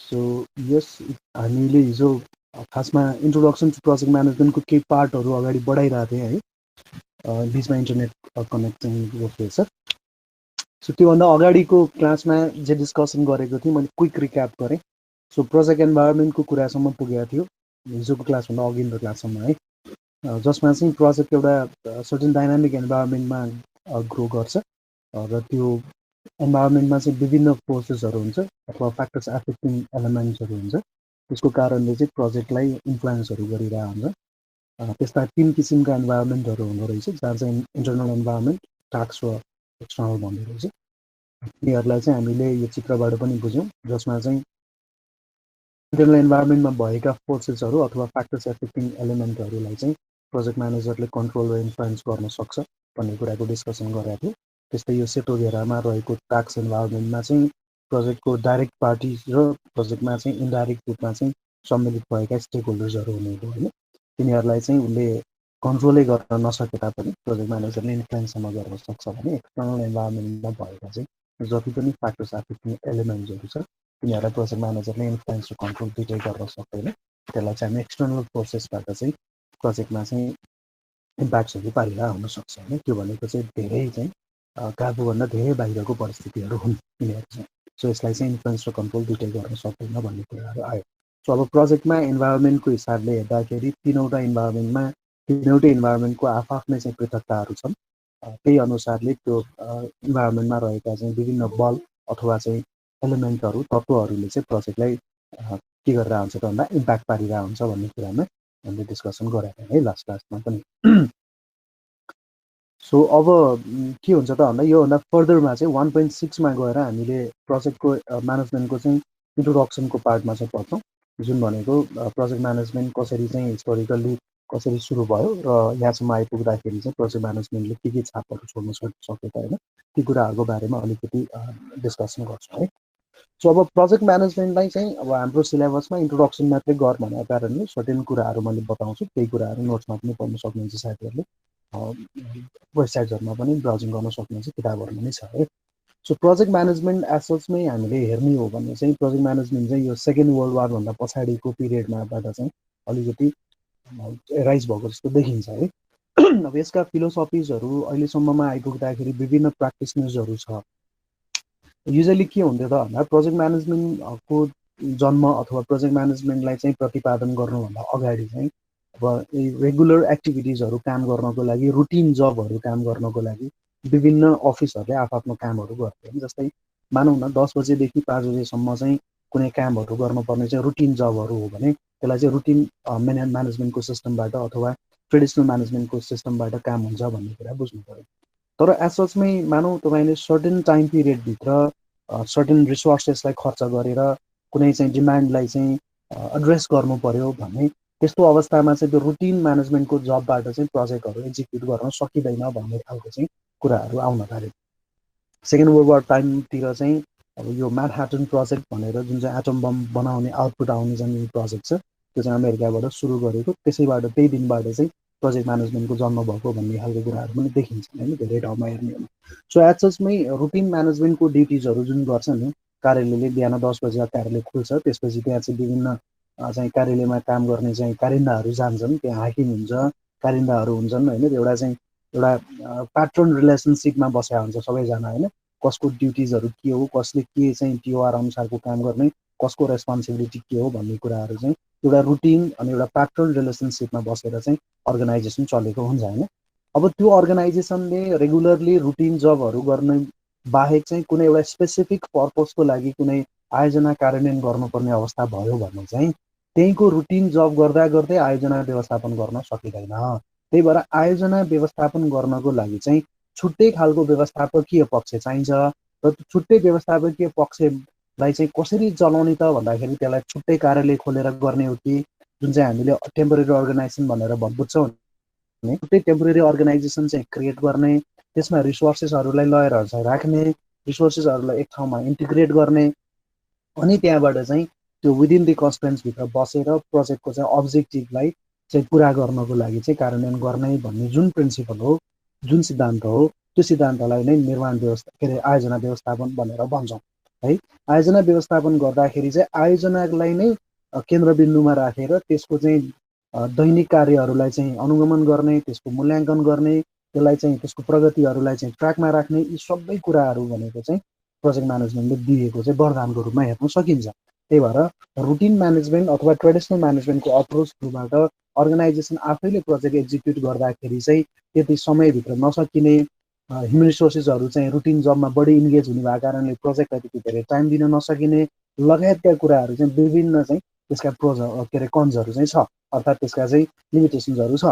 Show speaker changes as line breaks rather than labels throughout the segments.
So yes हामीले हिजो खासमा इन्ट्रोडक्सन टु प्रोजेक्ट म्यानेजमेन्टको केही पार्टहरू अगाडि बढाइरहेको थिएँ है, बिचमा इन्टरनेट कनेक्ट चाहिँ रोकिएछ। सो त्योभन्दा अगाडिको क्लासमा जे डिस्कसन गरेको थिएँ मैले क्विक रिक्याप गरेँ। सो प्रोजेक्ट इन्भाइरोमेन्टको कुरासम्म पुगेको थियो हिजोको क्लासभन्दा अघिल्लो क्लाससम्म है, जसमा चाहिँ प्रोजेक्ट एउटा सर्टेन डाइनामिक इन्भाइरोमेन्टमा ग्रो गर्छ र त्यो इन्भाइरोमेन्टमा चाहिँ विभिन्न फोर्सेसहरू हुन्छ अथवा फ्याक्टर्स एफेक्टिङ एलिमेन्ट्सहरू हुन्छ, त्यसको कारणले चाहिँ प्रोजेक्टलाई इन्फ्लुएन्सहरू गरिरहेको हुन्छ। त्यस्ता 3 किसिमका इन्भाइरोमेन्टहरू हुँदो रहेछ, जहाँ चाहिँ इन्टरनल इन्भाइरोमेन्ट, टास्क र एक्सटर्नल भन्ने रहेछ। यिनीहरूलाई चाहिँ हामीले यो चित्रबाट पनि बुझ्यौँ, जसमा चाहिँ इन्टरनल इन्भाइरोमेन्टमा भएका फोर्सेसहरू अथवा फ्याक्टर्स एफेक्टिङ एलिमेन्टहरूलाई चाहिँ प्रोजेक्ट म्यानेजरले कन्ट्रोल र इन्फ्लुएन्स गर्न सक्छ भन्ने कुराको डिस्कसन गरेको थियो। त्यस्तै यो सेतो घेरामा रहेको टास्क इन्भाइरोमेन्टमा चाहिँ प्रोजेक्टको डाइरेक्ट पार्टी र प्रोजेक्टमा चाहिँ इन्डाइरेक्ट रूपमा चाहिँ सम्मिलित भएका स्टेक होल्डर्सहरू हुनुहुन्छ होइन, तिनीहरूलाई चाहिँ उसले कन्ट्रोलै गर्न नसके तापनि प्रोजेक्ट म्यानेजरले इन्फ्लुएन्ससम्म गर्न सक्छ भने एक्सटर्नल इन्भाइरोमेन्टमा भएका चाहिँ जति पनि फ्याक्टर्स एफेक्टिङ एलिमेन्ट्सहरू छ तिनीहरूलाई प्रोजेक्ट म्यानेजरले इन्फ्लुएन्स र कन्ट्रोल दुइटै गर्न सक्दैन। त्यसलाई चाहिँ हामी एक्सटर्नल फोर्सेसबाट चाहिँ प्रोजेक्टमा चाहिँ इम्प्याक्ट्सहरू पारिरहेको हुनसक्छ होइन। त्यो भनेको चाहिँ धेरै चाहिँ काबुभन्दा धेरै बाहिरको परिस्थितिहरू हुन् यिनीहरू चाहिँ। सो यसलाई चाहिँ इन्फ्लुएन्स र कन्ट्रोल दुइटै गर्न सक्दैन भन्ने कुराहरू आयो। सो अब प्रोजेक्टमा इन्भाइरोमेन्टको हिसाबले हेर्दाखेरि तिनवटै इन्भाइरोमेन्टको आफ्नै चाहिँ पृथकताहरू छन्। त्यही अनुसारले त्यो इन्भाइरोमेन्टमा रहेका चाहिँ विभिन्न बल अथवा चाहिँ एलिमेन्टहरू तत्त्वहरूले चाहिँ प्रोजेक्टलाई के गरेर हुन्छ त भन्दा इम्प्याक्ट पारिरहेको हुन्छ भन्ने कुरामा हामीले डिस्कसन गरायौँ है लास्ट क्लासमा पनि। सो अब के हुन्छ त भन्दा योभन्दा फर्दरमा चाहिँ 1.6मा गएर हामीले प्रोजेक्टको म्यानेजमेन्टको चाहिँ इन्ट्रोडक्सनको पार्टमा चाहिँ पढ्छौँ, जुन भनेको प्रोजेक्ट म्यानेजमेन्ट कसरी चाहिँ हिस्टोरिकल्ली कसरी सुरु भयो र यहाँसम्म आइपुग्दाखेरि चाहिँ प्रोजेक्ट म्यानेजमेन्टले के छापहरू छोड्न सकेको होइन, ती कुराहरूको बारेमा अलिकति डिस्कसन गर्छौँ है। सो अब प्रोजेक्ट म्यानेजमेन्टलाई चाहिँ अब हाम्रो सिलेबसमा इन्ट्रोडक्सन मात्रै गर भनेको कारणले सर्टेन कुराहरू मैले बताउँछु, त्यही कुराहरू नोट्समा पनि पढ्न सक्नुहुन्छ साथीहरूले, वेबसाइट्सहरूमा पनि ब्राउजिङ गर्न सक्नुहुन्छ, किताबहरूमा नै छ है। सो प्रोजेक्ट म्यानेजमेन्ट एसोचमै हामीले हेर्ने हो भने चाहिँ प्रोजेक्ट म्यानेजमेन्ट चाहिँ यो सेकेन्ड वर्ल्ड वारभन्दा पछाडिको पिरियडमाबाट चाहिँ अलिकति राइज भएको जस्तो देखिन्छ है। अब यसका फिलोसफिजहरू अहिलेसम्ममा आइपुग्दाखेरि विभिन्न प्र्याक्टिसनर्सहरू छ। युजली के हुन्थ्यो त भन्दा प्रोजेक्ट म्यानेजमेन्टको जन्म अथवा प्रोजेक्ट म्यानेजमेन्टलाई चाहिँ प्रतिपादन गर्नुभन्दा अगाडि चाहिँ अब रेगुलर एक्टिभिटिजहरू काम गर्नको लागि, रुटिन जबहरू काम गर्नको लागि विभिन्न अफिसहरूले आफ्नो कामहरू गर्थे। जस्तै मानौँ न 10 बजेदेखि 5 बजेसम्म चाहिँ कुनै कामहरू गर्नुपर्ने चाहिँ रुटिन जबहरू हो भने त्यसलाई चाहिँ रुटिन म्यानेजमेन्टको सिस्टमबाट अथवा ट्रेडिसनल म्यानेजमेन्टको सिस्टमबाट काम हुन्छ भन्ने कुरा बुझ्नु पऱ्यो। तर एसोचमै मानौँ तपाईँले सर्टेन टाइम पिरियडभित्र सर्टेन रिसोर्सेसलाई खर्च गरेर कुनै चाहिँ डिमान्डलाई चाहिँ एड्रेस गर्नु पर्यो भने त्यस्तो अवस्थामा चाहिँ त्यो रुटिन म्यानेजमेन्टको जबबाट चाहिँ प्रोजेक्टहरू एक्जिक्युट गर्न सकिँदैन भन्ने खालको चाहिँ कुराहरू आउन थाल्यो। सेकेन्ड वर्ल्ड वार टाइमतिर चाहिँ अब यो म्यानह्याटन प्रोजेक्ट भनेर जुन चाहिँ एटम बम बनाउने आउटपुट आउने चाहिँ प्रोजेक्ट छ त्यो चाहिँ अमेरिकाबाट सुरु गरेको, त्यसैबाट त्यही दिनबाट चाहिँ प्रोजेक्ट म्यानेजमेन्टको जन्म भएको भन्ने खालको कुराहरू पनि देखिन्छ होइन धेरै ठाउँमा हेर्ने हो। सो एचएसमै रुटिन म्यानेजमेन्टको ड्युटिजहरू जुन गर्छ नि, कार्यालयले बिहान 10 बजे कार्यालय खुल्छ, त्यसपछि त्यहाँ चाहिँ विभिन्न चाहिँ कार्यालयमा काम गर्ने चाहिँ कारिन्दाहरू जान्छन्, त्यहाँ हाकिम हुन्छ, कारिन्दाहरू हुन्छन् होइन। एउटा चाहिँ एउटा प्याट्रन रिलेसनसिपमा बसेका हुन्छ सबैजना होइन, कसको ड्युटिजहरू के हो, कसले के चाहिँ टिओआर अनुसारको काम गर्ने, कसको रेस्पोन्सिबिलिटी के हो भन्ने कुराहरू चाहिँ एउटा रुटिन अनि एउटा प्याट्रन रिलेसनसिपमा बसेर चाहिँ अर्गनाइजेसन चलेको हुन्छ होइन। अब त्यो अर्गनाइजेसनले रेगुलरली रुटिन जबहरू गर्ने बाहेक चाहिँ कुनै एउटा स्पेसिफिक पर्पजको लागि कुनै आयोजना कार्यान्वयन गर्नुपर्ने अवस्था भयो भने चाहिँ त्यहीँको रुटिन जब गर्दा गर्दै आयोजना व्यवस्थापन गर्न सकिँदैन। त्यही भएर आयोजना व्यवस्थापन गर्नको लागि चाहिँ छुट्टै खालको व्यवस्थापकीय पक्ष चाहिन्छ र त्यो छुट्टै व्यवस्थापकीय पक्षलाई चाहिँ कसरी चलाउने त भन्दाखेरि त्यसलाई छुट्टै कार्यालय खोलेर गर्ने हो कि जुन चाहिँ हामीले टेम्पोरेरी अर्गनाइजेसन भनेर बुझ्छौँ भने छुट्टै टेम्पोरेरी अर्गनाइजेसन चाहिँ क्रिएट गर्ने, त्यसमा रिसोर्सेसहरूलाई लगेर चाहिँ राख्ने, रिसोर्सेसहरूलाई एक ठाउँमा इन्टिग्रेट गर्ने, अनि त्यहाँबाट चाहिँ त्यो विदिन द कन्स्ट्रेन्ट्सभित्र बसेर प्रोजेक्टको चाहिँ अब्जेक्टिभलाई चाहिँ पुरा गर्नको लागि चाहिँ कार्यान्वयन गर्ने भन्ने जुन प्रिन्सिपल हो, जुन सिद्धान्त हो, त्यो सिद्धान्तलाई नै निर्माण व्यवस्था के अरे आयोजना व्यवस्थापन भनेर भन्छौँ। है। आयोजना व्यवस्थापन गर्दाखेरि चाहिँ आयोजनालाई नै केन्द्रबिन्दुमा राखेर त्यसको चाहिँ दैनिक कार्यहरूलाई चाहिँ अनुगमन गर्ने, त्यसको मूल्याङ्कन गर्ने, त्यसलाई चाहिँ त्यसको प्रगतिहरूलाई चाहिँ ट्र्याकमा राख्ने, यी सबै कुराहरू भनेको चाहिँ प्रोजेक्ट म्यानेजमेन्टले दिएको चाहिँ वरदानको रूपमा हेर्न सकिन्छ। त्यही भएर रुटिन म्यानेजमेन्ट अथवा ट्रेडिसनल म्यानेजमेन्टको अप्रोच थ्रुबाट अर्गनाइजेसन आफैले प्रोजेक्ट एक्जिक्युट गर्दाखेरि चाहिँ त्यति समयभित्र नसकिने, ह्युमन रिसोर्सेसहरू चाहिँ रुटिन जबमा बढी इन्गेज हुने भएको कारणले प्रोजेक्टलाई त्यति धेरै टाइम दिन नसकिने लगायतका कुराहरू चाहिँ विभिन्न चाहिँ त्यसका के अरे कन्सहरू चाहिँ छ, अर्थात् त्यसका चाहिँ लिमिटेसन्सहरू छ।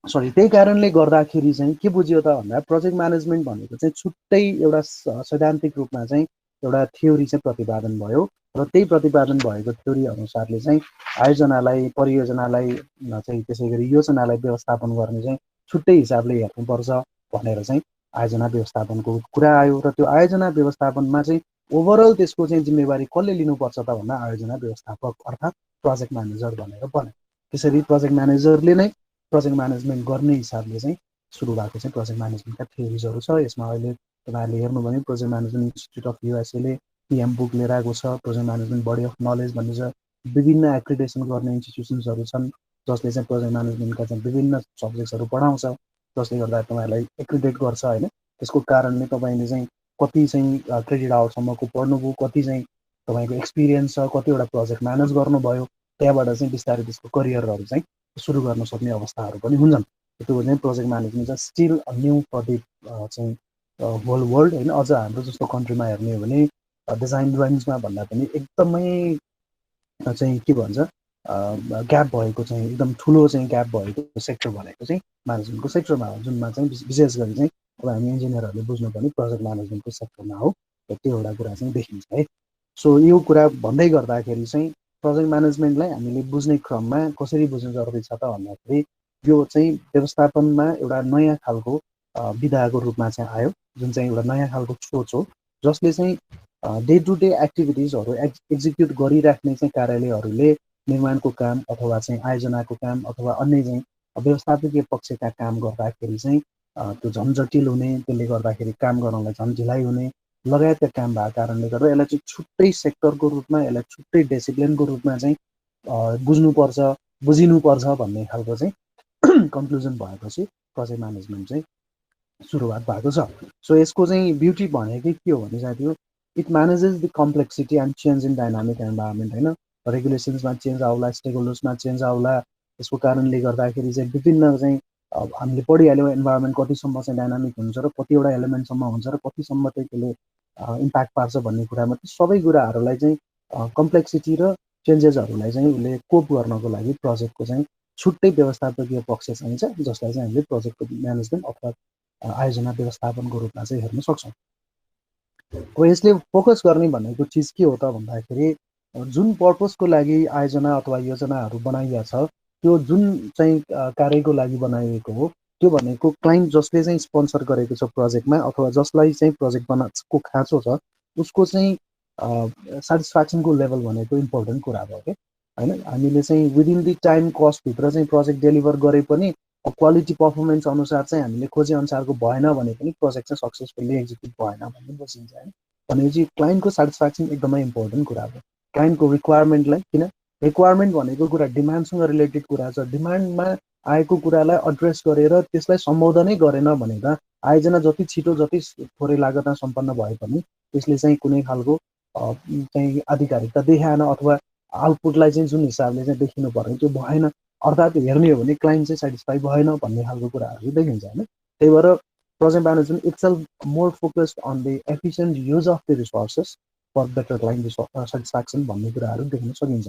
सरी, त्यही कारणले गर्दाखेरि चाहिँ के बुझ्यो त भन्दा प्रोजेक्ट म्यानेजमेन्ट भनेको चाहिँ छुट्टै एउटा सैद्धान्तिक रूपमा चाहिँ एउटा थ्योरी चाहिँ प्रतिपादन भयो र त्यही प्रतिपादन भएको थ्योरी अनुसारले चाहिँ आयोजनालाई, परियोजनालाई चाहिँ त्यसै गरी योजनालाई व्यवस्थापन गर्ने चाहिँ छुट्टै हिसाबले हेर्नुपर्छ भनेर चाहिँ आयोजना व्यवस्थापनको कुरा आयो। र त्यो आयोजना व्यवस्थापनमा चाहिँ ओभरअल त्यसको चाहिँ जिम्मेवारी कसले लिनुपर्छ त भन्दा आयोजना व्यवस्थापक अर्थात् प्रोजेक्ट म्यानेजर भनेर बन्यो। त्यसरी प्रोजेक्ट म्यानेजरले नै प्रोजेक्ट म्यानेजमेन्ट गर्ने हिसाबले चाहिँ सुरु भएको चाहिँ प्रोजेक्ट म्यानेजमेन्टका थ्योरिजहरू छ। यसमा अहिले तपाईँहरूले हेर्नुभयो भने प्रोजेक्ट म्यानेजमेन्ट इन्स्टिच्युट अफ युएसएले पिएम बुक लिएर आएको छ, project management body of knowledge भन्ने छ, विभिन्न एक्रिडेसन गर्ने इन्स्टिट्युसन्सहरू छन् जसले चाहिँ प्रोजेक्ट म्यानेजमेन्टका चाहिँ विभिन्न सब्जेक्ट्सहरू पढाउँछ, जसले गर्दा तपाईँहरूलाई एक्रिडेट गर्छ होइन। त्यसको कारणले तपाईँले चाहिँ कति चाहिँ क्रेडिट आवरसम्मको पढ्नुभयो, कति चाहिँ तपाईँको एक्सपिरियन्स छ, कतिवटा प्रोजेक्ट म्यानेज गर्नुभयो, त्यहाँबाट चाहिँ बिस्तारै त्यसको करियरहरू चाहिँ सुरु गर्न सक्ने अवस्थाहरू पनि हुन्छन्। त्यो चाहिँ प्रोजेक्ट म्यानेजमेन्ट चाहिँ स्टिल न्यू फर द चाहिँ होल वर्ल्ड होइन। अझ हाम्रो जस्तो कन्ट्रीमा हेर्ने हो भने डिजाइन ड्रइङ्समा भन्दा पनि एकदमै चाहिँ के भन्छ ग्याप भएको चाहिँ एकदम ठुलो चाहिँ ग्याप भएको सेक्टर भनेको चाहिँ म्यानेजमेन्टको सेक्टरमा हो, जुनमा चाहिँ विशेष गरी चाहिँ अब हामी इन्जिनियरहरूले बुझ्नुपर्ने प्रोजेक्ट म्यानेजमेन्टको सेक्टरमा हो। र त्यो एउटा कुरा चाहिँ देखिन्छ है। सो यो कुरा भन्दै गर्दाखेरि चाहिँ प्रोजेक्ट म्यानेजमेन्टलाई हामीले बुझ्ने क्रममा कसरी बुझ्नु जरुरी छ त भन्दाखेरि यो चाहिँ व्यवस्थापनमा एउटा नयाँ खालको विधाको रूपमा चाहिँ आयो, जुन चाहिँ एउटा नयाँ खालको सोच हो, जसले चाहिँ डे टु डे एक्टिभिटिजहरू एक्जिक्युट गरिराख्ने चाहिँ कार्यालयहरूले निर्माणको काम अथवा चाहिँ आयोजनाको काम अथवा अन्य चाहिँ व्यवस्थापकीय पक्षका काम गर्दाखेरि चाहिँ त्यो झन् जटिल हुने, त्यसले गर्दाखेरि काम गर्नलाई झन् ढिलाइ हुने लगायतका काम भएको कारणले गर्दा यसलाई चाहिँ छुट्टै सेक्टरको रूपमा, यसलाई छुट्टै डिसिप्लिनको रूपमा चाहिँ बुझ्नुपर्छ, बुझिनुपर्छ भन्ने खालको चाहिँ कन्क्लुजन भएपछि प्रोजेक्ट म्यानेजमेन्ट चाहिँ सुरुवात भएको छ। सो यसको चाहिँ ब्युटी भनेकै के हो भने साथी हो, it manages the complexity and change in dynamic environment होइन। रेगुलेसन्समा चेन्ज आउला, स्टेक होल्डर्समा चेन्ज आउला, यसको कारणले गर्दाखेरि चाहिँ विभिन्न चाहिँ हामीले पढिहाल्यौँ इन्भाइरोमेन्ट कतिसम्म चाहिँ डाइनामिक हुन्छ र कतिवटा एलिमेन्टसम्म हुन्छ र कतिसम्म चाहिँ त्यसले इम्प्याक्ट पार्छ भन्ने कुरामा सबै कुराहरूलाई चाहिँ कम्प्लेक्सिटी र चेन्जेसहरूलाई चाहिँ उसले कोप गर्नको लागि प्रोजेक्टको चाहिँ छुट्टै व्यवस्थापकीय पक्ष चाहिन्छ, जसलाई चाहिँ हामीले प्रोजेक्टको म्यानेजमेन्ट अथवा आयोजना व्यवस्थापनको रूपमा चाहिँ हेर्न सक्छौँ। अब यसले फोकस गर्ने भनेको चिज के हो त भन्दाखेरि जुन पर्पसको लागि आयोजना अथवा योजनाहरू बनाइएको छ, त्यो जुन चाहिँ कार्यको लागि बनाइएको हो, त्यो भनेको क्लाइन्ट जसले चाहिँ स्पोन्सर गरेको छ प्रोजेक्टमा अथवा जसलाई चाहिँ प्रोजेक्ट बनाको खाँचो छ, उसको चाहिँ सेटिस्फ्याक्सनको लेभल भनेको इम्पोर्टेन्ट कुरा भयो क्या होइन। हामीले चाहिँ विदिन दि टाइम कस्टभित्र चाहिँ प्रोजेक्ट डेलिभर गरे पनि क्वालिटी पर्फर्मेन्स अनुसार चाहिँ हामीले खोजे अनुसारको भएन भने पनि प्रोजेक्ट चाहिँ सक्सेसफुल्ली एक्जिक्युट भएन भन्ने बुझिन्छ होइन। भनेपछि क्लाइन्टको सेटिस्फ्याक्सन एकदमै इम्पोर्टेन्ट कुरा हो। क्लाइन्टको रिक्वायरमेन्टलाई, किन रिक्वायरमेन्ट भनेको कुरा डिमान्डसँग रिलेटेड कुरा छ, डिमान्डमा आएको कुरालाई एड्रेस गरेर त्यसलाई सम्बोधनै गरेन भने त आयोजना जति छिटो जति थोरै लागतमा सम्पन्न भए पनि त्यसले चाहिँ कुनै खालको चाहिँ आधिकारिकता देखाएन अथवा आउटपुटलाई चाहिँ जुन हिसाबले चाहिँ देखिनु पर्ने त्यो भएन, अर्थात् हेर्ने हो भने क्लाइन्ट चाहिँ सेटिस्फाई भएन भन्ने खालको कुराहरू देखिन्छ होइन। त्यही भएर project management itself more focused on the efficient use of the resources for better client satisfaction भन्ने कुराहरू देख्न सकिन्छ।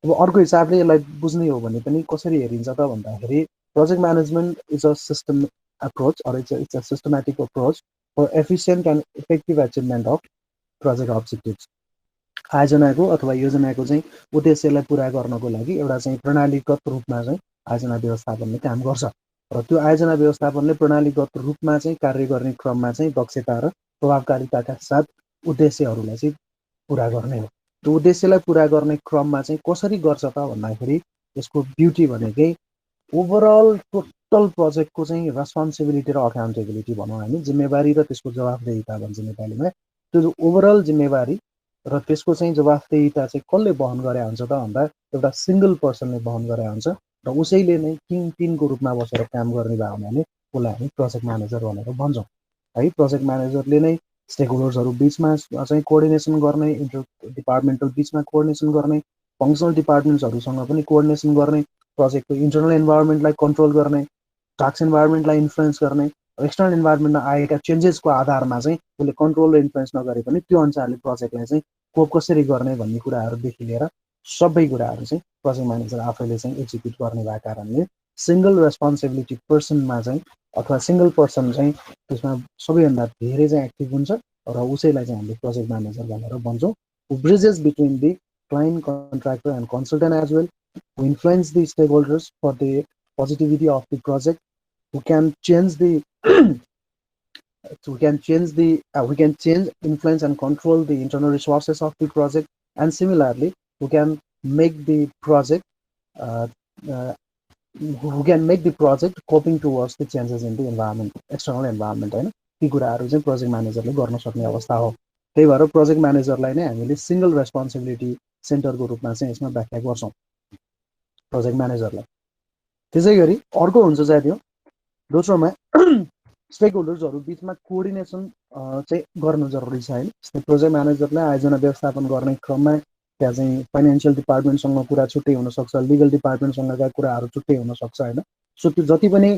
अब अर्को हिसाबले यसलाई बुझ्ने हो भने पनि कसरी हेरिन्छ त भन्दाखेरि project management is a system approach or it's a systematic approach for efficient and effective achievement of project objectives. आयोजनाको अथवा योजनाको चाहिँ उद्देश्यलाई पुरा गर्नको लागि एउटा चाहिँ प्रणालीगत रूपमा चाहिँ आयोजना व्यवस्थापनले काम गर्छ र त्यो आयोजना व्यवस्थापनले प्रणालीगत रूपमा चाहिँ कार्य गर्ने क्रममा चाहिँ दक्षता र प्रभावकारिताका साथ उद्देश्यहरूलाई चाहिँ पुरा गर्ने हो। त्यो उद्देश्यलाई पुरा गर्ने क्रममा चाहिँ कसरी गर्छ त भन्दाखेरि यसको ब्युटी भनेकै ओभरअल टोटल प्रोजेक्टको चाहिँ रेस्पोन्सिबिलिटी र अकाउन्टेबिलिटी भनौँ हामी, जिम्मेवारी र त्यसको जवाफदेहिता भन्छ नेपालीमा। त्यो ओभरअल जिम्मेवारी र त्यसको चाहिँ जवाफदेहिता चाहिँ कसले वहन गरे हुन्छ त भन्दा एउटा सिङ्गल पर्सनले वहन गरे हुन्छ र उसैले नै किङ टिमको रूपमा बसेर काम गर्ने भयो भने उसलाई हामी प्रोजेक्ट म्यानेजर भनेर भन्छौँ है। प्रोजेक्ट म्यानेजरले नै स्टेक होल्डर्सहरू बिचमा चाहिँ कोअर्डिनेसन गर्ने, इन्टर डिपार्टमेन्टल बिचमा कोअर्डिनेसन गर्ने, फङ्सनल डिपार्टमेन्ट्सहरूसँग पनि कोअर्डिनेसन गर्ने, प्रोजेक्टको इन्टरनल इन्भाइरोमेन्टलाई कन्ट्रोल गर्ने, टास्क इन्भाइरोमेन्टलाई इन्फ्लुएन्स गर्ने, एक्सटर्नल इन्भाइरोमेन्टमा आएका चेन्जेसको आधारमा चाहिँ उसले कन्ट्रोल र इन्फ्लुएन्स नगरे पनि त्यो अनुसारले प्रोजेक्टलाई चाहिँ कोप कसरी गर्ने भन्ने कुराहरूदेखि लिएर सबै कुराहरू चाहिँ प्रोजेक्ट म्यानेजर आफैले चाहिँ एक्जिक्युट गर्ने भएको कारणले सिङ्गल रेस्पोन्सिबिलिटी पर्सनमा चाहिँ अथवा सिङ्गल पर्सन चाहिँ त्यसमा सबैभन्दा धेरै चाहिँ एक्टिभ हुन्छ र उसैलाई चाहिँ हामीले प्रोजेक्ट म्यानेजर भनेर भन्छौँ। Who bridges between the client, contractor and consultant as well, who influence the stakeholders for the positivity of the project, who can change the we can change, influence and control the internal resources of the project, and similarly who can make the project uh, uh, who can make the project coping towards the changes in the environment, external environment हैन। ती कुराहरू चाहिँ project म्यानेजरले गर्न सक्ने अवस्था हो। त्यही भएर प्रोजेक्ट म्यानेजरलाई नै हामीले सिंगल रेस्पोन्सिबिलिटी सेन्टरको रूपमा चाहिँ यसमा व्याख्या गर्छौँ प्रोजेक्ट म्यानेजरलाई। त्यसै गरी अर्को हुन्छ चाहिँ दोस्रोमा स्टेक होल्डर्सहरू बिचमा कोअर्डिनेसन चाहिँ गर्नु जरुरी छ हैन। प्रोजेक्ट म्यानेजरले आयोजना व्यवस्थापन गर्ने क्रममा त्यहाँ चाहिँ फाइनेन्शियल डिपार्टमेन्टसँग कुरा छुट्टै हुनसक्छ, लिगल डिपार्टमेन्टसँगका कुराहरू छुट्टै हुनसक्छ हैन। सो त्यो जति पनि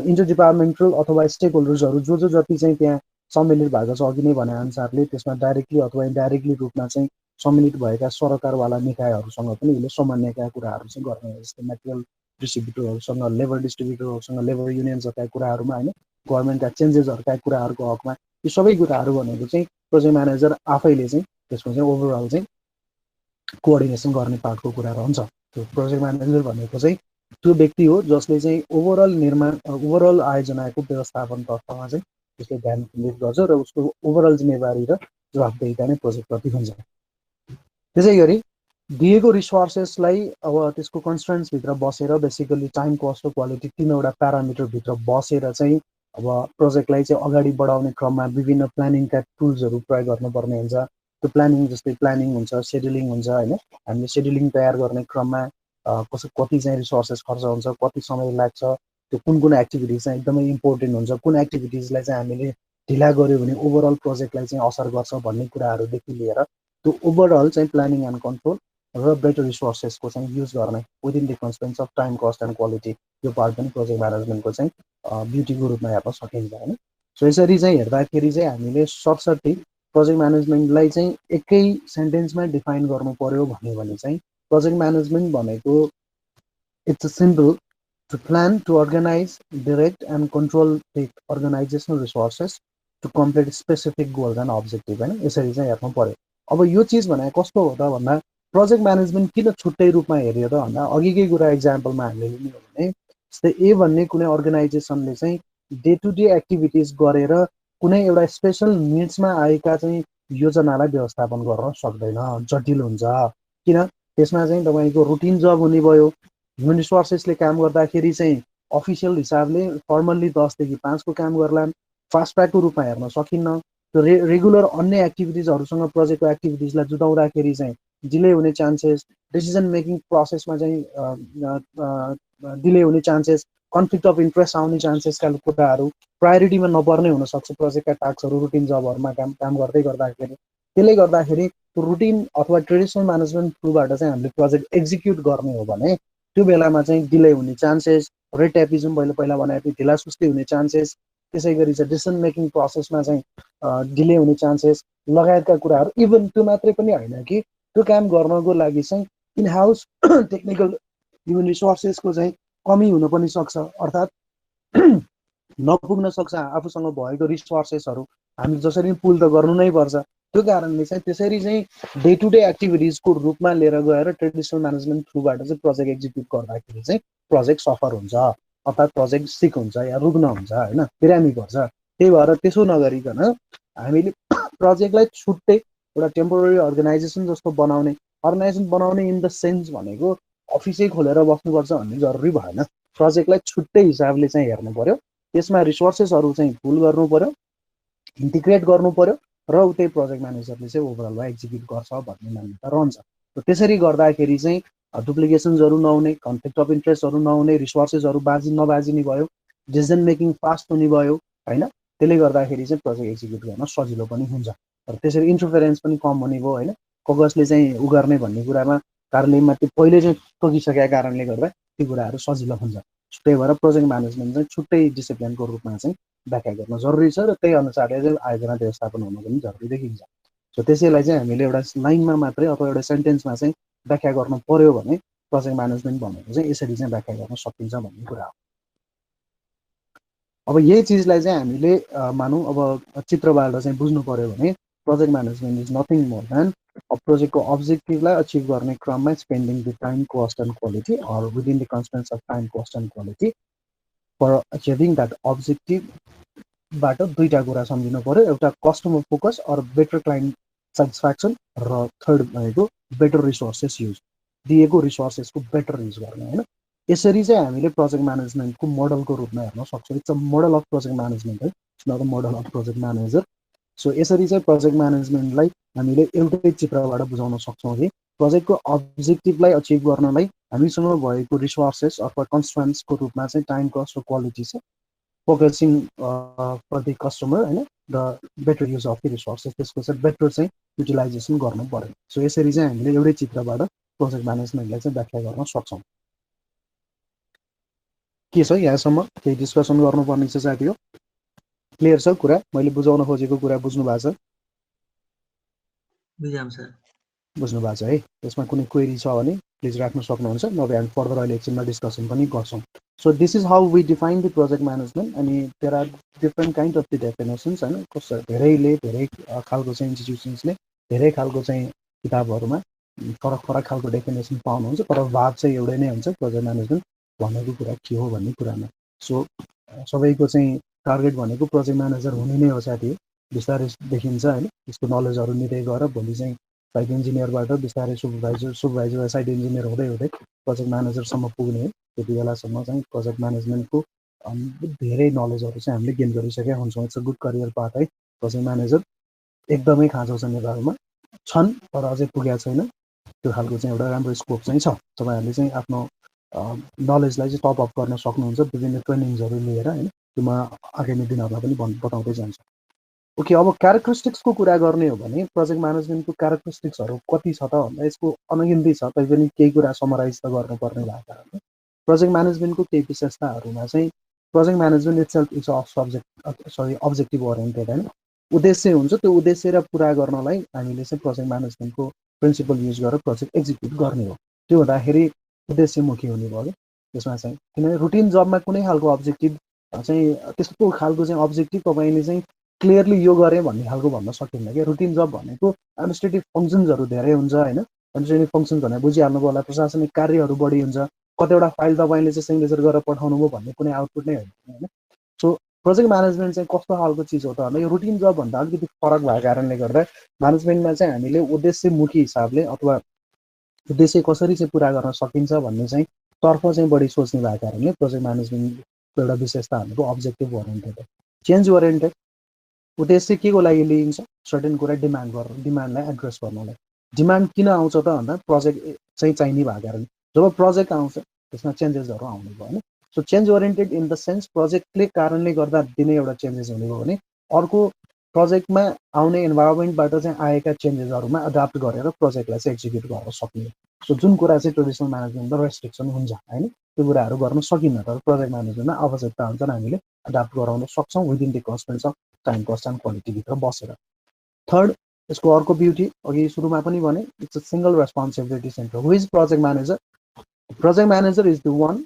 इन्टर डिपार्टमेन्टल अथवा स्टेक होल्डर्सहरू जो जति चाहिँ त्यहाँ सम्मिलित भएको छ अघि नै भने अनुसारले त्यसमा डाइरेक्टली अथवा इन्डाइरेक्टली रूपमा चाहिँ सम्मिलित भएका सरकारवाला निकायहरूसँग पनि उसले समन्वयका कुराहरू चाहिँ गर्ने हो। जस्तै मेटेरियल डिस्ट्रिब्युटरहरूसँग, लेबर डिस्ट्रिब्युटरहरूसँग, लेबर युनियन्सहरूका कुराहरूमा होइन, गभर्मेन्टका चेन्जेसहरूका कुराहरूको हकमा यो सबै कुराहरू भनेको चाहिँ प्रोजेक्ट म्यानेजर आफैले चाहिँ त्यसको चाहिँ ओभरअल चाहिँ कोअर्डिनेसन गर्ने पार्टको कुरा रहन्छ। त्यो प्रोजेक्ट म्यानेजर भनेको चाहिँ त्यो व्यक्ति हो जसले चाहिँ ओभरअल आयोजनाको व्यवस्थापन तर्फमा चाहिँ त्यसले ध्यान केन्द्रित गर्छ र उसको ओभरअल जिम्मेवारी र जवाफदेहिता नै प्रोजेक्टप्रति हुन्छ। त्यसै गरी दिएको रिसोर्सेसलाई अब त्यसको कन्स्ट्रेन्ट्सभित्र बसेर बेसिकली टाइम, कस्ट र क्वालिटी तीनवटा प्यारामिटरभित्र बसेर चाहिँ अब प्रोजेक्टलाई चाहिँ अगाडि बढाउने क्रममा विभिन्न प्लानिङका टुल्सहरू प्रयोग गर्नुपर्ने हुन्छ। त्यो प्लानिङ जस्तै प्लानिङ हुन्छ, सेड्युलिङ हुन्छ होइन। हामीले सेड्युलिङ तयार गर्ने क्रममा कति चाहिँ रिसोर्सेस खर्च हुन्छ, कति समय लाग्छ, त्यो कुन कुन एक्टिभिटिज चाहिँ एकदमै इम्पोर्टेन्ट हुन्छ, कुन एक्टिभिटिजलाई चाहिँ हामीले ढिला गऱ्यो भने ओभरअल प्रोजेक्टलाई चाहिँ असर गर्छ भन्ने कुराहरूदेखि लिएर त्यो ओभरअल चाहिँ प्लानिङ एन्ड कन्ट्रोल र बेटर रिसोर्सेसको चाहिँ युज गर्ने within the constraints of time, cost and quality, यो पार्ट पनि प्रोजेक्ट म्यानेजमेन्टको चाहिँ ब्युटीको रूपमा हेर्न सकिन्छ होइन। सो यसरी चाहिँ हेर्दाखेरि चाहिँ हामीले सरसर्ती प्रोजेक्ट म्यानेजमेन्टलाई चाहिँ एकै सेन्टेन्समा डिफाइन गर्नु पर्यो भन्यो भने चाहिँ प्रोजेक्ट म्यानेजमेन्ट भनेको it's a simple to plan, to organise, direct and control the organisational resources to complete specific goals and objective होइन। यसरी चाहिँ हेर्नु पर्यो। अब यो चिज भने कस्तो हो त भन्दा प्रोजेक्ट म्यानेजमेन्ट किन छुट्टै रूपमा हेऱ्यो त भन्दा अघिकै कुरा इक्जाम्पलमा हामीले लिने हो भने जस्तै ए भन्ने कुनै अर्गनाइजेसनले चाहिँ डे टु डे एक्टिभिटिज गरेर कुनै एउटा स्पेसल निड्समा आएका चाहिँ योजनालाई व्यवस्थापन गर्न सक्दैन, जटिल हुन्छ। किन? त्यसमा चाहिँ तपाईँको रुटिन जब हुने भयो, ह्युमन रिसोर्सेसले काम गर्दाखेरि चाहिँ अफिसियल हिसाबले फर्मल्ली 10 देखि 5 को काम गर्लान्, फास्ट ट्र्याकको रूपमा हेर्न सकिन्न। त्यो रेगुलर अन्य एक्टिभिटिजहरूसँग प्रोजेक्टको एक्टिभिटिजलाई जुटाउँदाखेरि चाहिँ डिले हुने चान्सेस, डिसिजन मेकिङ प्रोसेसमा चाहिँ डिले हुने चान्सेस, कन्फ्लिक्ट अफ इन्ट्रेस्ट आउने चान्सेसका कुराहरू, प्रायोरिटीमा नपर्ने हुनसक्छ प्रोजेक्टका टास्कहरू रुटिन जबहरूमा काम गर्दै गर्दाखेरि। त्यसले गर्दाखेरि रुटिन अथवा ट्रेडिसनल म्यानेजमेन्ट थ्रुबाट चाहिँ हामीले प्रोजेक्ट एक्जिक्युट गर्ने हो भने त्यो बेलामा चाहिँ डिले हुने चान्सेस, रेड ट्यापिजम पहिला भने ढिला सुस्ती हुने चान्सेस, त्यसै गरी चाहिँ डिसिजन मेकिङ प्रोसेसमा चाहिँ डिले हुने चान्सेस लगायतका कुराहरू। इभन त्यो मात्रै पनि होइन कि त्यो काम गर्नको लागि चाहिँ इन हाउस टेक्निकल ह्युमन रिसोर्सेसको चाहिँ कमी हुन पनि सक्छ, अर्थात् नपुग्न सक्छ आफूसँग भएको रिसोर्सेसहरू। हामी जसरी पुल त गर्नु नै पर्छ। त्यो कारणले चाहिँ त्यसरी चाहिँ डे टु डे एक्टिभिटिजको रूपमा लिएर गएर ट्रेडिसनल म्यानेजमेन्ट थ्रुबाट चाहिँ प्रोजेक्ट एक्जिक्युट गर्दाखेरि चाहिँ प्रोजेक्ट सफर हुन्छ, अर्थात् प्रोजेक्ट सिक हुन्छ या रुग्न हुन्छ होइन, बिरामी पर्छ। त्यही भएर त्यसो नगरिकन हामीले प्रोजेक्टलाई छुट्टै एउटा टेम्पोररी अर्गनाइजेसन जस्तो बनाउने इन द सेन्स भनेको अफिसै खोलेर बस्नुपर्छ भन्ने जरुरी भएन। प्रोजेक्टलाई छुट्टै हिसाबले चाहिँ हेर्नु पर्यो, त्यसमा रिसोर्सेसहरू चाहिँ पुल गर्नु पर्यो, इन्टिग्रेट गर्नु पर्यो र उतै प्रोजेक्ट म्यानेजरले चाहिँ ओभरअलमा एक्जिक्युट गर्छ भन्ने मान्यता रहन्छ। त्यसरी गर्दाखेरि चाहिँ डुप्लिकेसन्सहरू नहुने, कन्फ्लिक्ट अफ इन्ट्रेस्टहरू नहुने, रिसोर्सेसहरू नबाजिने भयो, डिसिजन मेकिङ फास्ट हुने भयो होइन। त्यसले गर्दाखेरि चाहिँ प्रोजेक्ट एक्जिक्युट गर्न सजिलो पनि हुन्छ र त्यसरी इन्टरफेरेन्स पनि कम हुने भयो होइन। कसले चाहिँ उ गर्ने भन्ने कुरामा कार्यालयमा त्यो पहिले चाहिँ तोकिसकेका कारणले गर्दा ती कुराहरू सजिलो हुन्छ। त्यही भएर प्रोजेक्ट म्यानेजमेन्ट चाहिँ छुट्टै डिसिप्लिनको रूपमा चाहिँ व्याख्या गर्न जरुरी छ र त्यही अनुसारले चाहिँ आयोजना व्यवस्थापन हुनु पनि जरुरी देखिन्छ। सो त्यसैलाई चाहिँ हामीले एउटा लाइनमा मात्रै अथवा एउटा सेन्टेन्समा चाहिँ व्याख्या गर्नु पर्यो भने प्रोजेक्ट म्यानेजमेन्ट भनेको चाहिँ यसरी चाहिँ व्याख्या गर्न सकिन्छ भन्ने कुरा हो। अब यही चिजलाई चाहिँ हामीले मानौँ अब चित्रबाट चाहिँ बुझ्नु पर्यो भने project management is nothing more than प्रोजेक्टको अब्जेक्टिभलाई अचिभ गर्ने क्रममा spending the time, cost and quality or within the constraints of time, cost and quality for achieving that अब्जेक्टिभबाट दुईवटा कुरा सम्झिनु पर्यो, एउटा customer focus or better client satisfaction र थर्ड भनेको बेटर रिसोर्सेस युज, दिएको रिसोर्सेसको बेटर युज गर्ने होइन। यसरी चाहिँ हामीले प्रोजेक्ट म्यानेजमेन्टको मोडलको रूपमा हेर्न सक्छौँ। It's a model of project management है, it's not a model of project manager. So यसरी चाहिँ प्रोजेक्ट म्यानेजमेन्टलाई हामीले एउटै चित्रबाट बुझाउन सक्छौँ कि प्रोजेक्टको अब्जेक्टिभलाई अचिभ गर्नलाई हामीसँग भएको रिसोर्सेस अथवा कन्स्ट्रेन्ट्सको रूपमा चाहिँ टाइम, कस्ट र क्वालिटी छ, फोकसिङ फर द कस्टमर होइन, र better use of the resources, त्यसको चाहिँ बेटर चाहिँ युटिलाइजेसन गर्नु पर्यो। सो यसरी चाहिँ हामीले एउटै चित्रबाट प्रोजेक्ट म्यानेजमेन्टलाई चाहिँ व्याख्या गर्न सक्छौँ। के छ यहाँसम्म केही डिस्कसन गर्नुपर्ने छ साथीहरू? क्लियर छ कुरा? मैले बुझाउन खोजेको कुरा बुझ्नु भएको छ? बुझ्नु भएको छ है? त्यसमा कुनै क्वेरी छ भने प्लिज राख्न सक्नुहुन्छ, नभए हामी फर्दर अहिले एकछिनमा डिस्कसन पनि गर्छौँ। So this is how we define the project management. अनि there are different kind of the definitions होइन। कस्तो धेरैले धेरै खालको चाहिँ इन्स्टिट्युसन्सले धेरै खालको चाहिँ किताबहरूमा फरक फरक खालको डेफिनेसन पाउनुहुन्छ, तर भाव चाहिँ एउटै नै हुन्छ प्रोजेक्ट म्यानेजमेन्ट भनेको कुरा के हो भन्ने कुरामा। सो सबैको चाहिँ टार्गेट भनेको प्रोजेक्ट म्यानेजर हुने नै हो साथी। बिस्तारै देखिन्छ होइन, त्यसको नलेजहरू लिँदै गएर भोलि चाहिँ साइट इन्जिनियरबाट बिस्तारै सुपरभाइजर साइट इन्जिनियर हुँदै हुँदै प्रोजेक्ट म्यानेजरसम्म पुग्ने हो। त्यति बेलासम्म चाहिँ प्रोजेक्ट म्यानेजमेन्टको धेरै नलेजहरू चाहिँ हामीले गेन गरिसकेका हुन्छौँ। It's a good career path है। प्रोजेक्ट म्यानेजर एकदमै खाँचो छ नेपालमा, छन् तर अझै पुगेको छैन। त्यो खालको चाहिँ एउटा राम्रो स्कोप चाहिँ छ। तपाईँहरूले चाहिँ आफ्नो नलेजलाई चाहिँ टप अप गर्न सक्नुहुन्छ विभिन्न ट्रेनिङ्सहरू लिएर होइन। त्यो म आगामी दिनहरूलाई पनि बताउँदै जान्छु। ओके, अब क्यारेक्टरिस्टिक्सको कुरा गर्ने हो भने प्रोजेक्ट म्यानेजमेन्टको क्यारेक्टरिस्टिक्सहरू कति छ त भन्दा यसको अनगिन्ती छ, तैपनि केही कुरा समराइज त गर्नुपर्ने भएको कारणले प्रोजेक्ट म्यानेजमेन्टको केही विशेषताहरूमा चाहिँ project management itself is objective oriented होइन। उद्देश्य हुन्छ, त्यो उद्देश्य पुरा गर्नलाई हामीले चाहिँ प्रोजेक्ट म्यानेजमेन्टको प्रिन्सिपल युज गरेर प्रोजेक्ट एक्जिक्युट गर्ने हो। त्यो हुँदाखेरि उद्देश्यमुखी हुने भयो कि त्यसमा चाहिँ, किनभने रुटिन जबमा कुनै खालको अब्जेक्टिभ चाहिँ त्यस्तो खालको चाहिँ अब्जेक्टिभ तपाईँले चाहिँ क्लियरली यो गरेँ भन्ने खालको भन्न सकिन्न कि। रुटिन जब भनेको एडमिनिस्ट्रेटिभ फङ्सन्सहरू धेरै हुन्छ होइन। एडमिनिस्ट्रेटिभ फङ्सन्स भनेर बुझिहाल्नु होला, प्रशासनिक कार्यहरू बढी हुन्छ। कतिवटा फाइल तपाईँले चाहिँ सिग्नेचर गरेर पठाउनु भयो भन्ने कुनै आउटपुट नै होइन। सो प्रोजेक्ट म्यानेजमेन्ट चाहिँ कस्तो खालको चिज हो त भन्दा यो रुटिन जब भन्दा अलिकति फरक भएको कारणले गर्दा म्यानेजमेन्टमा चाहिँ हामीले उद्देश्यमुखी हिसाबले अथवा उद्देश्य कसरी चाहिँ पुरा गर्न सकिन्छ भन्ने चाहिँ तर्फ चाहिँ बढी सोच्ने भएको कारणले प्रोजेक्ट म्यानेजमेन्टको एउटा विशेषता भनेको अब्जेक्टिभ ओरिएन्टेड, चेन्ज ओरिएन्टेड। उद्देश्य के को लागि लिइन्छ? सर्टेन कुरा डिमान्ड गर्नु, डिमान्डलाई एड्रेस गर्नलाई। डिमान्ड किन आउँछ त भन्दा प्रोजेक्ट चाहिँ चाहिने भएको कारण। जब प्रोजेक्ट आउँछ त्यसमा चेन्जेसहरू आउने भयो होइन। So change oriented in the sense प्रोजेक्टले कारणले गर्दा दिने एउटा चेन्जेस हुने भयो भने अर्को प्रोजेक्टमा आउने इन्भाइरोमेन्टबाट चाहिँ आएका चेन्जेसहरूमा एडाप्ट गरेर प्रोजेक्टलाई चाहिँ एक्जिक्युट गर्न सक्ने। सो जुन कुरा चाहिँ ट्रेडिसनल म्यानेजमेन्टमा रेस्ट्रिक्सन हुन्छ होइन, त्यो कुराहरू गर्न सकिन्न, तर प्रोजेक्ट म्यानेजमेन्टमा आवश्यकता हुन्छ र हामीले एडाप्ट गराउन सक्छौँ within the constraints of time, cost and क्वालिटीभित्र बसेर। थर्ड, यसको अर्को ब्युटी अघि सुरुमा पनि भने, it's a single responsibility centre. Who is project manager? Project manager is the one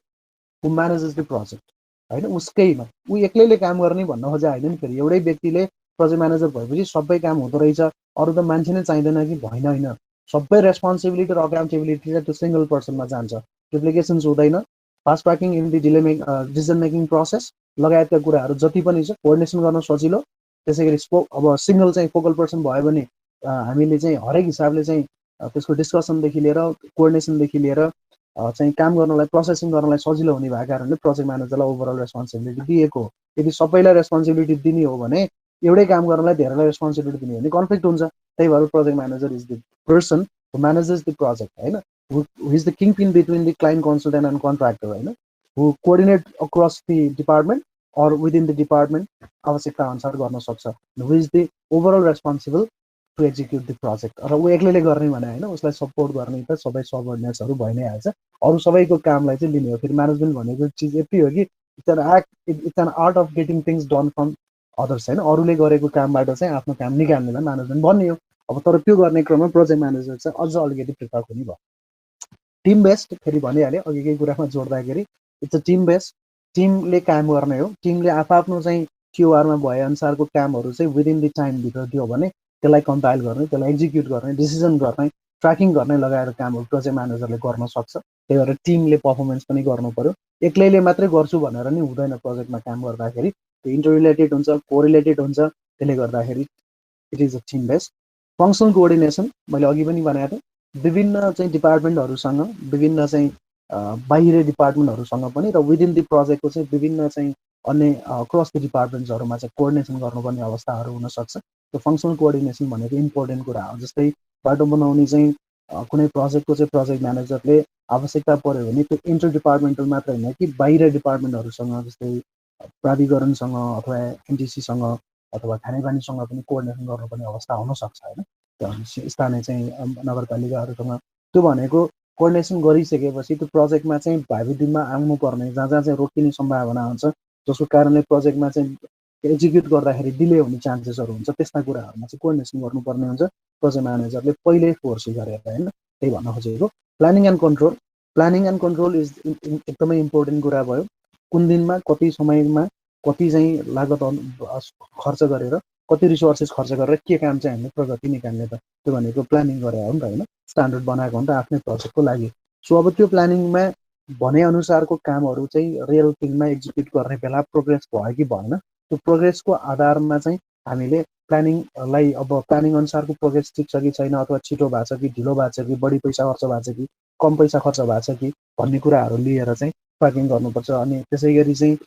who manages the project होइन। उसकैमा ऊ एक्लैले काम गर्ने भन्न खोजे होइन नि। फेरि एउटै व्यक्तिले प्रोजेक्ट म्यानेजर भएपछि सबै काम हुँदो रहेछ, अरू त मान्छे नै चाहिँदैन कि? भएन होइन। सबै रेस्पोन्सिबिलिटी र अकाउन्टेबिलिटी चाहिँ त्यो सिङ्गल पर्सनमा जान्छ। डुप्लिकेसन्स हुँदैन, fast tracking in the decision making process लगायतका कुराहरू जति पनि छ कोअर्डिनेसन गर्न सजिलो। त्यसै गरी अब सिङ्गल चाहिँ फोकल पर्सन भयो भने हामीले चाहिँ हरेक हिसाबले चाहिँ त्यसको डिस्कसनदेखि लिएर कोअर्डिनेसनदेखि लिएर चाहिँ काम गर्नलाई प्रोसेसिङ गर्नलाई सजिलो हुने भएको कारणले प्रोजेक्ट म्यानेजरलाई ओभरअल रेस्पोन्सिबिलिटी दिएको हो। यदि सबैलाई रेस्पोन्सिबिलिटी दिने हो भने एउटै काम गर्नलाई धेरैलाई रेस्पोन्सिबिलिटी दिने हो भने कन्फ्लिक्ट हुन्छ। त्यही भएर project manager is the person who manages the project होइन, who is the kingpin between the client consultant and contractor होइन, who coordinate across the department or within the department आवश्यकता अनुसार गर्न सक्छ, who is the overall responsible to execute the project. र ऊ एक्लैले गर्ने भने होइन, उसलाई सपोर्ट गर्ने त सबै सबअर्डिनेट्सहरू भइ नै हाल्छ, अरू सबैको कामलाई चाहिँ लिने हो। फेरि म्यानेजमेन्ट भनेको चिज यति हो कि it's an art of getting things done from others होइन, अरूले गरेको कामबाट चाहिँ आफ्नो काम निकाल्नेलाई म्यानेजमेन्ट भन्ने हो। अब तर त्यो गर्ने क्रममा प्रोजेक्ट म्यानेजर चाहिँ अझ अलिकति पृथक हुने भयो। टिम बेस्ड फेरि भनिहालेँ अघिकै कुरामा जोड्दाखेरि इट्स अ टिम बेस्ड, टिमले काम गर्ने हो। टिमले आफ्नो चाहिँ क्युआरमा भएअनुसारको कामहरू चाहिँ विदिन द टाइमभित्र दियो भने त्यसलाई कम्पाइल गर्ने, त्यसलाई एक्जिक्युट गर्ने, डिसिजन गर्ने, ट्र्याकिङ गर्ने लगाएर कामहरू प्रोजेक्ट म्यानेजरले गर्न सक्छ। त्यही भएर टिमले पर्फर्मेन्स पनि गर्नु पर्यो। एक्लैले मात्रै गर्छु भनेर नि हुँदैन। प्रोजेक्टमा काम गर्दाखेरि त्यो इन्टररिलेटेड हुन्छ, कोरिलेटेड हुन्छ, त्यसले गर्दाखेरि it is a team based. Functional coordination मैले अघि पनि भनेको थिएँ, विभिन्न चाहिँ डिपार्टमेन्टहरूसँग, विभिन्न चाहिँ बाहिरी डिपार्टमेन्टहरूसँग पनि र विदिन द प्रोजेक्टको चाहिँ विभिन्न चाहिँ अन्य क्रस द डिपार्टमेन्ट्सहरूमा चाहिँ कोअर्डिनेसन गर्नुपर्ने अवस्थाहरू हुनसक्छ। त्यो फङ्सनल कोअर्डिनेसन भनेको इम्पोर्टेन्ट कुरा हो। जस्तै बाटो बनाउने चाहिँ कुनै प्रोजेक्टको चाहिँ प्रोजेक्ट म्यानेजरले आवश्यकता पऱ्यो भने त्यो इन्टर डिपार्टमेन्टल मात्र होइन कि बाहिर डिपार्टमेन्टहरूसँग, जस्तै प्राधिकरणसँग अथवा एनटिसीसँग अथवा खानेपानीसँग पनि कोअर्डिनेसन गर्नुपर्ने अवस्था हुनसक्छ होइन, स्थानीय चाहिँ नगरपालिकाहरूसँग। त्यो भनेको कोअर्डिनेसन गरिसकेपछि त्यो प्रोजेक्टमा चाहिँ भाइविधिमा आउनुपर्ने, जहाँ जहाँ चाहिँ रोकिने सम्भावना हुन्छ, जसको कारणले प्रोजेक्टमा चाहिँ एक्जिक्युट गर्दाखेरि डिले हुने चान्सेसहरू हुन्छ, त्यस्ता कुराहरूमा चाहिँ कोअर्डिनेसन गर्नुपर्ने हुन्छ प्रोजेक्ट म्यानेजरले पहिल्यै फोर्सी गरेर होइन। त्यही भन्न खोजेको planning and control. Planning and control is एकदमै इम्पोर्टेन्ट कुरा भयो। कुन दिनमा कति समयमा कति चाहिँ लागत खर्च गरेर कति रिसोर्सेस खर्च गरेर के काम चाहिँ हामीले प्रगति निकाल्ने त, त्यो भनेको प्लानिङ गरे हो नि त होइन, स्ट्यान्डर्ड बनाएको हो नि त आफ्नै प्रोजेक्टको लागि। सो अब त्यो प्लानिङमा भनेअनुसारको कामहरू चाहिँ रियल फिल्डमा एक्जिक्युट गर्ने बेला प्रोग्रेस भयो कि भएन, त्यो प्रोग्रेसको आधारमा चाहिँ हामीले प्लानिङलाई अब प्लानिङ अनुसारको प्रोग्रेस ठिक छ कि छैन, अथवा छिटो भएको छ कि ढिलो भएको छ कि बढी पैसा खर्च भएको छ कि कम पैसा खर्च भएको छ कि भन्ने कुराहरू लिएर चाहिँ ट्र्याकिङ गर्नुपर्छ। अनि त्यसै गरी चाहिँ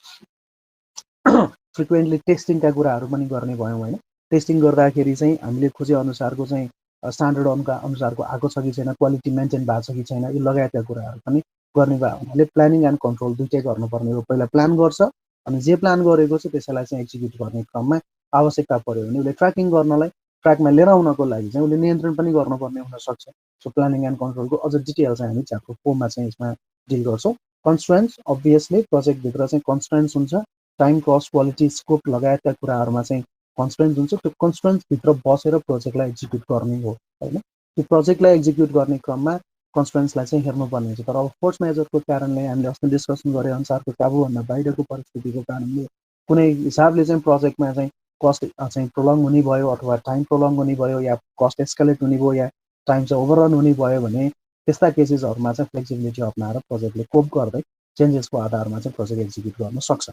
फ्रिक्वेन्टली टेस्टिङका कुराहरू पनि गर्ने भयौँ होइन। टेस्टिङ गर्दाखेरि चाहिँ हामीले खोजे अनुसारको चाहिँ स्ट्यान्डर्ड अनुसारको आएको छ कि छैन, क्वालिटी मेन्टेन भएको छ कि छैन, यी लगायतका कुराहरू पनि गर्ने भयो हुनाले प्लानिङ एन्ड कन्ट्रोल दुइटै गर्नुपर्ने हो। पहिला प्लान गर्छ अनि जे प्लान गरेको छ त्यसैलाई चाहिँ एक्जिक्युट गर्ने क्रममा आवश्यकता पऱ्यो भने उसले ट्र्याकिङ गर्नलाई, ट्र्याकमा लिएर आउनको लागि चाहिँ उसले नियन्त्रण पनि गर्नुपर्ने हुनसक्छ। सो प्लानिङ एन्ड कन्ट्रोलको अझ डिटेल चाहिँ हामी च्याप्टर 4 मा चाहिँ यसमा डिल गर्छौँ। कन्स्ट्रेन्ट्स, अभियसली प्रोजेक्टभित्र चाहिँ कन्स्ट्रेन्ट्स हुन्छ, टाइम, कस्ट, क्वालिटी, स्कोप लगायतका कुराहरूमा चाहिँ कन्स्ट्रेन्ट्स हुन्छ। त्यो कन्स्ट्रेन्ट्सभित्र बसेर प्रोजेक्टलाई एक्जिक्युट गर्ने हो होइन। त्यो प्रोजेक्टलाई एक्जिक्युट गर्ने क्रममा कन्स्ट्रेन्ट्सलाई चाहिँ हेर्नुपर्ने हुन्छ। तर अब फोर्स मेजरको कारणले, हामीले अस्ति डिस्कसन गरे अनुसारको काबुभन्दा बाहिरको परिस्थितिको कारणले कुनै हिसाबले चाहिँ प्रोजेक्टमा चाहिँ कस्ट चाहिँ प्रोलङ हुने भयो, अथवा टाइम प्रोलङ हुने भयो, या कस्ट एस्केलेट हुने भयो, या टाइम चाहिँ ओभररन हुने भयो भने त्यस्ता केसेसहरूमा चाहिँ फ्लेक्सिबिलिटी अप्नाएर प्रोजेक्टले कोप गर्दै चेन्जेसको आधारमा चाहिँ प्रोजेक्ट एक्जिक्युट गर्न सक्छ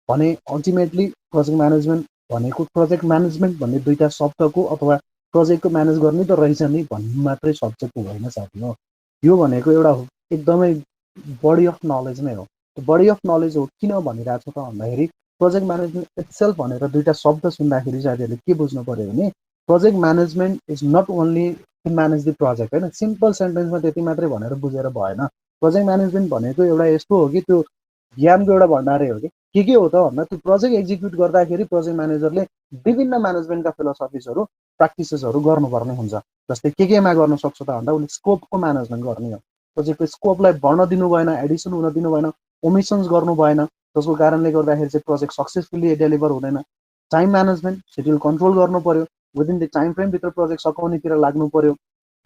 भने अल्टिमेटली प्रोजेक्ट म्यानेजमेन्ट भनेको प्रोजेक्ट म्यानेजमेन्ट भन्ने दुईटा शब्दको अथवा प्रोजेक्टको म्यानेज गर्ने त रहेछ नि भन्ने मात्रै सब्जेक्ट होइन साथी हो। यो भनेको एउटा एकदमै बडी अफ नलेज नै हो। त्यो बडी अफ नलेज हो किन भनिरहेको छ त भन्दाखेरि प्रोजेक्ट म्यानेजमेन्ट इट्सेल्फ भनेर दुईटा शब्द सुन्दाखेरि साथीहरूले के बुझ्नु पर्यो भने project management is not only to manage the project होइन। सिम्पल सेन्टेन्समा त्यति मात्रै भनेर बुझेर भएन। प्रोजेक्ट म्यानेजमेन्ट भनेको एउटा यस्तो हो कि त्यो ज्ञानको एउटा भण्डारै हो कि के हो त भन्दा त्यो प्रोजेक्ट एक्जिक्युट गर्दाखेरि प्रोजेक्ट म्यानेजरले विभिन्न म्यानेजमेन्टका फिलोसफिजहरू, प्र्याक्टिसेसहरू गर्नुपर्ने हुन्छ। जस्तै केमा गर्न सक्छ त भन्दा उसले स्कोपको म्यानेजमेन्ट गर्ने हो। प्रोजेक्टको स्कोपलाई बढ्न दिनु भएन, एडिसन हुन दिनु भएन, ओमिसन्स गर्नु भएन, जसको कारणले गर्दाखेरि चाहिँ प्रोजेक्ट सक्सेसफुली डेलिभर हुँदैन। टाइम म्यानेजमेन्ट, सेड्युल कन्ट्रोल गर्नु पर्यो, विदिन द टाइम फ्रेमभित्र प्रोजेक्ट सकाउनेतिर लाग्नु पर्यो,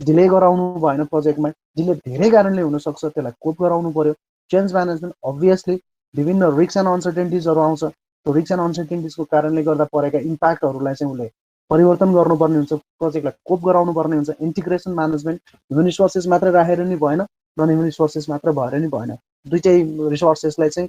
डिले गराउनु भएन, प्रोजेक्टमा डिले धेरै कारणले हुनसक्छ, त्यसलाई कोप गराउनु पर्यो। चेन्ज म्यानेजमेन्ट, अभियसली विभिन्न रिस्क एन्ड अनसर्टेन्टिजहरू आउँछ, त्यो रिस्क एन्ड अनसर्टेन्टिजको कारणले गर्दा परेका इम्प्याक्टहरूलाई चाहिँ उसले परिवर्तन गर्नुपर्ने हुन्छ, प्रोजेक्टलाई कोप गराउनु पर्ने हुन्छ। इन्टिग्रेसन म्यानेजमेन्ट, ह्युमन रिसोर्सेस मात्रै राखेर नि भएन, नन ह्युमन रिसोर्सेस मात्र भएर नि भएन, दुइटै रिसोर्सेसलाई चाहिँ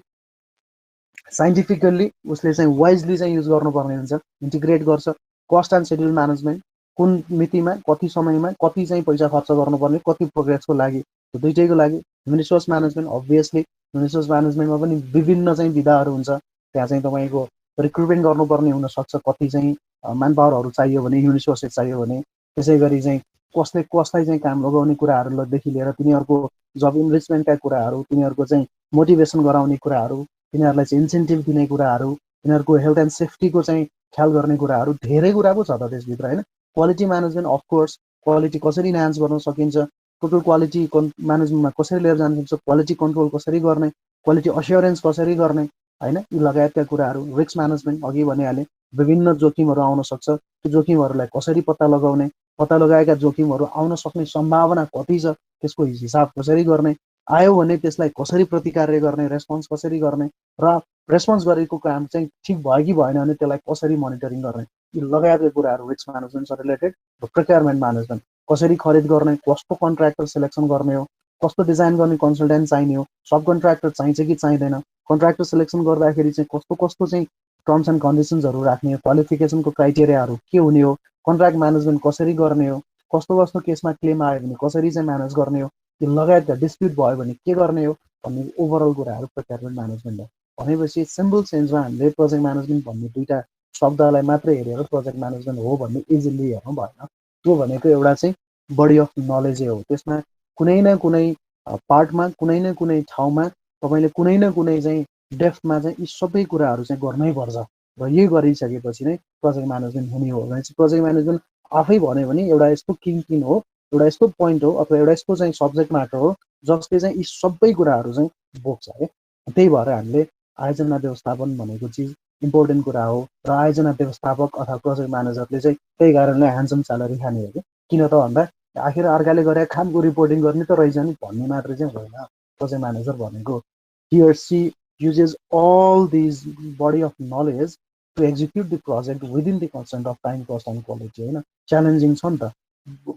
साइन्टिफिकल्ली उसले चाहिँ वाइजली चाहिँ युज गर्नुपर्ने हुन्छ, इन्टिग्रेट गर्छ। कस्ट एन्ड सेड्युल म्यानेजमेन्ट, कुन मितिमा कति समयमा कति चाहिँ पैसा खर्च गर्नुपर्ने, कति प्रोग्रेसको लागि, त्यो दुइटैको लागि human resource management obviously human resource म्यानेजमेन्टमा पनि विभिन्न चाहिँ विधाहरू हुन्छ। त्यहाँ चाहिँ तपाईँको रिक्रुटमेन्ट गर्नुपर्ने हुनसक्छ, कति चाहिँ म्यान पावरहरू चाहियो भने, ह्युमन रिसोर्सेस चाहियो भने, त्यसै गरी चाहिँ कसलाई चाहिँ काम लगाउने कुराहरूदेखि लिएर तिनीहरूको जब इन्भेस्टमेन्टका कुराहरू, तिनीहरूको चाहिँ मोटिभेसन गराउने कुराहरू, तिनीहरूलाई चाहिँ इन्सेन्टिभ दिने कुराहरू, तिनीहरूको हेल्थ एन्ड सेफ्टीको चाहिँ ख्याल गर्ने कुराहरू, धेरै कुरा पो छ त त्यसभित्र होइन। क्वालिटी म्यानेजमेन्ट अफकोर्स क्वालिटी कसरी इन्हान्स गर्न सकिन्छ, टोटल क्वालिटी म्यानेजमेन्टमा कसरी लिएर जान सक्छ, क्वालिटी कन्ट्रोल कसरी गर्ने, क्वालिटी अस्योरेन्स कसरी गर्ने होइन, यी लगायतका कुराहरू। रिस्क म्यानेजमेन्ट अघि भनिहालेँ, विभिन्न जोखिमहरू आउन सक्छ, त्यो जोखिमहरूलाई कसरी पत्ता लगाउने, पत्ता लगाएका जोखिमहरू आउन सक्ने सम्भावना कति छ, त्यसको हिसाब कसरी गर्ने, आयो भने त्यसलाई कसरी प्रतिकार गर्ने, रेस्पोन्स कसरी गर्ने, र रेस्पोन्स गरेको काम चाहिँ ठिक भयो कि भएन भने त्यसलाई कसरी मोनिटरिङ गर्ने, यी लगायतका कुराहरू risk management related. Procurement management कसरी खरिद गर्ने, कस्तो कन्ट्र्याक्टर सेलेक्सन गर्ने हो, कस्तो डिजाइन गर्ने कन्सल्टेन्ट चाहिने हो, सब कन्ट्र्याक्टर चाहिन्छ कि चाहिँदैन, कन्ट्र्याक्टर सेलेक्सन गर्दाखेरि चाहिँ कस्तो कस्तो चाहिँ टर्म्स एन्ड कन्डिसन्सहरू राख्ने हो, क्वालिफिकेसनको क्राइटेरियाहरू के हुने हो, कन्ट्र्याक्ट म्यानेजमेन्ट कसरी गर्ने हो, कस्तो कस्तो केसमा क्लेम आयो भने कसरी चाहिँ म्यानेज गर्ने हो, यो लगायतका डिस्प्युट भयो भने के गर्ने हो भन्ने ओभरअल कुराहरू प्रोक्योरमेन्ट म्यानेजमेन्ट हो। भनेपछि सिम्पल सेन्समा हामीले प्रोजेक्ट म्यानेजमेन्ट भन्ने दुईवटा शब्दलाई मात्रै हेरेर प्रोजेक्ट म्यानेजमेन्ट हो भन्ने इजिली हेर्नु भएन। त्यो भनेको एउटा चाहिँ बडी अफ नलेजै हो। त्यसमा कुनै न कुनै पार्टमा, कुनै न कुनै ठाउँमा तपाईँले कुनै न कुनै चाहिँ डेप्थमा चाहिँ यी सबै कुराहरू चाहिँ गर्नै पर्छ, र यही गरिसकेपछि नै प्रोजेक्ट म्यानेजमेन्ट हुने हो भने चाहिँ प्रोजेक्ट म्यानेजमेन्ट आफै भन्यो भने एउटा यस्तो किन हो, एउटा यस्तो पोइन्ट हो, अथवा एउटा यस्तो चाहिँ सब्जेक्ट म्याटर हो जसले चाहिँ यी सबै कुराहरू चाहिँ बोक्छ है। त्यही भएर हामीले आयोजना व्यवस्थापन भनेको चिज इम्पोर्टेन्ट कुरा हो, र आयोजना व्यवस्थापक अथवा प्रोजेक्ट म्यानेजरले चाहिँ त्यही कारणले ह्यान्डसम स्यालेरी खाने हो कि किन त भन्दा आखिर अर्काले गरे कामको रिपोर्टिङ गर्ने त रहेछ नि भन्ने मात्र चाहिँ होइन। प्रोजेक्ट म्यानेजर भनेको he or she uses all these body of knowledge to execute the project within the constraint of time, cost and quality होइन। च्यालेन्जिङ छ नि त,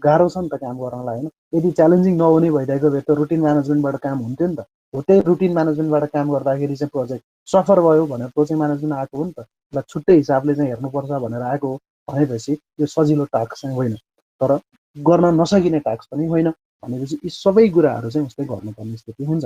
गाह्रो छ नि त काम गर्नलाई होइन। यदि च्यालेन्जिङ नहुने भइदिएको भए त रुटिन म्यानेजमेन्टबाट काम हुन्थ्यो नि त। हो त्यही रुटिन म्यानेजमेन्टबाट काम गर्दाखेरि चाहिँ प्रोजेक्ट सफर भयो भनेर प्रोजेक्ट म्यानेजमेन्ट आएको हो नि त। ल छुट्टै हिसाबले चाहिँ हेर्नुपर्छ भनेर आएको हो भनेपछि यो सजिलो टास्क चाहिँ होइन, तर गर्न नसकिने टास्क पनि होइन। भनेपछि यी सबै कुराहरू चाहिँ उसले गर्नुपर्ने स्थिति हुन्छ।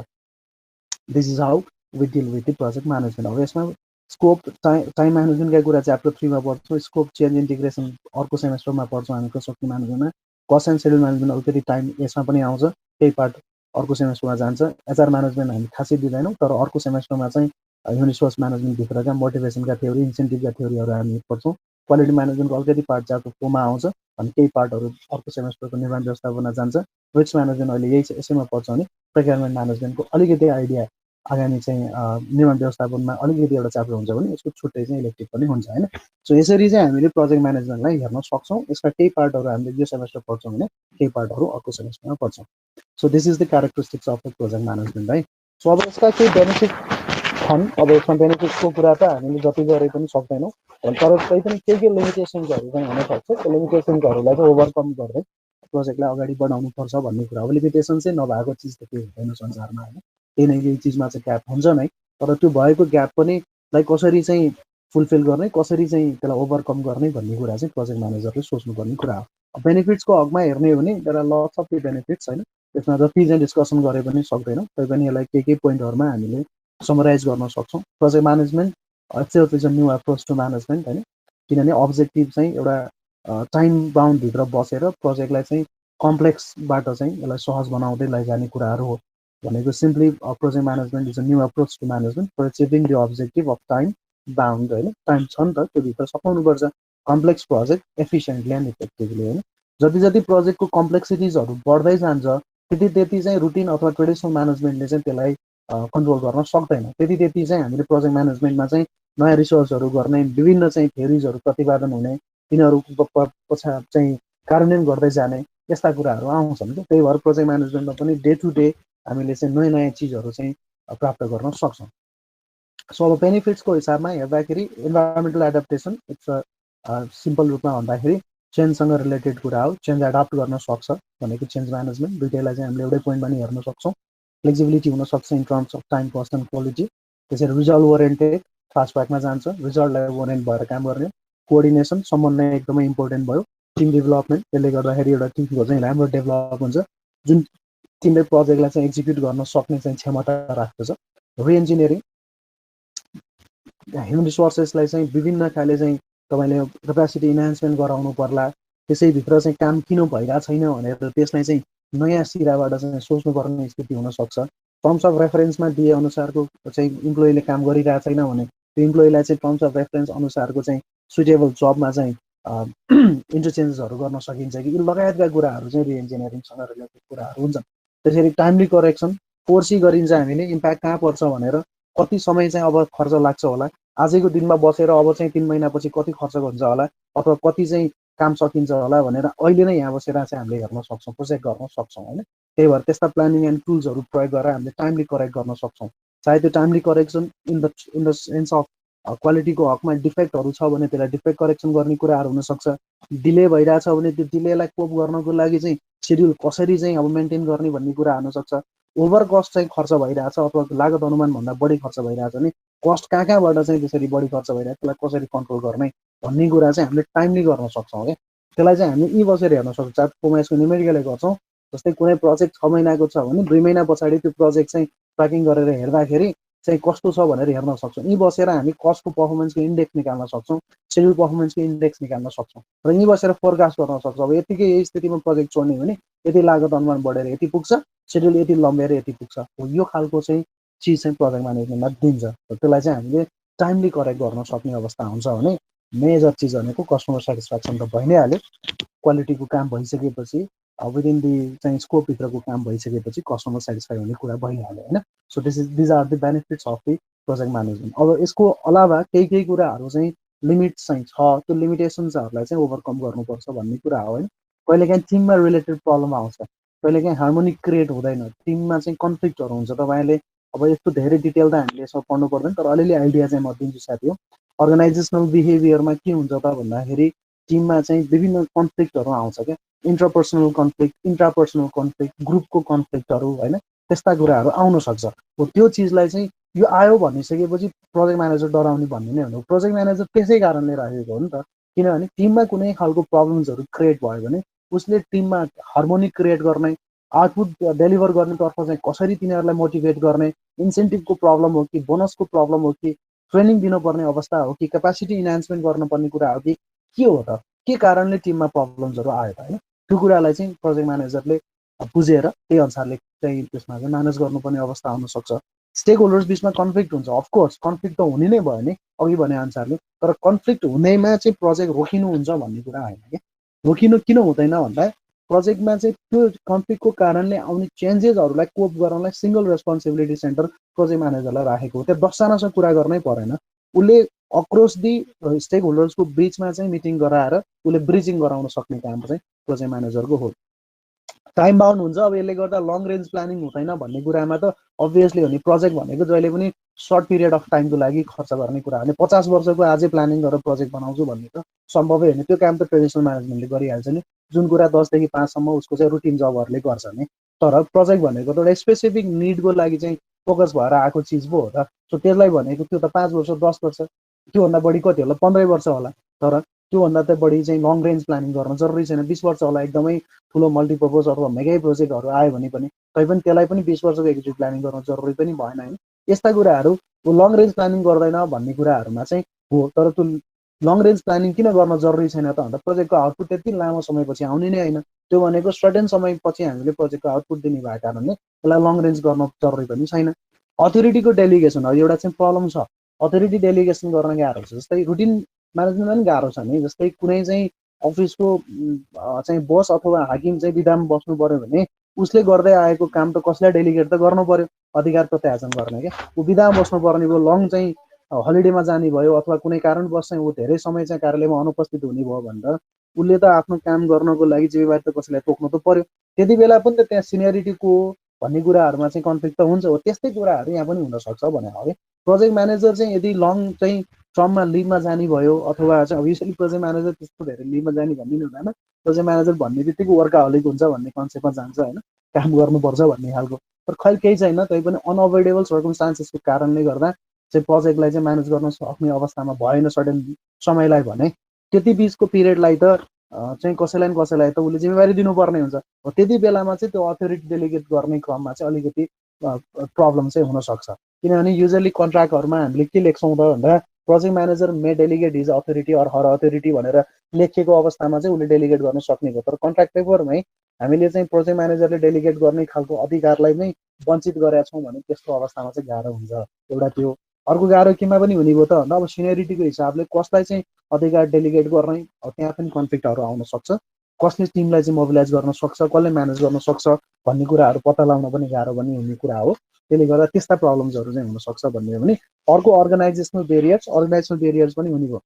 This is how we deal with the project management. अब यसमा स्कोप टाइम म्यानेजमेन्टका कुरा च्याप्टर 3 मा पढ्छौँ, स्कोप चेन्ज इन्टिग्रेसन अर्को सेमेस्टरमा पढ्छौँ हामी कन्स्ट्रक्टिभ म्यानेजमेन्टमा, कस्ट एन्ड सेड्युल म्यानेजमेन्ट अलिकति टाइम यसमा पनि आउँछ, त्यही पार्ट अर्को सेमेस्टरमा जान्छ। एचआर म्यानेजमेन्ट हामी खासै दिँदैनौँ, तर अर्को सेमेस्टरमा चाहिँ ह्युमन रिसोर्स म्यानेजमेन्टभित्रका मोटिभेसनका थ्योरी, इन्सेन्टिभका थ्योरीहरू हामी पढ्छौँ। क्वालिटी म्यानेजमेन्टको अलिकति पार्ट च्याप्टर 4 मा आउँछ, अनि केही पार्टहरू अर्को सेमेस्टरको निर्माण व्यवस्थापनमा जान्छ। रिस्क म्यानेजमेन्ट अहिले यही यसैमा पढ्छ भने प्रोक्योरमेन्ट म्यानेजमेन्टको अलिकति आइडिया आगामी चाहिँ निर्माण व्यवस्थापनमा अलिकति एउटा च्याप्टर हुन्छ भने यसको छुट्टै चाहिँ इलेक्टिभ पनि हुन्छ होइन। सो यसरी चाहिँ हामीले प्रोजेक्ट म्यानेजमेन्टलाई हेर्न सक्छौँ। यसका केही पार्टहरू हामीले यो सेमेस्टर पढ्छौँ भने केही पार्टहरू अर्को सेमेस्टरमा पढ्छौँ। So this is the characteristics of the project management है। सो अब यसका केही बेनिफिट छन्। अब यसमा बेनिफिट्सको कुरा त हामीले जति गरे पनि सक्दैनौँ, तर तै पनि के लिमिटेसन्सहरू चाहिँ हुनसक्छ, त्यो लिमिटेसन्सहरूलाई चाहिँ ओभरकम गर्दै प्रोजेक्टलाई अगाडि बढाउनुपर्छ भन्ने कुरा हो। लिमिटेसन चाहिँ नभएको चिज त केही हुँदैन संसारमा होइन, केही न केही चिजमा चाहिँ ग्याप हुन्छ नै, तर त्यो भएको ग्याप पनि लाई कसरी चाहिँ फुलफिल गर्ने, कसरी चाहिँ त्यसलाई ओभरकम गर्ने भन्ने कुरा चाहिँ प्रोजेक्ट म्यानेजरले सोच्नुपर्ने कुरा हो। बेनिफिट्सको हकमा हेर्ने हो भने there are lots of benefits होइन, त्यसमा जति चाहिँ डिस्कसन गरे पनि सक्दैनौँ, तैपनि यसलाई केही पोइन्टहरूमा हामीले समराइज गर्न सक्छौँ। Project management itself is a new approach to management होइन, किनभने अब्जेक्टिभ चाहिँ एउटा टाइम बााउन्डभित्र बसेर प्रोजेक्टलाई चाहिँ कम्प्लेक्सबाट चाहिँ यसलाई सहज बनाउँदै लैजाने कुराहरू हो। भनेको simply project management is a new approach to management for achieving the objective of time bound होइन। टाइम छ नि त, त्योभित्र सघाउनुपर्छ complex project efficiently and effectively होइन। जति जति प्रोजेक्टको कम्प्लेक्सिटिजहरू बढ्दै जान्छ त्यति चाहिँ रुटिन अथवा ट्रेडिसनल म्यानेजमेन्टले चाहिँ त्यसलाई कन्ट्रोल गर्न सक्दैन। त्यति चाहिँ हामीले प्रोजेक्ट म्यानेजमेन्टमा चाहिँ नयाँ रिसर्चहरू गर्ने, विभिन्न चाहिँ थ्योरिजहरू प्रतिपादन हुने, तिनीहरूको पछाडि चाहिँ कार्यान्वयन गर्दै जाने, यस्ता कुराहरू आउँछन्। त्यही भएर प्रोजेक्ट म्यानेजमेन्टमा पनि डे टु डे हामीले चाहिँ नयाँ नयाँ चिजहरू चाहिँ प्राप्त गर्न सक्छौँ। सो अब बेनिफिट्सको हिसाबमा हेर्दाखेरि इन्भाइरोमेन्टल एडाप्टेसन इट्स सिम्पल रूपमा भन्दाखेरि चेन्जसँग रिलेटेड कुरा हो। चेन्ज एडाप्ट गर्न सक्छ भनेको चेन्ज म्यानेजमेन्ट, दुइटैलाई चाहिँ हामीले एउटै पोइन्टमा नि हेर्न सक्छौँ। फ्लेक्सिबिलिटी हुनसक्छ in terms of time, cost and quality. त्यसरी रिजल्ट ओरिएन्टेड, फास्ट ट्र्याकमा जान्छ, रिजल्टलाई ओरिएन्ट भएर काम गर्ने। कोअर्डिनेसन, समन्वय एकदमै इम्पोर्टेन्ट भयो। टिम डेभलपमेन्ट, त्यसले गर्दाखेरि एउटा टिमको चाहिँ राम्रो डेभलप हुन्छ। जुन तिमीले प्रोजेक्टलाई चाहिँ एक्जिक्युट गर्न सक्ने चाहिँ क्षमता राख्दछ। रिइन्जिनियरिङ ह्युमन रिसोर्सेसलाई चाहिँ विभिन्न खाले चाहिँ तपाईँले क्यापेसिटी इन्हान्समेन्ट गराउनु पर्ला। त्यसैभित्र चाहिँ काम किन भइरहेको छैन भनेर त्यसलाई चाहिँ नयाँ सिराबाट चाहिँ सोच्नुपर्ने स्थिति हुनसक्छ। टर्म्स अफ रेफरेन्समा दिए अनुसारको चाहिँ इम्प्लोइले काम गरिरहेको छैन भने त्यो इम्प्लोइलाई चाहिँ टर्म्स अफ रेफरेन्स अनुसारको चाहिँ सुटेबल जबमा चाहिँ इन्टरचेन्जेसहरू गर्न सकिन्छ कि लगायतका कुराहरू चाहिँ रिइन्जिनियरिङसँग रिलेटेड कुराहरू हुन्छन्। त्यसरी टाइमली करेक्सन फोर्सी गरिन्छ हामीले इम्प्याक्ट कहाँ पर्छ भनेर कति समय चाहिँ अब खर्च लाग्छ होला, आजैको दिनमा बसेर अब चाहिँ 3 महिनापछि कति खर्च हुन्छ होला अथवा कति चाहिँ काम सकिन्छ होला भनेर अहिले नै यहाँ बसेर चाहिँ हामीले हेर्न सक्छौँ, प्रोजेक्ट गर्न सक्छौँ होइन। त्यही भएर त्यस्ता प्लानिङ एन्ड टुल्सहरू प्रयोग गरेर हामीले टाइमली करेक्ट गर्न सक्छौँ। चाहे त्यो timely correction in the sense of क्वालिटीको हकमा डिफेक्टहरू छ भने त्यसलाई डिफेक्ट करेक्सन गर्ने कुराहरू हुनसक्छ। डिले भइरहेछ भने त्यो डिलेलाई कोप गर्नको लागि चाहिँ सेड्युल कसरी चाहिँ अब मेन्टेन गर्ने भन्ने कुरा हुनसक्छ। ओभर कस्ट चाहिँ खर्च भइरहेछ अथवा लागत अनुमानभन्दा बढी खर्च भइरहेछ भने कस्ट कहाँबाट चाहिँ त्यसरी बढी खर्च भइरहेछ त्यसलाई कसरी कन्ट्रोल गर्ने भन्ने कुरा चाहिँ हामीले टाइमली गर्न सक्छौँ क्या। त्यसलाई चाहिँ हामी यी बसेर हेर्न सक्छौँ। चाहे कोमाइसको न्युमेरिकलै गर्छौँ, जस्तै कुनै प्रोजेक्ट 6 महिनाको छ भने 2 महिना पछाडि त्यो प्रोजेक्ट चाहिँ ट्र्याकिङ गरेर हेर्दाखेरि चाहिँ कस्तो छ भनेर हेर्न सक्छौँ। यी बसेर हामी कस्टको पर्फर्मेन्सको इन्डेक्स निकाल्न सक्छौँ, सेड्युल पर्फर्मेन्सको इन्डेक्स निकाल्न सक्छौँ र यी बसेर फोरकास्ट गर्न सक्छौँ। अब यतिकै यही स्थितिमा प्रोजेक्ट छोड्ने भने यति लागत अनुमान बढेर यति पुग्छ, सेड्युल यति लम्बेर यति पुग्छ। हो यो खालको चाहिँ चिज चाहिँ प्रोजेक्ट म्यानेजमेन्टमा दिन्छ। त्यसलाई चाहिँ हामीले टाइमली करेक्ट गर्न सक्ने अवस्था हुन्छ भने मेजर चिज भनेको कस्टमर सेटिस्फ्याक्सन त भइ नै हाल्यो। क्वालिटीको काम भइसकेपछि विदिन दि चाहिँ स्कोपभित्रको काम भइसकेपछि कस्टमर सेटिस्फाई हुने कुरा भइहाल्यो होइन। So these are the benefits of the project management. अब यसको अलावा केही कुराहरू चाहिँ लिमिट चाहिँ छ, त्यो लिमिटेसन्सहरूलाई चाहिँ ओभरकम गर्नुपर्छ भन्ने कुरा हो होइन। कहिलेकाहीँ टिममा रिलेटेड प्रब्लम आउँछ, कहिलेकाहीँ हार्मोनिक क्रिएट हुँदैन, टिममा चाहिँ कन्फ्लिक्टहरू हुन्छ। तपाईँले अब यस्तो धेरै डिटेल त हामीले यसमा पढ्नु पर्दैन, तर अलिअलि आइडिया चाहिँ म दिन्छु साथी हो। अर्गनाइजेसनल बिहेभियरमा के हुन्छ त भन्दाखेरि टिममा चाहिँ विभिन्न कन्फ्लिक्टहरू आउँछ क्या। इन्टरपर्सनल कन्फ्लिक्ट, इन्ट्रापर्सनल कन्फ्लिक्ट, ग्रुपको कन्फ्लिक्टहरू होइन, त्यस्ता कुराहरू आउन सक्छ। हो त्यो चिजलाई चाहिँ यो आयो भनिसकेपछि प्रोजेक्ट म्यानेजर डराउने भन्ने नै हो। प्रोजेक्ट म्यानेजर त्यसै कारणले राखेको हो नि त, किनभने टिममा कुनै खालको प्रब्लम्सहरू क्रिएट भयो भने उसले टिममा हार्मोनिक क्रिएट गर्ने, आउटपुट डेलिभर गर्नेतर्फ चाहिँ कसरी तिनीहरूलाई मोटिभेट गर्ने, इन्सेन्टिभको प्रब्लम हो कि बोनसको प्रब्लम हो कि ट्रेनिङ दिनुपर्ने अवस्था हो कि क्यापासिटी इन्हान्समेन्ट गर्नुपर्ने कुरा हो कि के हो त, के कारणले टिममा प्रब्लम्सहरू आयो त होइन। त्यो कुरालाई चाहिँ प्रोजेक्ट म्यानेजरले बुझेर त्यही अनुसारले चाहिँ त्यसमा चाहिँ म्यानेज गर्नुपर्ने अवस्था आउनसक्छ। स्टेक होल्डर्स बिचमा कन्फ्लिक्ट हुन्छ, अफकोर्स कन्फ्लिक्ट त हुने नै भयो नि अघि भने अनुसारले, तर कन्फ्लिक्ट हुनेमा चाहिँ प्रोजेक्ट रोकिनुहुन्छ भन्ने कुरा होइन क्या। रोकिनु किन हुँदैन भन्दा प्रोजेक्टमा चाहिँ त्यो कन्फ्लिक्टको कारणले आउने चेन्जेसहरूलाई कोप गराउनलाई सिङ्गल रेस्पोन्सिबिलिटी सेन्टर प्रोजेक्ट म्यानेजरलाई राखेको हो। त्यहाँ 10जनासँग कुरा गर्नै परेन, उसले अक्रोस दि स्टेक होल्डर्सको बिचमा चाहिँ मिटिङ गराएर उसले ब्रिजिङ गराउन सक्ने काम चाहिँ प्रोजेक्ट म्यानेजरको हो। टाइम बााउन्ड हुन्छ, अब यसले गर्दा लङ रेन्ज प्लानिङ हुँदैन भन्ने कुरामा त अभियसली हो नि। प्रोजेक्ट भनेको जहिले पनि सर्ट पिरियड अफ टाइमको लागि खर्च गर्ने कुरा हो नि। 50 वर्षको आजै प्लानिङ गरेर प्रोजेक्ट बनाउँछु भन्ने त सम्भवै होइन। त्यो काम त ट्रेडिसनल म्यानेजमेन्टले गरिहाल्छ नि, जुन कुरा 10 देखि 5सम्म उसको चाहिँ रुटिन जबहरूले गर्छ नि। तर प्रोजेक्ट भनेको त एउटा स्पेसिफिक निडको लागि चाहिँ फोकस भएर आएको चिज पो हो त। सो त्यसलाई भनेको त्यो त 5 वर्ष 10 वर्ष त्योभन्दा बढी कति होला, 15 वर्ष होला। तर त्योभन्दा त बढी चाहिँ लङ रेन्ज प्लानिङ गर्न जरुरी छैन। 20 वर्ष होला, एकदमै ठुलो मल्टिपर्पज अथवा मेगै प्रोजेक्टहरू आयो भने पनि तैपनि त्यसलाई पनि 20 वर्षको एक्जिक्युट प्लानिङ गर्न जरुरी पनि भएन होइन। यस्ता कुराहरू लङ रेन्ज प्लानिङ गर्दैन भन्ने कुराहरूमा चाहिँ हो। तर त्यो लङ रेन्ज प्लानिङ किन गर्न जरुरी छैन त भन्दा प्रोजेक्टको आउटपुट त्यति लामो समयपछि आउने नै होइन। त्यो भनेको सर्टेन समयपछि हामीले प्रोजेक्टको आउटपुट दिने भएको कारणले त्यसलाई लङ रेन्ज गर्न जरुरी पनि छैन। अथोरिटीको डेलिगेसन अब एउटा चाहिँ प्रब्लम छ, अथोरिटी डेलिगेसन गर्न गाह्रो छ। जस्तै रुटिन म्यानेजमेन्टमा पनि गाह्रो छ नि। जस्तै कुनै चाहिँ अफिसको चाहिँ बस अथवा हाकिम चाहिँ बिदामा बस्नु पर्यो भने उसले गर्दै आएको काम त कसैलाई डेलिगेट त गर्नु पर्यो, अधिकार प्रत्याहार्जन गर्ने क्या। ऊ बिदामा बस्नु पर्ने भयो, लङ चाहिँ हलिडेमा जाने भयो अथवा कुनै कारणवश चाहिँ ऊ धेरै समय चाहिँ कार्यालयमा अनुपस्थित हुने भयो भनेर उसले त आफ्नो काम गर्नको लागि जिम्मेवारी त कसैलाई तोक्नु त पर्यो। त्यति बेला पनि त त्यहाँ सिनियरिटीको भन्ने कुराहरूमा चाहिँ कन्फ्लिक्ट त हुन्छ। हो त्यस्तै कुराहरू यहाँ पनि हुनसक्छ भने हो कि प्रोजेक्ट म्यानेजर चाहिँ यदि लङ चाहिँ टर्ममा लिभमा जाने भयो अथवा चाहिँ अब युजली प्रोजेक्ट म्यानेजर त्यस्तो धेरै लिभमा जाने भन्ने हुँदैन। प्रोजेक्ट म्यानेजर भन्ने बित्तिकै वर्कaholic हुन्छ भन्ने कन्सेप्टमा जान्छ होइन, काम गर्नुपर्छ भन्ने खालको। तर खै केही छैन, तैपनि अनअभोइडेबल सर्कमस्टान्सेसको कारणले गर्दा चाहिँ प्रोजेक्टलाई चाहिँ म्यानेज गर्न सक्ने अवस्थामा भएन सर्टेन समयलाई भने त्यति बिचको पिरियडलाई त चाहिँ कसैलाई न कसैलाई त उसले जिम्मेवारी दिनुपर्ने हुन्छ। हो त्यति बेलामा चाहिँ त्यो अथोरिटी डेलिगेट गर्ने क्रममा चाहिँ अलिकति प्रब्लम चाहिँ हुनसक्छ। किनभने युजली कन्ट्र्याक्टहरूमा हामीले के लेख्छौँ त भन्दा project manager may delegate his authority or her authority भनेर लेखेको अवस्थामा चाहिँ उसले डेलिगेट गर्न सक्ने हो। तर कन्ट्र्याक्ट पेपरमै हामीले चाहिँ प्रोजेक्ट म्यानेजरले डेलिगेट गर्ने खालको अधिकारलाई नै वञ्चित गरेका छौँ भने त्यस्तो अवस्थामा चाहिँ गाह्रो हुन्छ। एउटा त्यो अर्को गाह्रो केमा पनि हुने भयो त भन्दा अब सिनियरिटीको हिसाबले कसलाई चाहिँ अधिकार डेलिगेट गर्ने, त्यहाँ पनि कन्फ्लिक्टहरू आउन सक्छ। कसले टिमलाई चाहिँ मोबिलाइज गर्न सक्छ, कसले म्यानेज गर्न सक्छ भन्ने कुराहरू पत्ता लगाउन पनि गाह्रो पनि हुने कुरा हो। त्यसले गर्दा त्यस्ता प्रब्लम्सहरू चाहिँ हुनसक्छ भन्ने हो भने अर्को अर्गनाइजेसनल बेरियर्स पनि हुने भयो।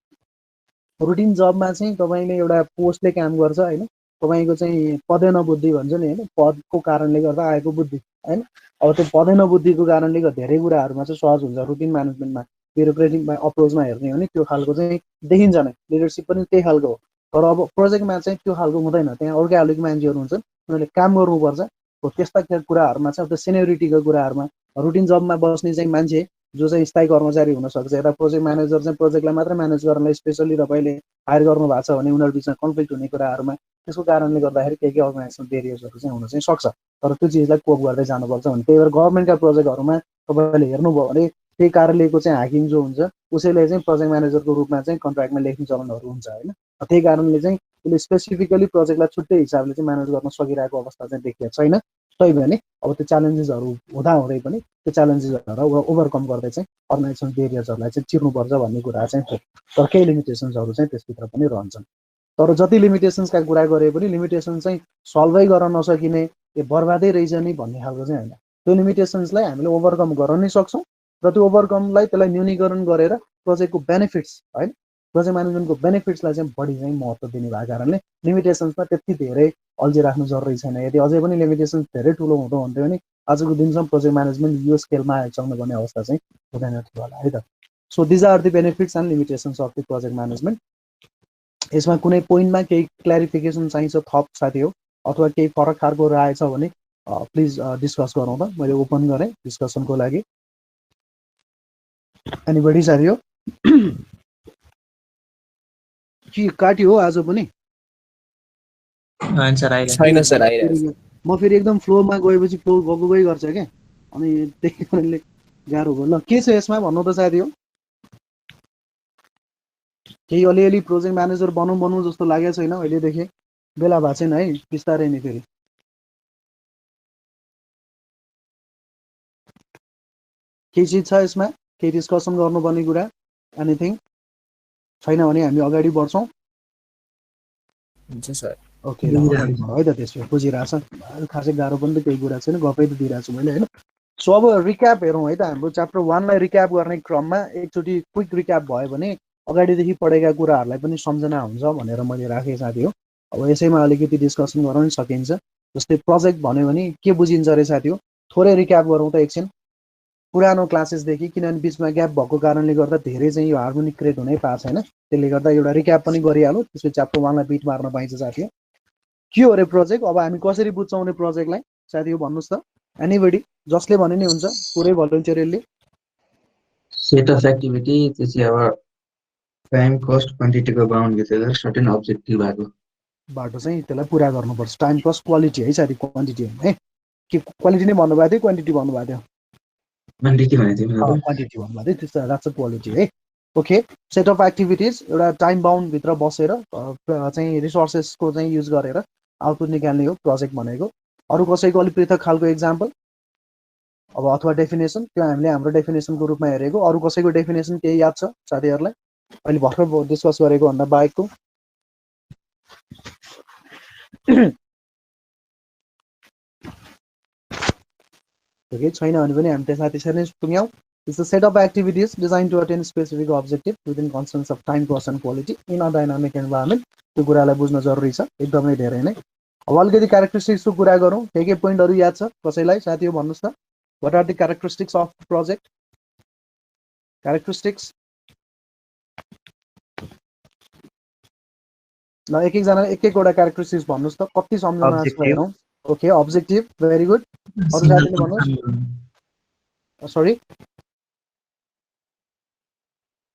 रुटिन जबमा चाहिँ तपाईँले एउटा पोस्टले काम गर्छ होइन, तपाईँको चाहिँ पदेन बुद्धि भन्छ नि होइन, पदको कारणले गर्दा आएको बुद्धि होइन। अब त्यो पदेन बुद्धिको कारणले गर्दा धेरै कुराहरूमा चाहिँ सहज हुन्छ। रुटिन म्यानेजमेन्टमा ब्युरोक्रेटिक अप्रोचमा हेर्ने हो भने त्यो खालको चाहिँ देखिन्छ नै, लिडरसिप पनि त्यही खालको हो। तर अब प्रोजेक्टमा चाहिँ त्यो खालको हुँदैन। त्यहाँ अर्कै खालको मान्छेहरू हुन्छन्, उनीहरूले काम गर्नुपर्छ। हो त्यस्ता कुराहरूमा चाहिँ अब त्यो सिनियरिटीको कुराहरूमा रुटिन जबमा बस्ने चाहिँ मान्छे जो चाहिँ स्थायी कर्मचारी हुनसक्छ, यता प्रोजेक्ट म्यानेजर चाहिँ प्रोजेक्टलाई मात्र म्यानेज गर्नलाई स्पेसली तपाईँले हायर गर्नु भएको छ भने उनीहरू बिचमा कन्फ्लिक्ट हुने कुराहरूमा त्यसको कारणले गर्दाखेरि केही अर्गनाइजेसनल बेरियर्सहरू चाहिँ हुन चाहिँ सक्छ। तर त्यो चिजलाई कोप गर्दै जानुपर्छ भने त्यही भएर गभर्मेन्टका प्रोजेक्टहरूमा तपाईँले हेर्नुभयो भने त्यही कार्यालयको चाहिँ हाकिम जो हुन्छ उसैले चाहिँ प्रोजेक्ट म्यानेजरको रूपमा चाहिँ कन्ट्र्याक्टमा लेख्ने चलनहरू हुन्छ होइन। त्यही कारणले चाहिँ उसले स्पेसिफिकली प्रोजेक्टलाई छुट्टै हिसाबले चाहिँ म्यानेज गर्न सकिरहेको अवस्था चाहिँ देखिएको छैन। तैपनि अब त्यो च्यालेन्जेसहरू हुँदै पनि त्यो च्यालेन्जेसहरू ओभरकम गर्दै चाहिँ अर्गनाइजेसन बेरियर्सहरूलाई चाहिँ चिर्नुपर्छ भन्ने कुरा चाहिँ हो। तर केही लिमिटेसन्सहरू चाहिँ त्यसभित्र पनि रहन्छन्। तर जति लिमिटेसन्सका कुरा गरे पनि लिमिटेसन चाहिँ सल्भै गर्न नसकिने बर्बादै रहेछ नि भन्ने खालको चाहिँ होइन। त्यो लिमिटेसन्सलाई हामीले ओभरकम गर्न नै सक्छौँ र त्यो ओभरकमलाई त्यसलाई न्यूनीकरण गरेर प्रोजेक्टको बेनिफिट्स होइन, प्रोजेक्ट म्यानेजमेन्टको बेनिफिट्सलाई चाहिँ बढी चाहिँ महत्त्व दिने भएको कारणले लिमिटेसन्समा त्यति धेरै अल्झिराख्नु जरुरी छैन। यदि अझै पनि लिमिटेसन्स धेरै ठुलो हुँदो हुन्थ्यो भने आजको दिनसम्म प्रोजेक्ट म्यानेजमेन्ट यो स्केलमा आइसक्नु पर्ने अवस्था चाहिँ हुँदैन थियो होला है त। So these are the benefits and limitations of the project management. यसमा कुनै पोइन्टमा केही क्ल्यारिफिकेसन चाहिन्छ थप साथी हो अथवा केही फरक खालको राय छ भने प्लिज डिस्कस गरौँ त। मैले ओपन गरेँ डिस्कसनको लागि। एनीबडी साथी हो कि काट्यो हो आज पनि?
छैन सर आइरहेको छ।
म फेरि एकदम फ्लोमा गएपछि फ्लो गएकै गर्छ क्या, अनि त्यही कारणले गाह्रो भयो। ल के छ यसमा भन्नु त साथी हो? केही अलिअलि प्रोजेक्ट म्यानेजर बनौँ जस्तो लागेको छैन अहिलेदेखि, बेला भएको छैन है, बिस्तारै नै फेरि। केही चिज छ यसमा, केही डिस्कसन गर्नुपर्ने कुरा, एनिथिङ छैन भने हामी अगाडि बढ्छौँ।
हुन्छ सर।
ओके ल अगाडि बढौँ है त। त्यसो बुझिरहेछ, खासै गाह्रो पनि त केही कुरा छैन, गफै त दिइरहेको छु मैले होइन। सो अब रिक्याप हेरौँ है त। हाम्रो च्याप्टर 1लाई रिक्याप गर्ने क्रममा एकचोटि क्विक रिक्याप भयो भने अगाडिदेखि पढेका कुराहरूलाई पनि सम्झना हुन्छ भनेर मैले राखेँ साथी हो। अब यसैमा अलिकति डिस्कसन गर्न सकिन्छ। जस्तै प्रोजेक्ट भन्यो भने के बुझिन्छ अरे साथी हो, थोरै रिक्याप गरौँ त एकछिन पुरानो क्लासेसदेखि, किनभने बिचमा ग्याप भएको कारणले गर्दा धेरै चाहिँ यो हार्मोनिक क्रिएट हुनै पाएको छैन। त्यसले गर्दा एउटा रिक्याप पनि गरिहालौँ, त्यसपछि च्याप्टर 1लाई बिट मार्न पाइन्छ साथी हो। के हो अरे प्रोजेक्ट? अब हामी कसरी बुझ्छौँ अरे प्रोजेक्टलाई साथी हो भन्नुहोस् त। एनीबडी जसले भने नि हुन्छ, पुरै भलन्टियरली।
सेट अफ एक्टिभिटी, त्यसपछि अब टाइम कस्ट क्वान्टिटीको बााउन्डभित्र सर्टेन अब्जेक्टिभ भएको
बाटो चाहिँ त्यसलाई पुरा गर्नुपर्छ। टाइम कस्ट क्वालिटी है साथी, क्वान्टिटी होइन है। के क्वालिटी नै भन्नुभएको थियो क्वान्टिटी भन्नुभएको थियो?
क्वान्टिटी भनेको थियो।
क्वान्टिटी भन्नुभएको थियो, त्यस्तो द्याट्स अ क्वालिटी है। ओके, सेट अफ एक्टिभिटिज एउटा टाइम बााउन्डभित्र बसेर चाहिँ रिसोर्सेसको चाहिँ युज गरेर आउटपुट निकाल्ने हो प्रोजेक्ट भनेको। अरू कसैको अलिक पृथक खालको इक्जाम्पल अब अथवा डेफिनेसन, त्यो हामीले हाम्रो डेफिनेसनको रूपमा हेरेको। अरू कसैको डेफिनेसन केही याद छ साथीहरूलाई अहिले भर्खर डिस्कस गरेको भन्दा बाहेकको? ओके, छैन भने पनि हामी त्यसमा त्यसरी नै टुङ्ग्यौँ। It's a set of activities designed to attain specific objective within constraints of time, cost and quality in a dynamic environment. त्यो कुरालाई बुझ्न जरुरी छ एकदमै धेरै नै। अब अलिकति क्यारेक्टरिस्टिक्सको कुरा गरौँ। के पोइन्टहरू याद छ कसैलाई साथी हो भन्नुहोस् त। What are the characteristics of project? Characteristics ल एक एकजना एक एकवटा क्यारेक्टरिस्टिक्स भन्नुहोस् त, कति सम्झना छ हेरौँ। Okay, objective, very good. अरू साथीले भन्नुहोस्। सरी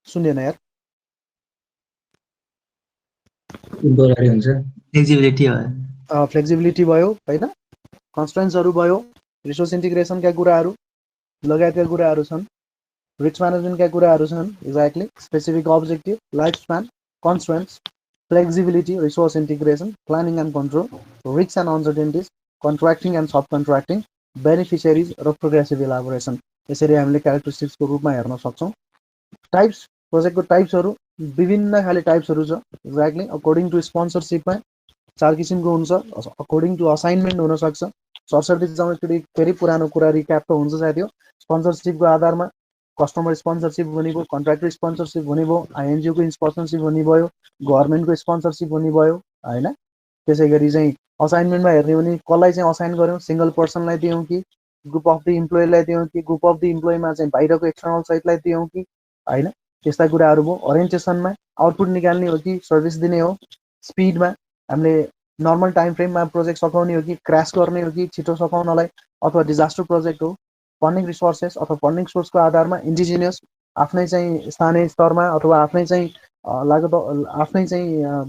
सुन्दैन यार।
टेम्पोररी हुन्छ, फ्लेक्सिबिलिटी भयो।
फ्लेक्सिबिलिटी भयो होइन, कन्स्ट्रेन्ट्सहरू भयो, रिसोर्स इन्टिग्रेसनका कुराहरू लगायतका कुराहरू छन्, रिस्क म्यानेजमेन्टका कुराहरू छन्। Exactly specific objective, life span, constraints, flexibility, resource integration, planning and control, risk and uncertainties, contracting and subcontracting, beneficiaries र प्रोग्रेसिभ इलाबोरेसन। यसरी हामीले क्यारेक्टरिस्टिक्सको रूपमा हेर्न सक्छौँ। टाइप्स, प्रोजेक्टको टाइप्सहरू विभिन्न खाले टाइप्सहरू छ। एक्ज्याक्टली अकर्डिङ टु स्पोन्सरसिपमा 4 किसिमको हुन्छ, अकर्डिङ टु असाइनमेन्ट हुनसक्छ। सरसर्ती जाउँ एकचोटि फेरि पुरानो कुरा रिक्याप त हुन्छ साथी हो। स्पोन्सरसिपको आधारमा कस्टमर स्पोन्सरसिप हुने भयो, कन्ट्र्याक्टर स्पोन्सरसिप हुने भयो, आइएनजिओको स्पोन्सरसिप हुने भयो, गभर्मेन्टको स्पोन्सरसिप हुने भयो होइन। त्यसै गरी चाहिँ असाइनमेन्टमा हेर्ने भने कसलाई चाहिँ असाइन गऱ्यौँ, सिङ्गल पर्सनलाई दियौँ कि ग्रुप अफ द इम्प्लोइलाई दियौँ कि ग्रुप अफ द इम्प्लोइमा चाहिँ बाहिरको एक्सटर्नल साइटलाई दियौँ कि होइन, त्यस्ता कुराहरू भयो। ओरिएन्टेसनमा आउटपुट निकाल्ने हो कि सर्भिस दिने हो, स्पिडमा हामीले नर्मल टाइम फ्रेममा प्रोजेक्ट सकाउने हो कि क्रास गर्ने हो कि छिटो सकाउनलाई, अथवा डिजास्टर प्रोजेक्ट हो। फन्डिङ रिसोर्सेस अथवा फन्डिङ सोर्सको आधारमा इन्डिजिनियस आफ्नै चाहिँ स्थानीय स्तरमा अथवा आफ्नै चाहिँ लागत आफ्नै चाहिँ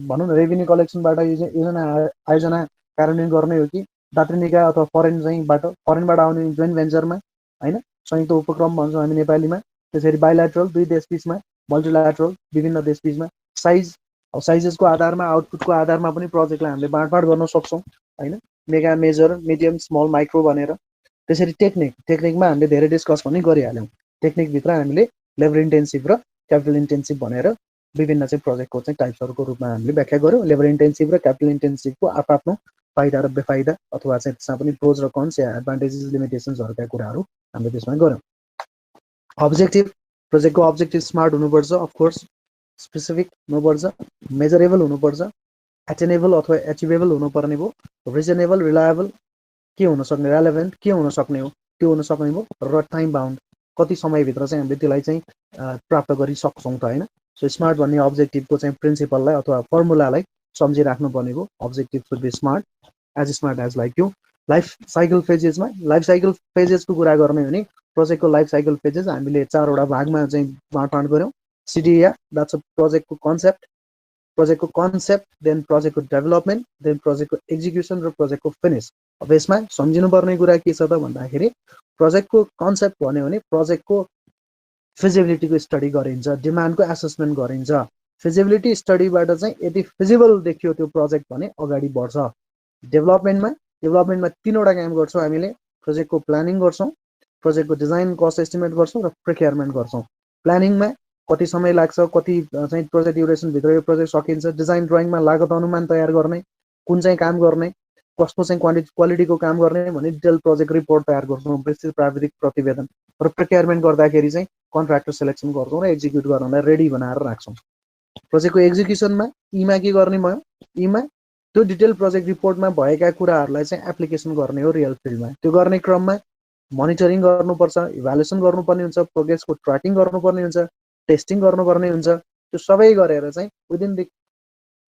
भनौँ न रेभिन्यू कलेक्सनबाट योजना आयोजना कार्यान्वयन गर्ने हो कि दात्री निकाय अथवा फरेनबाट आउने जोइन्ट भेन्चरमा होइन, संयुक्त उपक्रम भन्छौँ हामी नेपालीमा। त्यसरी बाइल्याट्रल 2 देशबीचमा, मल्टिल्याट्रल विभिन्न देशबीचमा। साइज, साइजेसको आधारमा आउटपुटको आधारमा पनि प्रोजेक्टलाई हामीले बाँडफाँड गर्न सक्छौँ होइन, mega, major, medium, small, micro भनेर। त्यसरी टेक्निकमा हामीले धेरै डिस्कस पनि गरिहाल्यौँ। टेक्निकभित्र हामीले लेबर इन्टेन्सिभ र क्यापिटल इन्टेन्सिभ भनेर विभिन्न चाहिँ प्रोजेक्टको चाहिँ टाइप्सहरूको रूपमा हामीले व्याख्या गऱ्यौँ। लेबर इन्टेन्सिभ र क्यापिटल इन्टेन्सिभको आफ्नो फाइदा र बेफाइदा अथवा चाहिँ त्यसमा पनि प्रोज र कन्स या एडभान्टेजेस लिमिटेसन्सहरूका कुराहरू हामीले त्यसमा गऱ्यौँ। अब्जेक्टिभ, प्रोजेक्टको अब्जेक्टिभ स्मार्ट हुनुपर्छ, अफकोर्स स्पेसिफिक हुनुपर्छ, मेजरेबल हुनुपर्छ, एटेनेबल अथवा एचिभेबल हुनुपर्ने भयो, रिजनेबल, रिलायबल के हुन सक्ने, रेलेभेन्ट के हुन सक्ने हो त्यो हुन सक्ने भयो, र टाइम बााउन्ड कति समयभित्र चाहिँ हामीले त्यसलाई चाहिँ प्राप्त गरिसक्छौँ त होइन। सो स्मार्ट भन्ने अब्जेक्टिभको चाहिँ प्रिन्सिपललाई अथवा फर्मुलालाई सम्झिराख्नुपर्ने भयो। Objective should be SMART as like you. Life cycle फेजेसमा, लाइफ साइकल फेजेसको कुरा गर्ने हो भने प्रोजेक्टको लाइफ साइकल फेजेस हामीले 4वटा भागमा चाहिँ बाँडफाँड गऱ्यौँ। सिडिया, द्याट्स अ प्रोजेक्टको कन्सेप्ट, देन प्रोजेक्टको डेभलपमेन्ट, देन प्रोजेक्टको एक्जिक्युसन र प्रोजेक्टको फिनिस। अब यसमा सम्झिनुपर्ने कुरा के छ त भन्दाखेरि प्रोजेक्टको कन्सेप्ट भन्यो भने प्रोजेक्टको फिजिबिलिटीको स्टडी गरिन्छ, डिमान्डको एसेसमेन्ट गरिन्छ। फिजिबिलिटी स्टडीबाट चाहिँ यदि फिजिबल देखियो त्यो प्रोजेक्ट भने अगाडि बढ्छ। डेभलपमेन्टमा 3वटा काम गर्छौँ हामीले। प्रोजेक्टको प्लानिङ गर्छौँ, प्रोजेक्टको डिजाइन कस्ट एस्टिमेट गर्छौँ र प्रिक्योरमेन्ट गर्छौँ। प्लानिङमा कति समय लाग्छ, कति चाहिँ प्रोजेक्ट ड्युरेसनभित्र यो प्रोजेक्ट सकिन्छ। डिजाइन ड्रइङमा लागत अनुमान तयार गर्ने, कुन चाहिँ काम गर्ने, कस्तो चाहिँ क्वालिटीको काम गर्ने भने डिटेल प्रोजेक्ट रिपोर्ट तयार गर्छौँ, विस्तृत प्राविधिक प्रतिवेदन। र प्रिक्योरमेन्ट गर्दाखेरि चाहिँ कन्ट्र्याक्टर सेलेक्सन गर्छौँ र एक्जिक्युट गर्नलाई रेडी बनाएर राख्छौँ। प्रोजेक्टको एक्जिक्युसनमा यीमा के गर्ने भयो, यीमा त्यो डिटेल प्रोजेक्ट रिपोर्टमा भएका कुराहरूलाई चाहिँ एप्लिकेसन गर्ने हो रियल फिल्डमा। त्यो गर्ने क्रममा मोनिटरिङ गर्नुपर्छ, इभ्यालुएसन गर्नुपर्ने हुन्छ, प्रोग्रेसको ट्र्याकिङ गर्नुपर्ने हुन्छ, टेस्टिङ गर्नुपर्ने हुन्छ। त्यो सबै गरेर चाहिँ विदिन द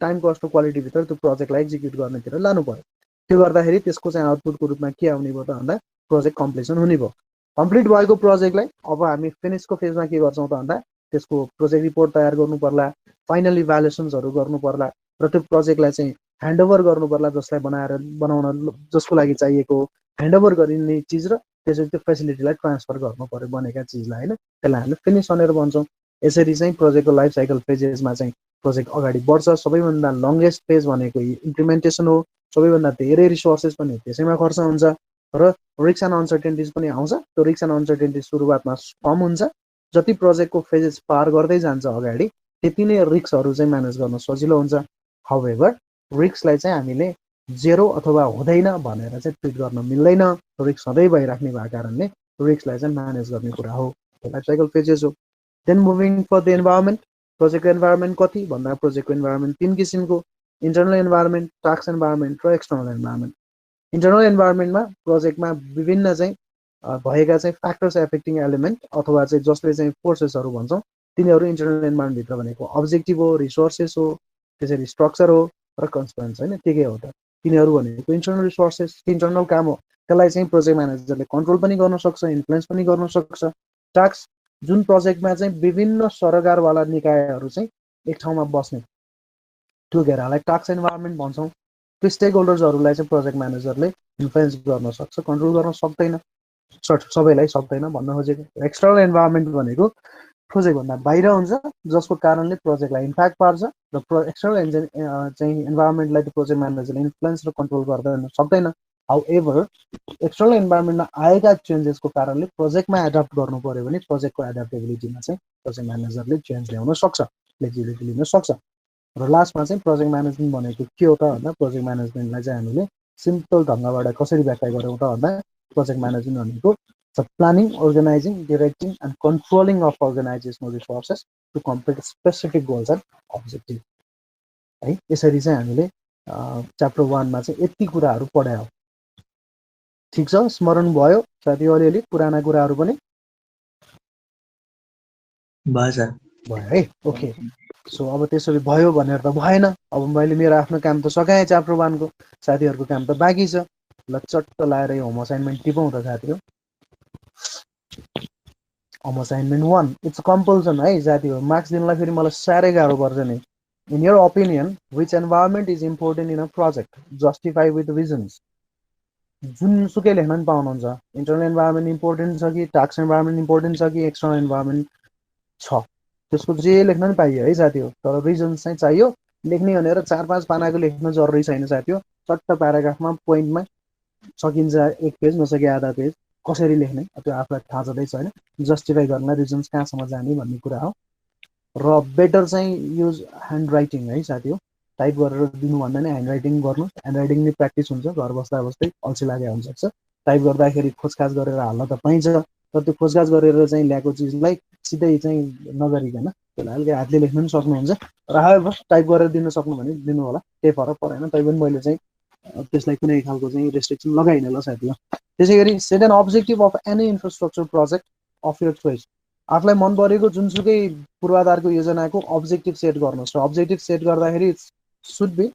टाइम कस्ट र क्वालिटीभित्र त्यो प्रोजेक्टलाई एक्जिक्युट गर्नेतिर लानु पर्यो। त्यो गर्दाखेरि त्यसको चाहिँ आउटपुटको रूपमा के आउने भयो त भन्दा प्रोजेक्ट कम्प्लिसन हुने भयो। कम्प्लिट भएको प्रोजेक्टलाई अब हामी फिनिसको फेजमा के गर्छौँ त भन्दा त्यसको प्रोजेक्ट रिपोर्ट तयार गर्नु पर्ला, फाइनल इभ्यालुएसन्सहरू गर्नु पर्ला र त्यो प्रोजेक्टलाई चाहिँ ह्यान्डओभर गर्नु पर्ला, जसलाई बनाउन जसको लागि चाहिएको ह्यान्डओभर गरिने चिज र त्यसरी त्यो फेसिलिटीलाई ट्रान्सफर गर्नु पर्यो बनेका चिजलाई होइन। त्यसलाई हामीले फिनिस भनेर भन्छौँ। यसरी चाहिँ प्रोजेक्टको लाइफ साइकल फेजेसमा चाहिँ प्रोजेक्ट अगाडि बढ्छ। सबैभन्दा लङ्गेस्ट फेज भनेको इम्प्लिमेन्टेसन हो। सबैभन्दा धेरै रिसोर्सेस पनि त्यसैमा खर्च हुन्छ र रिस्क एन्ड अनसर्टेन्टिज पनि आउँछ। त्यो रिस्क एन्ड अनसर्टेन्टिज सुरुवातमा कम हुन्छ, जति प्रोजेक्टको फेजेस पार गर्दै जान्छ अगाडि त्यति नै रिस्कहरू चाहिँ म्यानेज गर्न सजिलो हुन्छ। हाउएभर रिस्कलाई चाहिँ हामीले जेरो अथवा हुँदैन भनेर चाहिँ ट्रिट गर्न मिल्दैन। रिस्क सधैँ भइराख्ने भएको कारणले रिस्कलाई चाहिँ म्यानेज गर्ने कुरा हो, लाइफ साइकल फेजेस हो। Then moving for the environment, प्रोजेक्टको इन्भाइरोमेन्ट कति भन्दा प्रोजेक्टको इन्भाइरोमेन्ट 3 किसिमको, इन्टरनल इन्भाइरोमेन्ट, टास्क इन्भाइरोमेन्ट र एक्सटर्नल इन्भाइरोमेन्ट। इन्टरनल इन्भाइरोमेन्टमा प्रोजेक्टमा विभिन्न चाहिँ भएका चाहिँ फ्याक्टर्स एफेक्टिङ एलिमेन्ट अथवा चाहिँ जसले चाहिँ फोर्सेसहरू भन्छौँ तिनीहरू इन्टरनल इन्भाइरोमेन्टभित्र भनेको अब्जेक्टिभ हो, रिसोर्सेस हो, त्यसरी स्ट्रक्चर हो र कन्स्ट्रेन्ट्स होइन। के हो त तिनीहरू भनेको इन्टरनल रिसोर्सेस, इन्टरनल काम हो। त्यसलाई चाहिँ प्रोजेक्ट म्यानेजरले कन्ट्रोल पनि गर्न सक्छ, इन्फ्लुएन्स पनि गर्न सक्छ। टास्क, जुन प्रोजेक्टमा चाहिँ विभिन्न सरकारवाला निकायहरू चाहिँ एक ठाउँमा बस्ने टुगेदरलाई टास्क इन्भाइरोमेन्ट भन्छौँ। त्यो स्टेक होल्डर्सहरूलाई चाहिँ प्रोजेक्ट म्यानेजरले इन्फ्लुएन्स गर्न सक्छ, कन्ट्रोल गर्न सक्दैन, सबैलाई सक्दैन भन्न खोजेको। एक्सटर्नल इन्भाइरोमेन्ट भनेको प्रोजेक्टभन्दा बाहिर हुन्छ, जसको कारणले प्रोजेक्टलाई इम्प्याक्ट पार्छ र एक्सटर्नल चाहिँ इन्भाइरोमेन्टलाई त प्रोजेक्ट म्यानेजरले इन्फ्लुएन्स र कन्ट्रोल गर्दैन सक्दैन। हाउ एभर एक्सटर्नल इन्भाइरोमेन्टमा आएका चेन्जेसको कारणले प्रोजेक्टमा एडप्ट गर्नु पऱ्यो भने प्रोजेक्टको एडप्टेबिलिटीमा चाहिँ प्रोजेक्ट म्यानेजरले चेन्ज ल्याउन सक्छ, फ्लेक्सिबिलिटी लिन सक्छ। र लास्टमा चाहिँ प्रोजेक्ट म्यानेजमेन्ट भनेको के हो त भन्दा प्रोजेक्ट म्यानेजमेन्टलाई चाहिँ हामीले सिम्पल ढङ्गबाट कसरी व्याख्या गरौँ त भन्दा प्रोजेक्ट म्यानेजमेन्ट भनेको planning, organizing, directing and controlling of organizational resources to complete specific goals and objective है। यसरी चाहिँ हामीले च्याप्टर 1 मा चाहिँ यति कुराहरू पढायो। ठिक छ, स्मरण भयो साथी? अलिअलि पुराना कुराहरू पनि
भयो
है। ओके, सो अब त्यसरी भयो भनेर त भएन। अब मैले मेरो आफ्नो काम त सकाएँ च्याप्टर 1 को, साथीहरूको काम त बाँकी छ। ल चट्ट लाएर यो होम असाइनमेन्ट टिपौँ त साथीहरू। होम असाइनमेन्ट 1 इट्स कम्पल्सन है साथीहरू, मार्क्स दिनलाई फेरि मलाई साह्रै गाह्रो पर्छ नि। In your opinion which environment is important in a project, justify with reasons. जुनसुकै लेख्न पनि पाउनुहुन्छ। इन्टरनल इन्भाइरोमेन्ट इम्पोर्टेन्ट छ कि टास्क इन्भाइरोमेन्ट इम्पोर्टेन्ट छ कि एक्सटर्नल इन्भाइरोमेन्ट छ, त्यसको जे लेख्न पनि पाइयो है साथी हो। तर रिजन्स चाहिँ चाहियो। लेख्ने भनेर 4-5 पानाको लेख्न जरुरी छैन साथी हो। चट्ट प्याराग्राफमा पोइन्टमा सकिन्छ, 1 पेज नसके आधा पेज कसरी लेख्ने त्यो आफूलाई थाहा छँदैछ होइन। जस्टिफाई गर्न रिजन्स कहाँसम्म जाने भन्ने कुरा हो। र बेटर चाहिँ युज ह्यान्ड राइटिङ है साथी हो। टाइप गरेर दिनुभन्दा नि ह्यान्ड राइटिङ गर्नु। ह्यान्ड राइटिङ नि प्र्याक्टिस हुन्छ, घर बस्दा बस्दै अल्छी लागे हुनसक्छ। टाइप गर्दाखेरि खोजखाज गरेर हाल्न त पाइन्छ, तर त्यो खोजखाज गरेर चाहिँ ल्याएको चिजलाई सिधै चाहिँ नगरिकन त्यसलाई अलिकति हातले लेख्नु पनि सक्नुहुन्छ। र हावेभर टाइप गरेर दिन सक्नु भने दिनु होला, केही फरक परेन। तैपनि मैले चाहिँ त्यसलाई कुनै खालको चाहिँ रेस्ट्रिक्सन लगाइनँ ल साथी हो। त्यसै गरी set an objective of any infrastructure project of your choice. आफूलाई मन परेको जुनसुकै पूर्वाधारको योजनाको अब्जेक्टिभ सेट गर्नुहोस्। र अब्जेक्टिभ सेट गर्दाखेरि सुड बी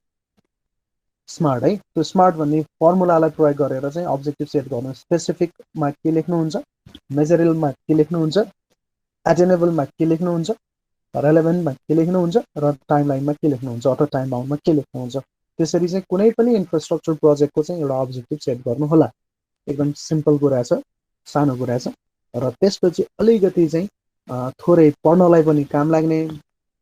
स्मार्ट है। त्यो स्मार्ट भन्ने फर्मुलालाई प्रयोग गरेर चाहिँ अब्जेक्टिभ सेट गर्नु। स्पेसिफिकमा के लेख्नुहुन्छ, मेजरेबलमा के लेख्नुहुन्छ, एटेनेबलमा के लेख्नुहुन्छ, रेलेभेन्टमा के लेख्नुहुन्छ र टाइमलाइनमा के लेख्नुहुन्छ अथवा टाइम बाउन्डमा के लेख्नुहुन्छ। त्यसरी चाहिँ कुनै पनि इन्फ्रास्ट्रक्चर प्रोजेक्टको चाहिँ एउटा अब्जेक्टिभ सेट गर्नु होला। एकदम सिम्पल कुरा छ, सानो कुरा छ। र त्यसपछि अलिकति चाहिँ थोरै पढ्नलाई पनि काम लाग्ने,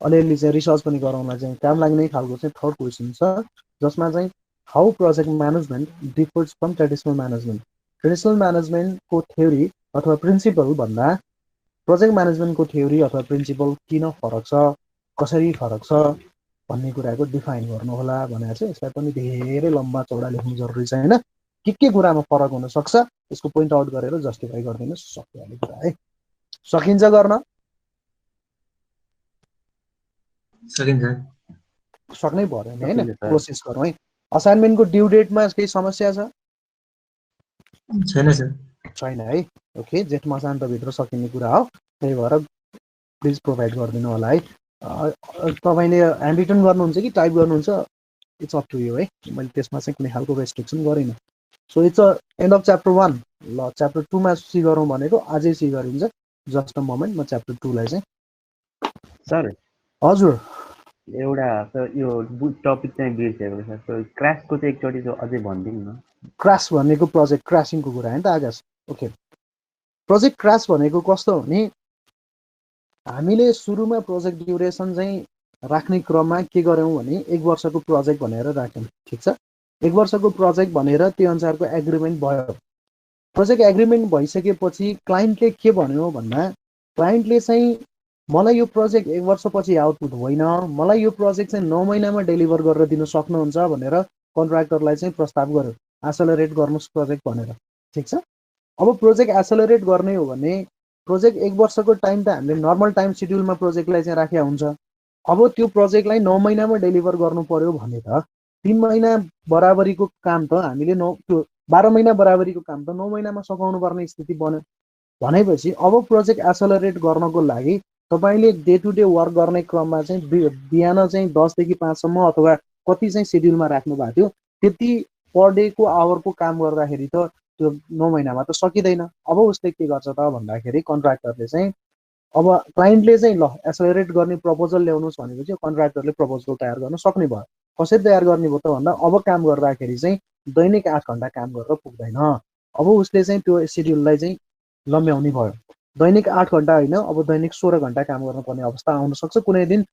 अलिअलि चाहिँ रिसर्च पनि गराउनलाई चाहिँ काम लाग्ने खालको चाहिँ थर्ड क्वेसन छ, जसमा चाहिँ how project management differs from traditional management. Traditional म्यानेजमेन्टको थ्योरी अथवा प्रिन्सिपल भन्दा प्रोजेक्ट म्यानेजमेन्टको थ्योरी अथवा प्रिन्सिपल किन फरक छ, कसरी फरक छ भन्ने कुराको डिफाइन गर्नु होला भनेर चाहिँ यसलाई पनि धेरै लम्बा चौडा लेख्नु जरुरी छैन। के कुरामा फरक हुन सक्छ यसको पोइन्ट आउट गरेर जस्टिफाई गरिदिनु सक्ने कुरा है। सकिन्छ गर्न?
सकिन्छ,
सक्नै पर्यो नि हैन। कोसिस गरौँ है। असाइनमेन्टको ड्यु डेटमा केही समस्या छ?
छैन सर।
छैन है। ओके, जेठ मसान्तभित्र सकिने कुरा हो, त्यही भएर प्लिज प्रोभाइड गरिदिनु होला है। तपाईँले ह्यान्ड रिटन गर्नुहुन्छ कि टाइप गर्नुहुन्छ, इट्स अप टु यु है। मैले त्यसमा चाहिँ कुनै खालको रेस्ट्रिक्सन गरिनँ। So it's and of chapter 1। ल च्याप्टर 2 मा सी गरौँ भनेको आजै सी गरिन्छ। जस्ट अ मोमेन्ट, म च्याप्टर 2 लाई चाहिँ
सर
हजुर
एउटा सर यो टपिक चाहिँ बिर्सेको सर। सो क्रासको चाहिँ एकचोटि अझै भनिदिनु न।
क्रास भनेको प्रोजेक्ट क्रासिङको कुरा होइन त आकाश? ओके, प्रोजेक्ट क्रास भनेको कस्तो हो भने हामीले सुरुमा प्रोजेक्ट ड्युरेसन चाहिँ राख्ने क्रममा के गर्यौँ भने 1 वर्षको प्रोजेक्ट भनेर राख्यौँ। ठिक छ, 1 वर्षको प्रोजेक्ट भनेर त्यो अनुसारको एग्रिमेन्ट भयो। प्रोजेक्ट एग्रिमेन्ट भइसकेपछि क्लाइन्टले के भन्यो भन्दा क्लाइन्टले चाहिँ मलाई यो प्रोजेक्ट 1 वर्षपछि आउटपुट होइन, मलाई यो प्रोजेक्ट चाहिँ 9 महिनामा डेलिभर गरेर दिन सक्नुहुन्छ भनेर कन्ट्र्याक्टरलाई चाहिँ प्रस्ताव गर्यो, एसोलरेट गर्नुहोस् प्रोजेक्ट भनेर। ठिक छ, अब प्रोजेक्ट एसोलरेट गर्ने हो भने प्रोजेक्ट 1 वर्षको टाइम त हामीले नर्मल टाइम सिड्युलमा प्रोजेक्टलाई चाहिँ राखेको हुन्छ। अब त्यो प्रोजेक्टलाई 9 महिनामा डेलिभर गर्नु पर्यो भने त 3 महिना बराबरीको काम त हामीले त्यो 12 महिना बराबरीको काम त 9 महिनामा सघाउनु पर्ने स्थिति बन्यो। भनेपछि अब प्रोजेक्ट एसोलरेट गर्नको लागि तपाईँले डे टु डे वर्क गर्ने क्रममा चाहिँ बिहान चाहिँ 10 देखि 5 सम्म अथवा कति चाहिँ सिड्युलमा राख्नु भएको थियो त्यति पर डेको आवरको काम गर्दाखेरि त त्यो 9 महिनामा त सकिँदैन। अब उसले के गर्छ त भन्दाखेरि कन्ट्र्याक्टरले चाहिँ अब क्लाइन्टले चाहिँ ल एसोलरेट गर्ने प्रपोजल ल्याउनुहोस् भनेपछि कन्ट्र्याक्टरले प्रपोजल तयार गर्न सक्ने भयो। कसरी तयार गर्ने भयो त भन्दा अब काम गर्दाखेरि चाहिँ दैनिक 8 घन्टा काम गरेर पुग्दैन। अब उसले चाहिँ त्यो सेड्युललाई चाहिँ लम्ब्याउने भयो। दैनिक 8 घन्टा होइन, अब दैनिक 16 घन्टा काम गर्नुपर्ने अवस्था आउन सक्छ। कुनै दिन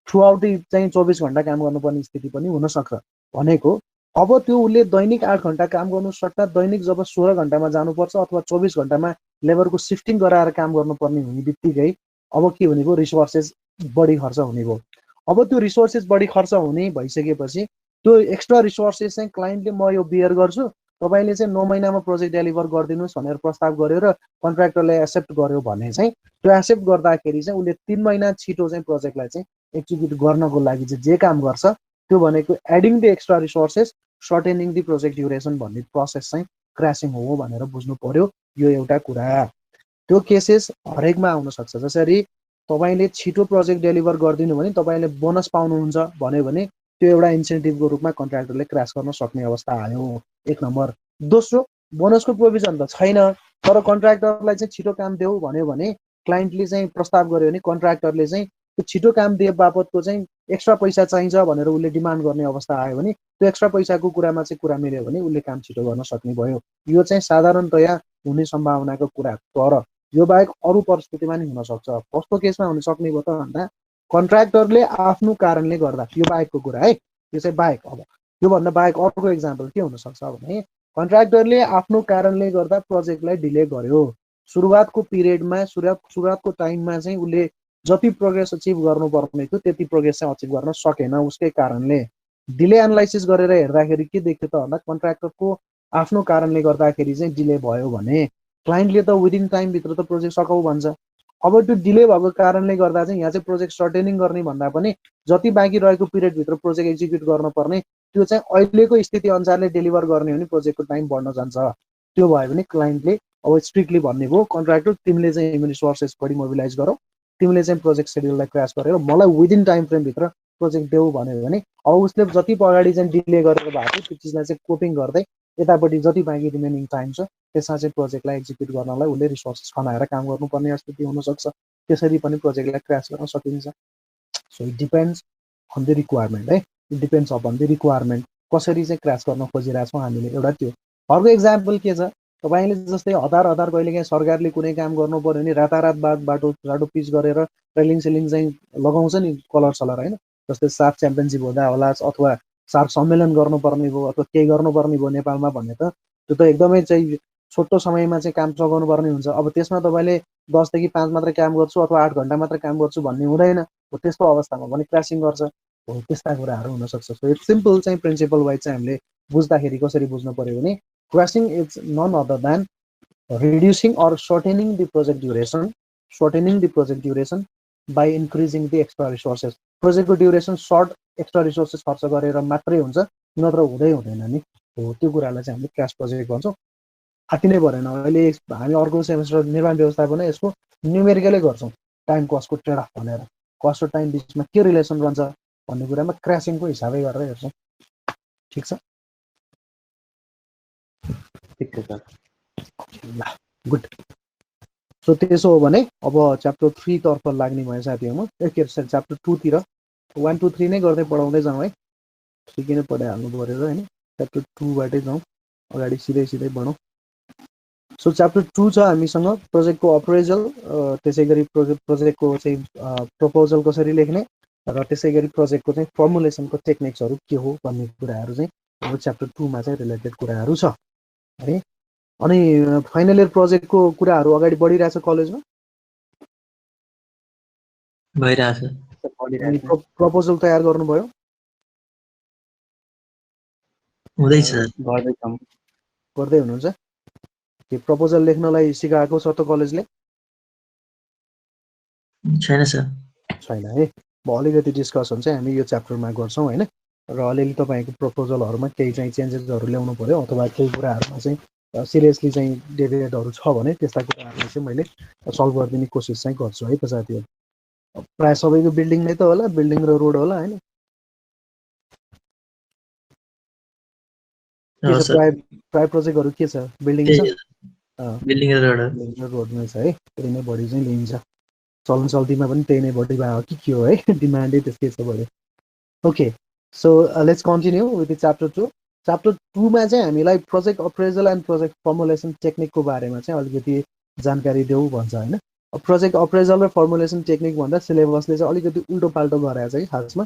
थ्रु आउट चाहिँ 24 घन्टा काम गर्नुपर्ने स्थिति पनि हुनसक्छ। भनेको अब त्यो उसले दैनिक 8 घन्टा काम गर्नु सट्टा दैनिक जब 16 घन्टामा जानुपर्छ अथवा 24 घन्टामा लेबरको सिफ्टिङ गराएर काम गर्नुपर्ने हुने बित्तिकै अब के हुने भयो, रिसोर्सेस बढी खर्च हुने भयो। अब त्यो रिसोर्सेस बढी खर्च हुने भइसकेपछि त्यो एक्स्ट्रा रिसोर्सेस चाहिँ क्लाइन्टले म यो बियर गर्छु, तपाईँले चाहिँ 9 महिनामा प्रोजेक्ट डेलिभर गरिदिनुहोस् भनेर प्रस्ताव गर्यो र कन्ट्र्याक्टरले एक्सेप्ट गर्यो भने चाहिँ त्यो एक्सेप्ट गर्दाखेरि चाहिँ उसले 3 महिना छिटो चाहिँ प्रोजेक्टलाई चाहिँ एक्जिक्युट गर्नको लागि चाहिँ जे काम गर्छ त्यो भनेको adding the extra resources shortening the project duration भन्ने प्रोसेस चाहिँ क्रैसिङ हो भनेर बुझ्नु पर्यो। यो एउटा कुरा। त्यो केसेस हरेकमा आउन सक्छ। जसरी तपाईँले छिटो प्रोजेक्ट डेलिभर गरिदिनु भने तपाईँले बोनस पाउनुहुन्छ भन्यो भने त्यो एउटा इन्सेन्टिभको रूपमा कन्ट्र्याक्टरले क्रास गर्न सक्ने अवस्था आयो, एक नम्बर। दोस्रो, बोनसको प्रोभिजन त छैन, तर कन्ट्र्याक्टरलाई चाहिँ छिटो काम देऊ भन्यो भने क्लाइन्टले चाहिँ प्रस्ताव गर्यो भने कन्ट्र्याक्टरले चाहिँ त्यो छिटो काम दिए बापतको चाहिँ एक्स्ट्रा पैसा चाहिन्छ भनेर उसले डिमान्ड गर्ने अवस्था आयो भने त्यो एक्स्ट्रा पैसाको कुरामा चाहिँ कुरा मिल्यो भने उसले काम छिटो गर्न सक्ने भयो। यो चाहिँ साधारणतया हुने सम्भावनाको कुरा। तर यो बाहेक अरू परिस्थितिमा नि हुनसक्छ। कस्तो केसमा हुन सक्ने भयो त भन्दा कन्ट्र्याक्टरले आफ्नो कारणले गर्दा, यो बाहेकको कुरा है, यो चाहिँ बाहेक। अब योभन्दा बाहेक अर्को इक्जाम्पल के हुनसक्छ भने कन्ट्र्याक्टरले आफ्नो कारणले गर्दा प्रोजेक्टलाई डिले गर्यो। सुरुवातको पिरियडमा सुरुवातको टाइममा चाहिँ उसले जति प्रोग्रेस अचिभ गर्नुपर्ने थियो त्यति प्रोग्रेस चाहिँ अचिभ गर्न सकेन उसकै कारणले। डिले एनालाइसिस गरेर हेर्दाखेरि के देख्यो त भन्दा कन्ट्र्याक्टरको आफ्नो कारणले गर्दाखेरि चाहिँ डिले भयो भने क्लाइन्टले त विदिन टाइमभित्र त प्रोजेक्ट सकाउ भन्छ। अब त्यो डिले भएको कारणले गर्दा चाहिँ यहाँ चाहिँ प्रोजेक्ट सर्टेनिङ गर्ने भन्दा पनि जति बाँकी रहेको पिरियडभित्र प्रोजेक्ट एक्जिक्युट गर्नुपर्ने त्यो चाहिँ अहिलेको स्थिति अनुसारले डेलिभर गर्ने हो भने प्रोजेक्टको टाइम बढ्न जान्छ। त्यो भयो भने क्लाइन्टले अब स्ट्रिक्टली भन्ने भयो कन्ट्र्याक्टर तिमीले चाहिँ ह्युमन रिसोर्सेस बढी मोबिलाइज गरौ, तिमीले चाहिँ प्रोजेक्ट सेड्युललाई क्रास गरेर मलाई विदिन टाइम फ्रेमभित्र प्रोजेक्ट देऊ भन्यो भने अब उसले जति अगाडि चाहिँ डिले गरेर भएको त्यो चिजलाई चाहिँ कोपिङ गर्दै यतापट्टि जति बाँकी रिमेनिङ टाइम छ त्यसमा चाहिँ प्रोजेक्टलाई एक्जिक्युट गर्नलाई उसले रिसोर्सेस खनाएर काम गर्नुपर्ने स्थिति हुनसक्छ। त्यसरी पनि प्रोजेक्टलाई क्रास गर्न सकिन्छ। So it depends on the requirement है, it depends upon the requirement कसरी चाहिँ क्रास गर्न खोजिरहेछौँ हामीले। एउटा त्यो। अर्को इक्जाम्पल के छ, तपाईँले जस्तै हतार कहिलेकाहीँ सरकारले कुनै काम गर्नु पर्यो भने रातारात बाटो पिच गरेर रेलिङ सेलिङ चाहिँ लगाउँछ नि कलर सलर होइन। जस्तै सार्क च्याम्पियनसिप हुँदा होला अथवा सार्क सम्मेलन गर्नुपर्ने भयो अथवा केही गर्नुपर्ने भयो नेपालमा भने त त्यो त एकदमै चाहिँ छोटो समयमा चाहिँ काम सघाउनु पर्ने हुन्छ। अब त्यसमा तपाईँले 10 देखि 5 मात्रै काम गर्छु अथवा 8 घन्टा मात्रै काम गर्छु भन्ने हुँदैन। हो त्यस्तो अवस्थामा पनि क्रासिङ गर्छ। हो त्यस्ता कुराहरू हुनसक्छ। सो इट्स सिम्पल चाहिँ प्रिन्सिपल वाइज चाहिँ हामीले बुझ्दाखेरि कसरी बुझ्नु पर्यो भने crashing is none other than reducing or shortening the project duration by increasing the extra resources. प्रोजेक्टको ड्युरेसन सर्ट एक्स्ट्रा रिसोर्सेस खर्च गरेर मात्रै हुन्छ, नत्र हुँदैन नि। हो त्यो कुरालाई चाहिँ हामीले क्रास प्रोजेक्ट भन्छौँ। अति नै भएन। अहिले हामी अर्को सेमेस्टर निर्माण व्यवस्थापन यसको न्युमेरिकलै गर्छौँ, टाइम कस्टको ट्रेड अफ भनेर। कस्ट र टाइम बिचमा के रिलेसन रहन्छ भन्ने कुरामा क्रासिङको हिसाबै गरेर हेर्छौँ। ठिक छ?
ठिक छ सर।
ल गुड। सो त्यसो हो भने अब च्याप्टर 3 तर्फ लाग्ने भयो साथीहरु। के च्याप्टर 2 तिर 1 2 3 नै गर्दै पढाउँदै जाउँ है। 3 किन पढाइहाल्नु पऱ्यो र हैन। च्याप्टर 2 बाटै जाउँ, अगाडि सिधै बढौँ। सो च्याप्टर 2 छ हामीसँग प्रोजेक्टको अप्रेजल, त्यसैगरी प्रोजेक्टको चाहिँ प्रपोजल कसरी लेख्ने र त्यसैगरी प्रोजेक्टको चाहिँ फर्मुलेसनको टेक्निक्सहरू के हो भन्ने कुराहरू चाहिँ अब च्याप्टर 2 मा चाहिँ रिलेटेड कुराहरू छ है। अनि फाइनल इयर प्रोजेक्टको कुराहरू अगाडि बढिरहेछ कलेजमा
भइरहेछ।
प्रपोजल तयार गर्नुभयो?
हुँदैछ
गर्दैछौँ।
गर्दै हुनुहुन्छ? के प्रपोजल लेख्नलाई सिकाएको छ त कलेजले?
छैन सर।
छैन है। अलिकति डिस्कसन चाहिँ हामी यो च्याप्टरमा गर्छौँ होइन। र अलिअलि तपाईँको प्रपोजलहरूमा केही चाहिँ चेन्जेसहरू ल्याउनु पर्यो अथवा केही कुराहरूमा चाहिँ सिरियसली चाहिँ डेभिएटहरू छ भने त्यस्ता कुराहरूलाई चाहिँ मैले सल्भ गरिदिने कोसिस चाहिँ गर्छु है त साथीहरू। प्रायः सबैको बिल्डिङ नै त होला, बिल्डिङ र रोड होला होइन। के छ प्राय प्रोजेक्टहरू के छ? बिल्डिङ छ,
बिल्डिङ र रोड
रोडमै छ है। त्यही नै बढी चाहिँ लिन्छ। चलन चल्तीमा पनि त्यही नै बढी भयो के हो है डिमान्डै त्यसकै छ बढी okay so let's continue with chapter 2 chapter 2 मा चाहिँ हामीलाई project appraisal and project formulation टेक्निकको बारेमा चाहिँ अलिकति जानकारी देऊ भन्छ हैन प्रोजेक्ट अप्रेजल र फर्मुलेसन टेक्निक भन्दा सिलेबसले चाहिँ अलिकति उल्टो पाल्टो गराएको छ कि खासमा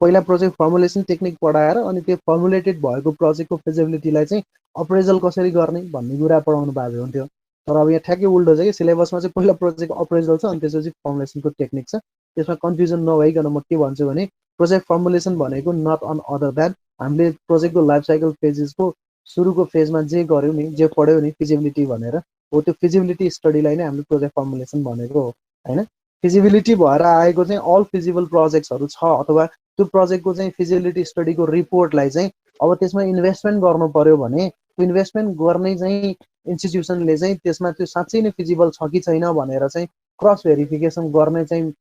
पहिला प्रोजेक्ट फर्मुलेसन टेक्निक पढाएर अनि त्यो फर्मुलेटेड भएको प्रोजेक्टको फिजिबिलिटीलाई चाहिँ अप्रेजल कसरी गर्ने भन्ने कुरा पढाउनु भएको हुन्थ्यो तर अब यहाँ ठ्याक्कै उल्टो छ कि सिलेबसमा चाहिँ पहिला प्रोजेक्ट अप्रेजल छ अनि त्यसपछि फर्मुलेसनको टेक्निक छ त्यसमा कन्फ्युजन नभइकन म के भन्छु भने प्रोजेक्ट फर्मुलेसन भनेको नट अन अदर द्यान हामीले प्रोजेक्टको लाइफ साइकल फेजेसको सुरुको फेजमा जे गर्यौँ नि जे पढ्यौँ नि फिजिबिलिटी भनेर हो त्यो फिजिबिलिटी स्टडीलाई नै हामीले प्रोजेक्ट फर्मुलेसन भनेको हो हैन फिजिबिलिटी भएर आएको चाहिँ अल फिजिबल प्रोजेक्ट्सहरू छ अथवा त्यो प्रोजेक्टको चाहिँ फिजिबिलिटी स्टडीको रिपोर्टलाई चाहिँ अब त्यसमा इन्भेस्टमेन्ट गर्नु पर्यो भने त्यो इन्भेस्टमेन्ट गर्ने चाहिँ इन्स्टिट्युसनले चाहिँ त्यसमा त्यो साँच्चै नै फिजिबल छ कि छैन भनेर चाहिँ क्रस भेरिफिकेसन गर्ने चाहिँ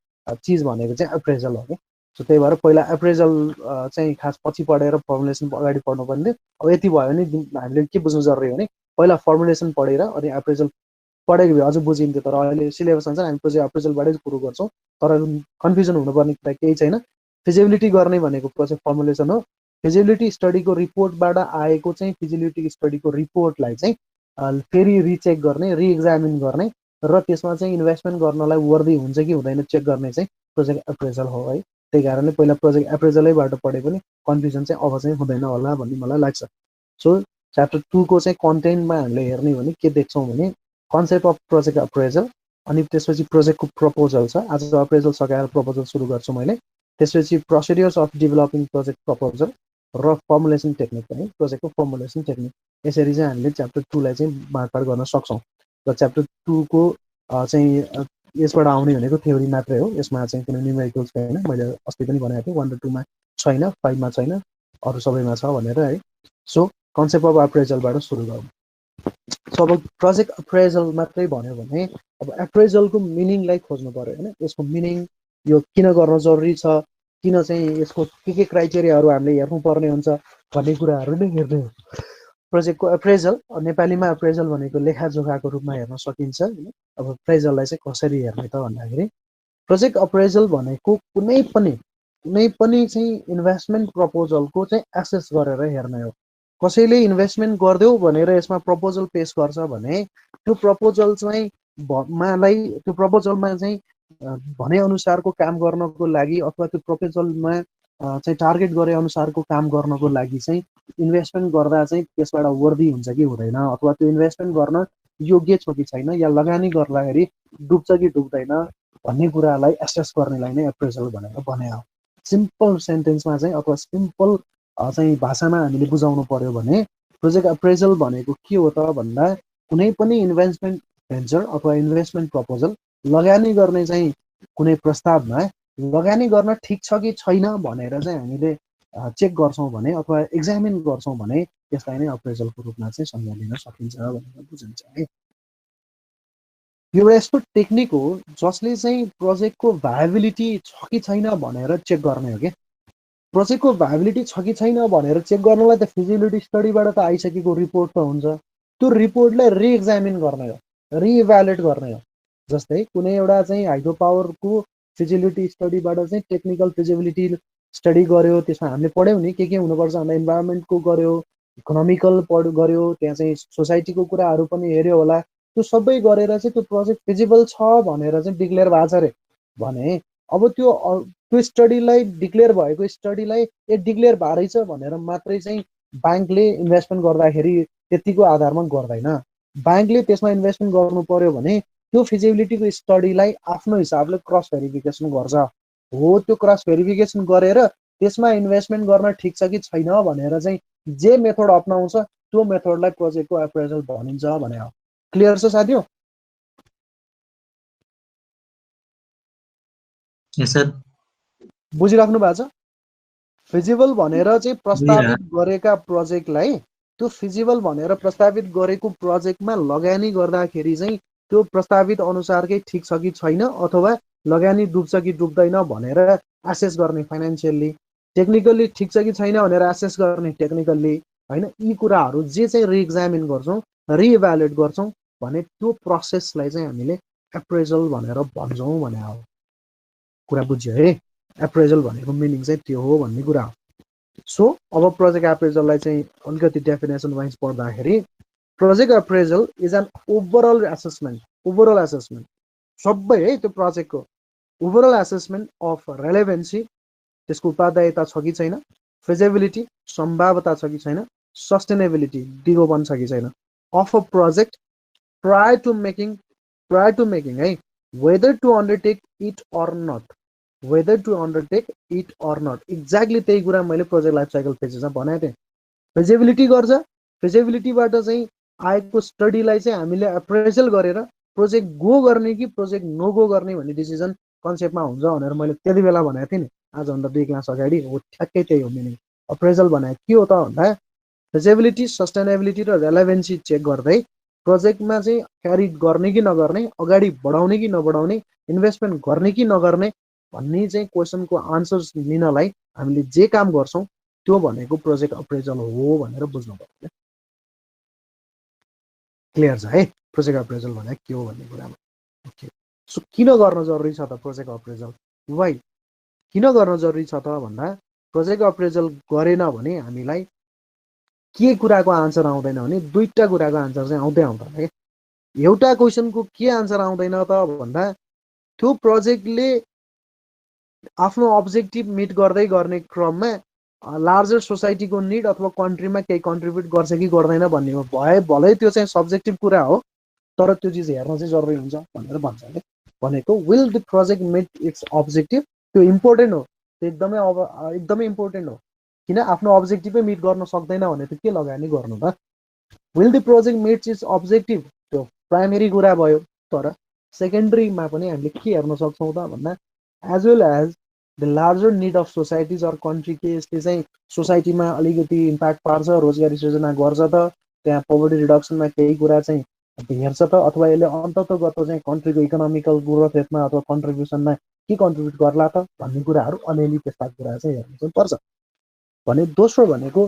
चिज भनेको चाहिँ अप्रेजल हो कि सो त्यही भएर पहिला अप्रेजल चाहिँ खास पछि पढेर फर्मुलेसन अगाडि पढ्नुपर्ने अब यति भयो भने हामीले के बुझ्नु जरुरी हो भने पहिला फर्मुलेसन पढेर अनि अप्रेजल पढेको भए अझ बुझिन्थ्यो तर अहिले सिलेबसमा चाहिँ हामी प्रोजेक्ट अप्रेजलबाटै सुरु गर्छौँ तर कन्फ्युजन हुनुपर्ने कुरा केही छैन फिजिबिलिटी गर्ने भनेको प्रोजेक्ट फर्मुलेसन हो फिजिबिलिटी स्टडीको रिपोर्टबाट आएको चाहिँ फिजिबिलिटी स्टडीको रिपोर्टलाई चाहिँ फेरि रिचेक गर्ने रिएक्जामिन गर्ने र त्यसमा चाहिँ इन्भेस्टमेन्ट गर्नलाई वर्दी हुन्छ कि हुँदैन चेक गर्ने चाहिँ प्रोजेक्ट अप्रेजल हो है त्यही कारणले पहिला प्रोजेक्ट एप्रेजलैबाट पढे पनि कन्फ्युजन चाहिँ अब चाहिँ हुँदैन होला भन्ने मलाई लाग्छ सो च्याप्टर 2 को चाहिँ कन्टेन्टमा हामीले हेर्ने भने के देख्छौँ भने कन्सेप्ट अफ प्रोजेक्ट अप्रेजल अनि त्यसपछि प्रोजेक्टको प्रपोजल छ आज अप्रेजल सकाएर प्रपोजल सुरु गर्छु मैले त्यसपछि procedures of developing project proposal र फर्मुलेसन टेक्निक पनि प्रोजेक्टको फर्मुलेसन टेक्निक यसरी चाहिँ हामीले च्याप्टर 2 लाई चाहिँ बाँडफाँड गर्न सक्छौँ र च्याप्टर 2 को चाहिँ यसबाट आउने भनेको थ्योरी मात्रै हो यसमा चाहिँ कुनै न्युमेरिकल्स छैन मैले अस्ति पनि भनेको थिएँ 1 र 2 मा छैन 5 मा छैन अरू सबैमा छ भनेर है सो कन्सेप्ट अफ अप्रेजलबाट सुरु गरौँ सो अब प्रोजेक्ट अप्रेजल मात्रै भन्यो भने अब अप्रेजलको मिनिङलाई खोज्नु पर्यो हैन यसको मिनिङ यो किन गर्न जरुरी छ किन चाहिँ यसको के क्राइटेरियाहरू हामीले हेर्नुपर्ने हुन्छ भन्ने कुराहरू नै हेर्ने हो प्रोजेक्टको अप्रेजल नेपालीमा अप्रेजल भनेको लेखाजोखाको रूपमा हेर्न सकिन्छ हैन अब अप्रेजललाई चाहिँ कसरी हेर्ने त भन्दाखेरि प्रोजेक्ट अप्रेजल भनेको कुनै पनि चाहिँ इन्भेस्टमेन्ट प्रपोजलको चाहिँ एसेस गरेर हेर्ने हो कसैले इन्भेस्टमेन्ट गर्दियौ भनेर यसमा प्रपोजल पेश गर्छ भने त्यो प्रपोजल चाहिँ त्यो प्रपोजलमा चाहिँ भने अनुसारको काम गर्नको लागि अथवा त्यो प्रपोजलमा चाहिँ टार्गेट गरे अनुसारको काम गर्नको लागि चाहिँ इन्भेस्टमेन्ट गर्दा चाहिँ त्यसबाट वर्दी हुन्छ कि हुँदैन अथवा त्यो इन्भेस्टमेन्ट गर्न योग्य छ कि छैन या लगानी गर्दाखेरि डुब्छ कि डुब्दैन भन्ने कुरालाई एसेस गर्नेलाई नै अप्रेजल भनेर भने हो सिम्पल सेन्टेन्समा चाहिँ अथवा सिम्पल चाहिँ भाषामा हामीले बुझाउनु पर्यो भने प्रोजेक्ट अप्रेजल भनेको के हो त भन्दा कुनै पनि इन्भेस्टमेन्ट भेन्चर अथवा इन्भेस्टमेन्ट प्रपोजल लगानी गर्ने चाहिँ कुनै प्रस्तावमा लगानी गर्न ठिक छ कि छैन भनेर चाहिँ हामीले चेक गर्छौँ भने अथवा एक्जामिन गर्छौँ भने यसलाई नै अप्रेजलको रूपमा चाहिँ संज्ञा लिन सकिन्छ भनेर बुझिन्छ है यो यस्तो टेक्निक हो जसले चाहिँ प्रोजेक्टको भायबिलिटी छ कि छैन भनेर चेक गर्ने हो कि प्रोजेक्टको भायबिलिटी छ कि छैन भनेर चेक गर्नलाई त फिजिबिलिटी स्टडीबाट त आइसकेको रिपोर्ट त हुन्छ त्यो रिपोर्टलाई रिएक्जामिन गर्ने हो रिइभ्यालुएट गर्ने हो जस्तै कुनै एउटा चाहिँ हाइड्रो पावरको फिजिबिलिटी स्टडीबाट चाहिँ टेक्निकल फिजिबिलिटी स्टडी गर्यो त्यसमा हामीले पढ्यौँ नि के हुनुपर्छ भन्दा इन्भाइरोमेन्टको गर्यो इकोनोमिकल गर्यो त्यहाँ चाहिँ सोसाइटीको कुराहरू पनि हेऱ्यो होला त्यो सबै गरेर चाहिँ त्यो प्रोजेक्ट फिजिबल छ भनेर चाहिँ डिक्लेयर भएको छ रे भने अब त्यो स्टडीलाई डिक्लेयर भएको स्टडीलाई डिक्लेयर भएको रहेछ भनेर मात्रै चाहिँ ब्याङ्कले इन्भेस्टमेन्ट गर्दाखेरि त्यतिको आधारमा गर्दैन ब्याङ्कले त्यसमा इन्भेस्टमेन्ट गर्नु पर्यो भने त्यो फिजिबिलिटीको स्टडीलाई आफ्नो हिसाबले क्रस भेरिफिकेसन गर्छ हो त्यो क्रस भेरिफिकेसन गरेर त्यसमा इन्भेस्टमेन्ट गर्न ठिक छ कि छैन भनेर चाहिँ जे मेथड अपनाउँछ त्यो मेथडलाई प्रोजेक्टको अप्रेजल भनिन्छ भने हो क्लियर छ साथीहरु
यस सर
बुझिराख्नु भएको छ फिजिबल भनेर चाहिँ प्रस्तावित गरेका प्रोजेक्टलाई त्यो फिजिबल भनेर प्रस्तावित गरेको प्रोजेक्टमा लगानी गर्दाखेरि चाहिँ त्यो प्रस्तावित अनुसारकै ठिक छ कि छैन अथवा लगानी डुब्छ कि डुब्दैन भनेर एसेस गर्ने फाइनान्शियली टेक्निकली ठिक छ कि छैन भनेर एसेस गर्ने टेक्निकली हैन यी कुराहरू जे चाहिँ रिएक्जामिन गर्छौं रिइभ्यालुएट गर्छौं भने त्यो प्रोसेसलाई चाहिँ हामीले एप्रेजल भनेर भन्छौँ भने हो कुरा बुझ्यो है एप्रेजल भनेको मिनिङ चाहिँ त्यो हो भन्ने कुरा हो सो अब प्रोजेक्ट एप्रेजललाई चाहिँ अलिकति डेफिनेसन वाइज पढ्दाखेरि project appraisal is an overall assessment सबै है त्यो प्रोजेक्टको ओभरअल एसेसमेन्ट अफ रेलेभेन्सी त्यसको उत्पादयता छ कि छैन फिजिबिलिटी सम्भाव्यता छ कि छैन सस्टेनेबिलिटी दिगोपन छ कि छैन of a project prior to making है whether to undertake it or not exactly त्यही कुरा मैले प्रोजेक्ट लाइफ साइकल फेजेसमा भनेको थिएँ फिजिबिलिटी गर्छ फिजिबिलिटीबाट चाहिँ आएको स्टडीलाई चाहिँ हामीले एप्रेजल गरेर प्रोजेक्ट गो गर्ने कि प्रोजेक्ट नो गो गर्ने भन्ने डिसिजन कन्सेप्टमा हुन्छ भनेर मैले त्यति बेला भनेको थिएँ नि आजभन्दा 2 क्लास अगाडि हो ठ्याक्कै त्यही हो मिनिङ अप्रेजल भनेको के हो त भन्दा फिजिबिलिटी सस्टेनेबिलिटी र रेलेभेन्सी चेक गर्दै प्रोजेक्टमा चाहिँ क्यारी गर्ने कि नगर्ने अगाडि बढाउने कि नबढाउने इन्भेस्टमेन्ट गर्ने कि नगर्ने भन्ने चाहिँ क्वेसनको आन्सर्स लिनलाई हामीले जे काम गर्छौँ त्यो भनेको प्रोजेक्ट अप्रेजल हो भनेर बुझ्नु पर्यो क्लियर छ है प्रोजेक्ट अप्रेजल भनेको के हो भन्ने कुरामा ओके सो किन गर्न जरुरी छ त प्रोजेक्ट अप्रेजल वाइ किन गर्न जरुरी छ त भन्दा प्रोजेक्ट अप्रेजल गरेन भने हामीलाई के कुराको आन्सर आउँदैन भने दुईटा कुराको आन्सर चाहिँ आउँदैन है एउटा क्वेसनको के आन्सर आउँदैन त भन्दा त्यो प्रोजेक्टले आफ्नो अब्जेक्टिभ मिट गर्दै गर्ने क्रममा लार्जर सोसाइटीको निड अथवा कन्ट्रीमा केही कन्ट्रिब्युट गर्छ कि गर्दैन भन्ने हो भलै त्यो चाहिँ सब्जेक्टिभ कुरा हो तर त्यो चिज हेर्न चाहिँ जरुरी हुन्छ भनेर भन्छ है भनेको will the project meet its objective त्यो इम्पोर्टेन्ट हो त्यो एकदमै इम्पोर्टेन्ट हो किन आफ्नो अब्जेक्टिभै मिट गर्न सक्दैन भने त के लगानी गर्नु त will the project meets its objective त्यो प्राइमेरी कुरा भयो तर सेकेन्डरीमा पनि हामीले के हेर्न सक्छौँ त भन्दा as well as the larger need of societies or country के यसले चाहिँ सोसाइटीमा अलिकति इम्प्याक्ट पार्छ रोजगारी सृजना गर्छ त त्यहाँ पोभर्टी रिडक्सनमा केही कुरा चाहिँ हेर्छ त अथवा यसले अन्ततगत चाहिँ कन्ट्रीको इकोनोमिकल ग्रोथ रेटमा अथवा कन्ट्रिब्युसनमा के कन्ट्रिब्युट गर्ला त भन्ने कुराहरू अलिअलि त्यस्ता कुरा चाहिँ हेर्नु चाहिँ पर्छ भने दोस्रो भनेको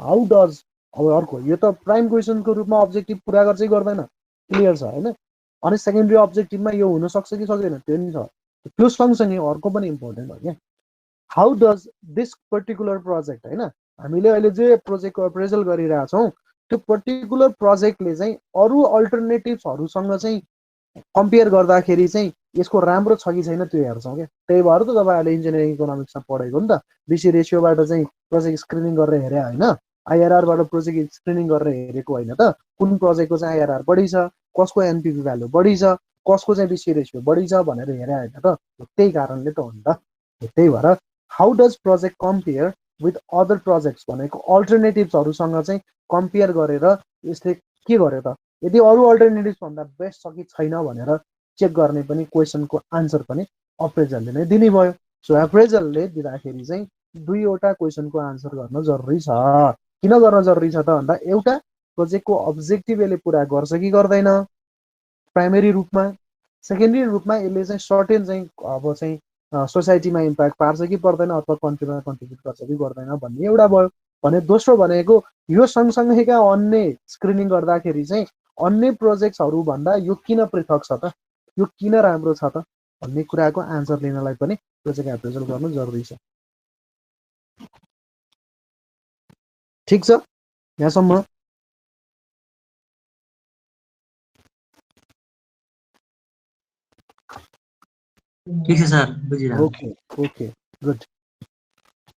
हाउ डज अब अर्को यो त प्राइम क्वेसनको रूपमा अब्जेक्टिभ पुरा गर्छ कि गर्दैन क्लियर छ होइन अनि सेकेन्डरी अब्जेक्टिभमा यो हुनसक्छ कि सक्दैन त्यो नि छ त्यो सँगसँगै अर्को पनि इम्पोर्टेन्ट हो क्या how does this particular project होइन हामीले अहिले जे प्रोजेक्टको अप्रेजल गरिरहेछौँ त्यो पर्टिकुलर प्रोजेक्टले चाहिँ अरू अल्टरनेटिभ्सहरूसँग चाहिँ कम्पेयर गर्दाखेरि चाहिँ यसको राम्रो छ कि छैन त्यो हेर्छौँ क्या त्यही भएर त तपाईँहरूले इन्जिनियरिङ इकोनोमिक्समा पढेको नि त बिसी रेसियोबाट चाहिँ प्रोजेक्ट स्क्रिनिङ गरेर हेरे होइन आइआरआरबाट प्रोजेक्ट स्क्रिनिङ गरेर हेरेको होइन त कुन प्रोजेक्टको चाहिँ आइआरआर बढी छ कसको एनपिभी भ्यालु बढी छ कसको चाहिँ बिसी रेसियो बढी छ भनेर हेरे होइन त त्यही कारणले त हो नि त त्यही भएर how does project compare with other projects भनेको अल्टरनेटिभ्सहरूसँग चाहिँ कम्पेयर गरेर यसले के गर्यो त यदि अरू अल्टरनेटिभ्स भन्दा बेस्ट छ कि छैन भनेर चेक गर्ने पनि क्वेसनको आन्सर पनि अप्रेजलले नै दिने भयो सो एप्रेजलले दिँदाखेरि चाहिँ दुईवटा क्वेसनको आन्सर गर्न जरुरी छ किन गर्न जरुरी छ त भन्दा एउटा प्रोजेक्टको अब्जेक्टिभ यसले पुरा गर्छ कि गर्दैन प्राइमेरी रूपमा सेकेन्डरी रूपमा यसले चाहिँ सर्टेन चाहिँ अब चाहिँ सोसाइटीमा इम्प्याक्ट पार्छ कि पर्दैन अथवा कन्ट्रीमा कन्ट्रिब्युट गर्छ कि गर्दैन भन्ने एउटा भयो भने दोस्रो भनेको यो सँगसँगैका अन्य स्क्रिनिङ गर्दाखेरि चाहिँ अन्य प्रोजेक्ट्सहरू भन्दा यो किन पृथक छ त यो किन राम्रो छ त भन्ने कुराको आन्सर लिनलाई पनि प्रोजेक्ट एप्रेजल गर्नु जरुरी छ ठिक छ यहाँसम्म
ठीक छ सर बुझिरहेको
ओके ओके गुड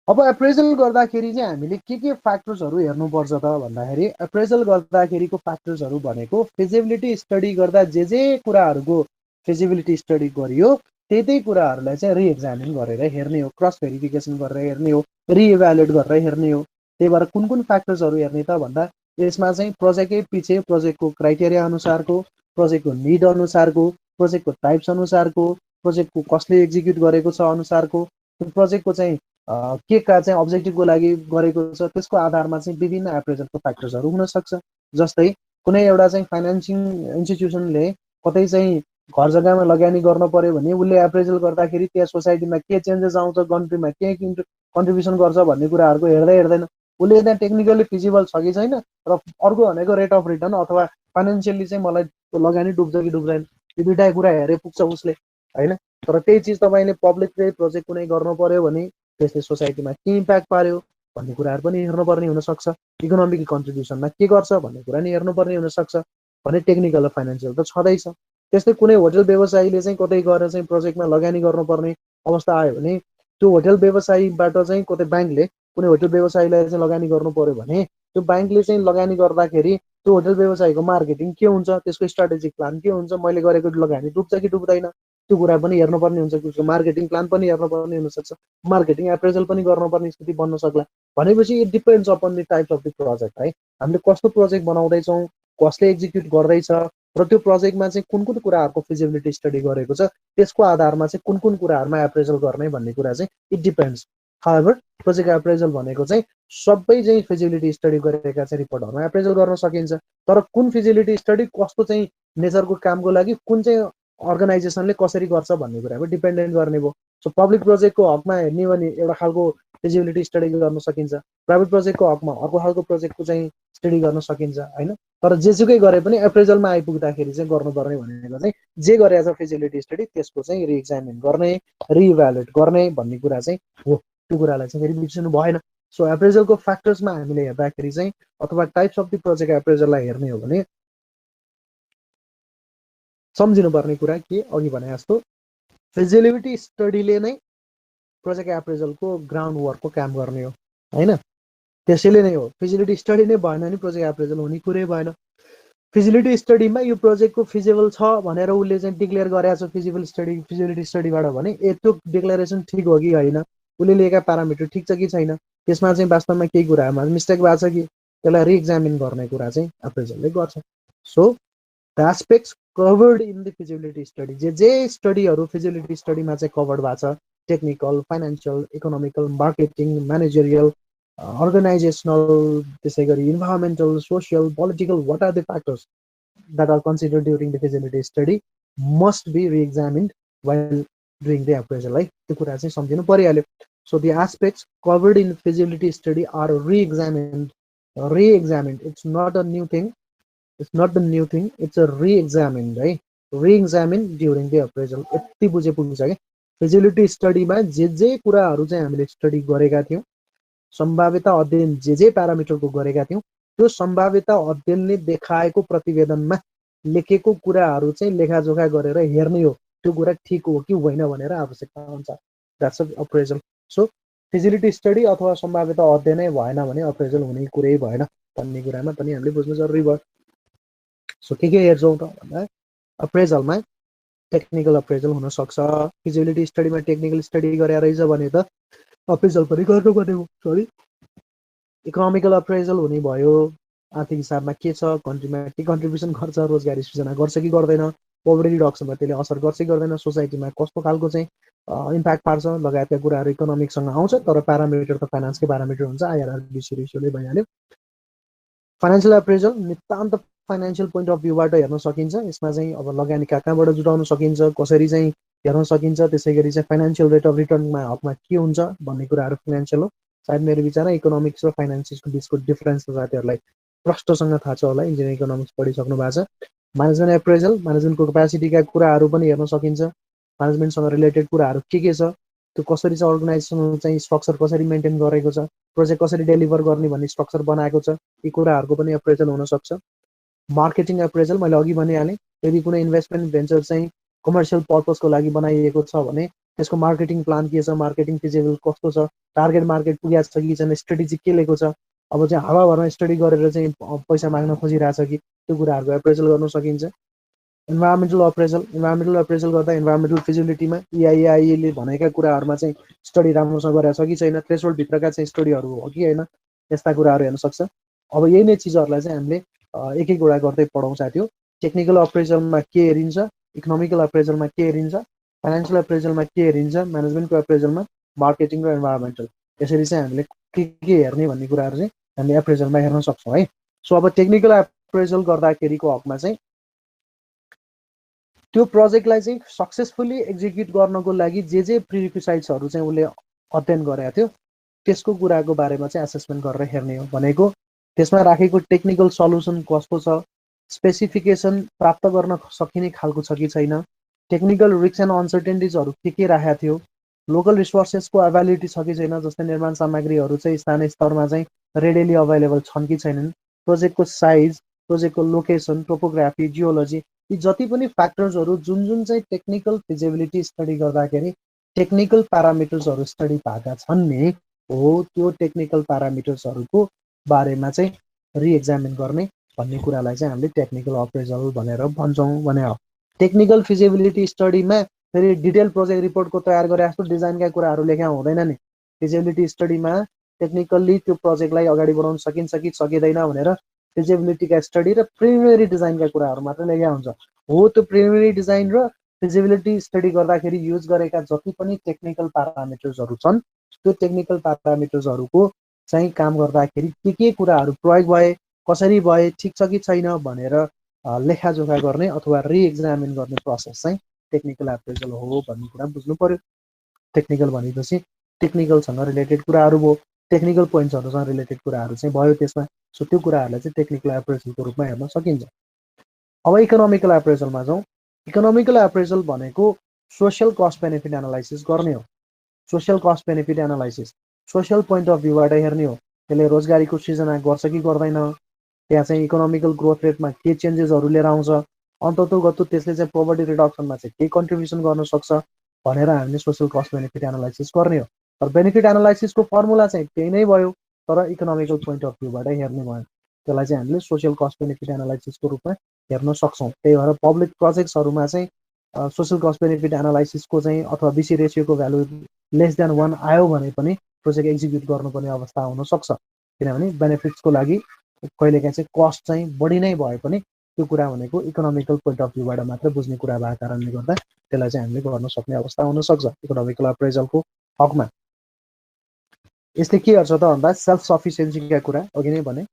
अब एप्रेजल गर्दाखेरि चाहिँ हामीले के फ्याक्टर्सहरू हेर्नुपर्छ त भन्दाखेरि एप्रेजल गर्दाखेरिको फ्याक्टर्सहरू भनेको फिजिबिलिटी स्टडी गर्दा जे कुराहरूको फिजिबिलिटी स्टडी गरियो त्यही कुराहरूलाई चाहिँ रिएक्जामिन गरेर हेर्ने हो क्रस भेरिफिकेसन गरेर हेर्ने हो रिइभ्यालुएट गरेर हेर्ने हो त्यही भएर कुन फ्याक्टर्सहरू हेर्ने त भन्दा यसमा चाहिँ प्रोजेक्टकै पछि प्रोजेक्टको क्राइटेरिया अनुसारको प्रोजेक्टको निड अनुसारको प्रोजेक्टको टाइप्स अनुसारको प्रोजेक्टको कसले एक्जिक्युट गरेको छ अनुसारको प्रोजेक्टको चाहिँ के का चाहिँ अब्जेक्टिभको लागि गरेको छ त्यसको आधारमा चाहिँ विभिन्न एप्रेजलको फ्याक्टर्सहरू हुनसक्छ जस्तै कुनै एउटा चाहिँ फाइनेन्सिङ इन्स्टिट्युसनले कतै चाहिँ घर जग्गामा लगानी गर्न पर्यो भने उसले एप्रेजल गर्दाखेरि त्यहाँ सोसाइटीमा के चेन्जेस आउँछ कन्ट्रीमा के कन्ट्रिब्युसन गर्छ भन्ने कुराहरूको हेर्दैन उसले त्यहाँ टेक्निकली फिजिबल छ कि छैन र अर्को भनेको रेट अफ रिटर्न अथवा फाइनेन्सियली चाहिँ मलाई लगानी डुब्छ कि डुब्दैन यो दुईटा कुरा हेरे पुग्छ उसले हैन। तर त्यही चिज तपाईँले पब्लिकले प्रोजेक्ट कुनै गर्नु पर्यो भने त्यसले सोसाइटीमा के इम्प्याक्ट पार्यो भन्ने कुराहरू पनि हेर्नुपर्ने हुनसक्छ। इकोनोमिक कन्ट्रिब्युसनमा के गर्छ भन्ने कुरा नि हेर्नुपर्ने हुनसक्छ। भने टेक्निकल र फाइनेन्सियल त छँदैछ। त्यस्तै कुनै होटल व्यवसायीले चाहिँ कतै गएर चाहिँ प्रोजेक्टमा लगानी गर्नुपर्ने अवस्था आयो भने त्यो होटल व्यवसायीबाट चाहिँ कतै ब्याङ्कले कुनै होटल व्यवसायीलाई चाहिँ लगानी गर्नु पर्यो भने त्यो ब्याङ्कले चाहिँ लगानी गर्दाखेरि त्यो होटल व्यवसायीको मार्केटिङ के हुन्छ, त्यसको स्ट्राटेजिक प्लान के हुन्छ, मैले गरेको लगानी डुब्छ कि डुब्दैन त्यो कुरा पनि हेर्नुपर्ने हुन्छ। उसको मार्केटिङ प्लान पनि हेर्नुपर्ने हुनसक्छ, मार्केटिङ एप्रेजल पनि गर्नुपर्ने स्थिति बन्न सक्ला। भनेपछि it depends upon the types of the project है। हामीले कस्तो प्रोजेक्ट बनाउँदैछौँ, कसले एक्जिक्युट गर्दैछ र त्यो प्रोजेक्टमा चाहिँ कुन कुन कुराहरूको फिजिबिलिटी स्टडी गरेको छ, त्यसको आधारमा चाहिँ कुन कुन कुराहरूमा एप्रेजल गर्ने भन्ने कुरा चाहिँ it depends. However project appraisal भनेको चाहिँ सबै चाहिँ फिजिबिलिटी स्टडी गरेका चाहिँ रिपोर्टहरूमा एप्रेजल गर्न सकिन्छ। तर कुन फिजिबिलिटी स्टडी कस्तो चाहिँ नेचरको कामको लागि कुन चाहिँ अर्गनाइजेसनले कसरी गर्छ भन्ने कुरामा डिपेन्डेन्ट गर्ने भयो। सो पब्लिक प्रोजेक्टको हकमा हेर्ने भने एउटा खालको फिजिबिलिटी स्टडी गर्न सकिन्छ, प्राइभेट प्रोजेक्टको हकमा अर्को खालको प्रोजेक्टको चाहिँ स्टडी गर्न सकिन्छ होइन। तर जेसुकै गरे पनि एप्रेजलमा आइपुग्दाखेरि चाहिँ गर्नुपर्ने भनेको चाहिँ जे गरेको छ फिजिबिलिटी स्टडी त्यसको चाहिँ रिइक्जामिन गर्ने, रिइभ्यालुएट गर्ने भन्ने कुरा चाहिँ हो। त्यो कुरालाई चाहिँ फेरि बिर्सिनु भएन। सो एप्रेजलको फ्याक्टर्समा हामीले हेर्दाखेरि चाहिँ अथवा टाइप्स अफ द प्रोजेक्ट एप्रेजललाई हेर्ने हो भने सम्झिनुपर्ने कुरा के अघि भने जस्तो फिजिबिलिटी स्टडीले नै प्रोजेक्ट एप्रेजलको ग्राउन्ड वर्कको काम गर्ने हो होइन। त्यसैले नै हो, फिजिबिलिटी स्टडी नै भएन भने प्रोजेक्ट एप्रेजल हुने कुरै भएन। फिजिबिलिटी स्टडीमा यो प्रोजेक्टको फिजिबल छ भनेर उसले चाहिँ डिक्लेयर गरेको छ फिजिबिलिटी स्टडीबाट भने त्यो डिक्लेरेसन ठिक हो कि होइन, उसले लिएका प्यारामिटर ठिक छ कि छैन, त्यसमा चाहिँ वास्तवमा केही कुरामा मिस्टेक भएको छ कि त्यसलाई रिइक्जामिन गर्ने कुरा चाहिँ एप्रेजलले गर्छ। So the aspects covered in the feasibility study, जे स्टडीहरू फिजिबिलिटी स्टडीमा चाहिँ कभर्ड भएको छ, technical, financial, economical, marketing, managerial, organisational, त्यसै गरी environmental, social, political, what are the factors that are considered during the feasibility study must be re-examined while doing the appraisal है। त्यो कुरा चाहिँ सम्झिनु परिहाल्यो। So the aspects covered in feasibility study are re-examined. It's not a new thing, it's a re-examined है, re-examined during the appraisal। यति बुझे पुग्छ क्या। फिजिबिलिटी स्टडीमा जे कुराहरू चाहिँ हामीले स्टडी गरेका थियौँ, सम्भाव्यता अध्ययन जे प्यारामिटरको गरेका थियौँ, त्यो सम्भाव्यता अध्ययनले देखाएको प्रतिवेदनमा लेखेको कुराहरू चाहिँ लेखाजोखा गरेर हेर्ने हो त्यो कुरा ठिक हो कि होइन भनेर आवश्यकता हुन्छ। That's appraisal. So feasibility study अथवा सम्भाव्यता अध्ययनै भएन भने अप्रेजल हुने कुरै भएन भन्ने कुरामा पनि हामीले बुझ्नु जरुरी भयो। सो के हेर्छौँ त भन्दा अप्रेजलमा टेक्निकल अप्रेजल हुनसक्छ। फिजिबिलिटी स्टडीमा टेक्निकल स्टडी गरे रहेछ भने त अप्रेजल पनि गर्नुपर्ने हो। सरी, इकोनोमिकल अप्रेजल हुने भयो, आर्थिक हिसाबमा के छ, कन्ट्रीमा के कन्ट्रिब्युसन गर्छ, रोजगारी सृजना गर्छ कि गर्दैन, पोभर्टी रिडक्सनमा त्यसले असर गर्छ कि गर्दैन, सोसाइटीमा कस्तो खालको चाहिँ इम्प्याक्ट पार्छ लगायतका कुराहरू इकोनोमिक्ससँग आउँछ। तर प्यारामिटर त फाइनेन्सकै प्यारामिटर हुन्छ, आइआरआरबिसी रेसियोले भइहाल्यो। फाइनेन्सियल अप्रेजल नितान्त फाइनेन्सियल पोइन्ट अफ भ्यूबाट हेर्न सकिन्छ। यसमा चाहिँ अब लगानी कहाँबाट जुटाउन सकिन्छ, कसरी चाहिँ हेर्न सकिन्छ, त्यसै गरी चाहिँ फाइनेन्सियल रेट अफ रिटर्नमा हकमा के हुन्छ भन्ने कुराहरू फाइनेन्सियल हो। सायद मेरो विचारमा इकोनोमिक्स र फाइनेन्सको बिचको डिफरेन्स साथीहरूलाई प्रष्टसँग थाहा छ होला, इन्जिनियरिङ इकोनोमिक्स पढिसक्नु भएको छ। म्यानेजमेन्ट एप्रेजल, म्यानेजमेन्टको क्यापासिटीका कुराहरू पनि हेर्न सकिन्छ, म्यानेजमेन्टसँग रिलेटेड कुराहरू के छ, त्यो कसरी चाहिँ अर्गनाइजेसन चाहिँ स्ट्रक्चर कसरी मेन्टेन गरेको छ, प्रोजेक्ट कसरी डेलिभर गर्ने भन्ने स्ट्रक्चर बनाएको छ, यी कुराहरूको पनि एप्रेजल हुनसक्छ। मार्केटिङ एप्रेजल मैले अघि भनिहालेँ, यदि कुनै इन्भेस्टमेन्ट भेन्चर चाहिँ कमर्सियल पर्पजको लागि बनाइएको छ भने त्यसको मार्केटिङ प्लान के छ, मार्केटिङ फिजिबल कस्तो छ, टार्गेट मार्केट पुगेको छ कि छैन, स्ट्रेटेजी के लिएको छ, अब चाहिँ हावाभरमा स्टडी गरेर चाहिँ पैसा माग्न खोजिरहेछ कि, त्यो कुराहरूको एप्रेजल गर्न सकिन्छ। इन्भाइरोमेन्टल अप्रेजल गर्दा इन्भाइरोमेन्टल फिजिबिलिटीमा EIAले भनेका कुराहरूमा चाहिँ स्टडी राम्रोसँग गरेको छ कि छैन, थ्रेसहोल्ड भित्रका चाहिँ स्टडीहरू हो कि होइन, यस्ता कुराहरू हेर्न सक्छ। अब यही नै चिजहरूलाई चाहिँ हामीले एक एकवटा गर्दै पढाउँ साथी हो। टेक्निकल अप्रेजलमा के हेरिन्छ, इकोनोमिकल अप्रेजलमा के हेरिन्छ, फाइनेन्सियल अप्रेजलमा के हेरिन्छ, म्यानेजमेन्टको अप्रेजलमा, मार्केटिङ र इन्भाइरोमेन्टल, यसरी चाहिँ हामीले के हेर्ने भन्ने कुराहरू चाहिँ हामीले एप्रेजलमा हेर्न सक्छौँ है। सो अब टेक्निकल एप्रेजल गर्दाखेरिको हकमा चाहिँ त्यो प्रोजेक्टलाई चाहिँ सक्सेसफुली एक्जिक्युट गर्नको लागि जे प्रिरिक्विसाइट्सहरू चाहिँ उसले अध्ययन गरेको थियो त्यसको कुराको बारेमा चाहिँ एसेसमेन्ट गरेर हेर्ने हो भनेको। त्यसमा राखेको टेक्निकल सल्युसन कस्तो छ, स्पेसिफिकेसन प्राप्त गर्न सकिने खालको छ कि छैन, टेक्निकल रिस्क एन्ड अनसर्टेनिटिजहरू के राखेको थियो, लोकल रिसोर्सेसको अभाइलिटी छ कि छैन, जस्तै निर्माण सामग्रीहरू चाहिँ स्थानीय स्तरमा चाहिँ रेडिली अभाइलेबल छन् कि छैनन्, प्रोजेक्टको साइज, प्रोजेक्टको लोकेसन, टोपोग्राफी, जियोलोजी, यी जति पनि फ्याक्टर्सहरू जुन जुन चाहिँ टेक्निकल फिजिबिलिटी स्टडी गर्दाखेरि टेक्निकल प्यारामिटर्सहरू स्टडी भएका छन् नि हो, त्यो टेक्निकल प्यारामिटर्सहरूको बारेमा चाहिँ रिएक्जामिन गर्ने भन्ने कुरालाई चाहिँ हामीले टेक्निकल अप्रेजल भनेर भन्छौँ भने हो। टेक्निकल फिजिबिलिटी स्टडीमा फेरि डिटेल प्रोजेक्ट रिपोर्टको तयार गरे जस्तो डिजाइनका कुराहरू लेखा हुँदैन नि। फिजिबिलिटी स्टडीमा टेक्निकल्ली त्यो प्रोजेक्टलाई अगाडि बढाउन सकिन्छ कि सकिँदैन भनेर फिजिबिलिटीका स्टडी र प्रिलिमिनरी डिजाइनका कुराहरू मात्र लेखा हुन्छ। हो, त्यो प्रिलिमिनरी डिजाइन र फिजिबिलिटी स्टडी गर्दाखेरि युज गरेका जति पनि टेक्निकल प्यारामिटर्सहरू छन्, त्यो टेक्निकल प्यारामिटर्सहरूको चाहिँ काम गर्दाखेरि के कुराहरू प्रयोग भए, कसरी भए, ठिक छ कि छैन भनेर लेखाजोखा गर्ने अथवा रिएक्जामिन गर्ने प्रोसेस चाहिँ टेक्निकल एप्रेजल हो भन्ने कुरा बुझ्नु पर्यो। टेक्निकल भनेपछि टेक्निकलसँग रिलेटेड कुराहरू भयो, टेक्निकल पोइन्ट्सहरूसँग रिलेटेड कुराहरू चाहिँ भयो त्यसमा। सो त्यो कुराहरूलाई चाहिँ टेक्निकल एप्रेजलको रूपमा हेर्न सकिन्छ। अब इकोनोमिकल एप्रेजलमा जाउँ। इकोनोमिकल एप्रेजल भनेको सोसियल कस्ट बेनिफिट एनालाइसिस गर्ने हो। Social cost benefit analysis social point of भ्यूबाट हेर्ने हो। त्यसले रोजगारीको सृजना गर्छ कि गर्दैन, त्यहाँ चाहिँ इकोनोमिकल ग्रोथ रेटमा के चेन्जेसहरू लिएर आउँछ, अन्ततोगतो त्यसले चाहिँ पोभर्टी रिडक्सनमा चाहिँ के कन्ट्रिब्युसन गर्न सक्छ भनेर हामीले सोसियल कस्ट बेनिफिट एनालाइसिस गर्ने हो। तर बेनिफिट एनालाइसिसको फर्मुला चाहिँ त्यही नै भयो, तर इकोनोमिकल पोइन्ट अफ भ्यूबाट हेर्ने भयो। त्यसलाई चाहिँ हामीले सोसियल कस्ट बेनिफिट एनालाइसिसको रूपमा हेर्न सक्छौँ। त्यही भएर पब्लिक प्रोजेक्ट्सहरूमा चाहिँ सोसियल कस्ट बेनिफिट एनालाइसिसको चाहिँ अथवा बिसी रेसियोको भ्यालु लेस देन 1 आयो भने पनि प्रोजेक्ट एक्जिक्युट गर्नुपर्ने अवस्था आउन सक्छ, किनभने बेनिफिट्सको लागि कहिलेकाहीँ चाहिँ कस्ट चाहिँ बढी नै भए पनि त्यो कुरा भनेको इकोनोमिकल पोइन्ट अफ भ्यूबाट मात्र बुझ्ने कुरा भएको कारणले गर्दा त्यसलाई चाहिँ हामीले गर्न सक्ने अवस्था आउन सक्छ इकोनोमिकल अप्रेजलको हकमा। यसले के गर्छ त भन्दा सेल्फ सफिसियन्सीका कुरा अघि नै भने,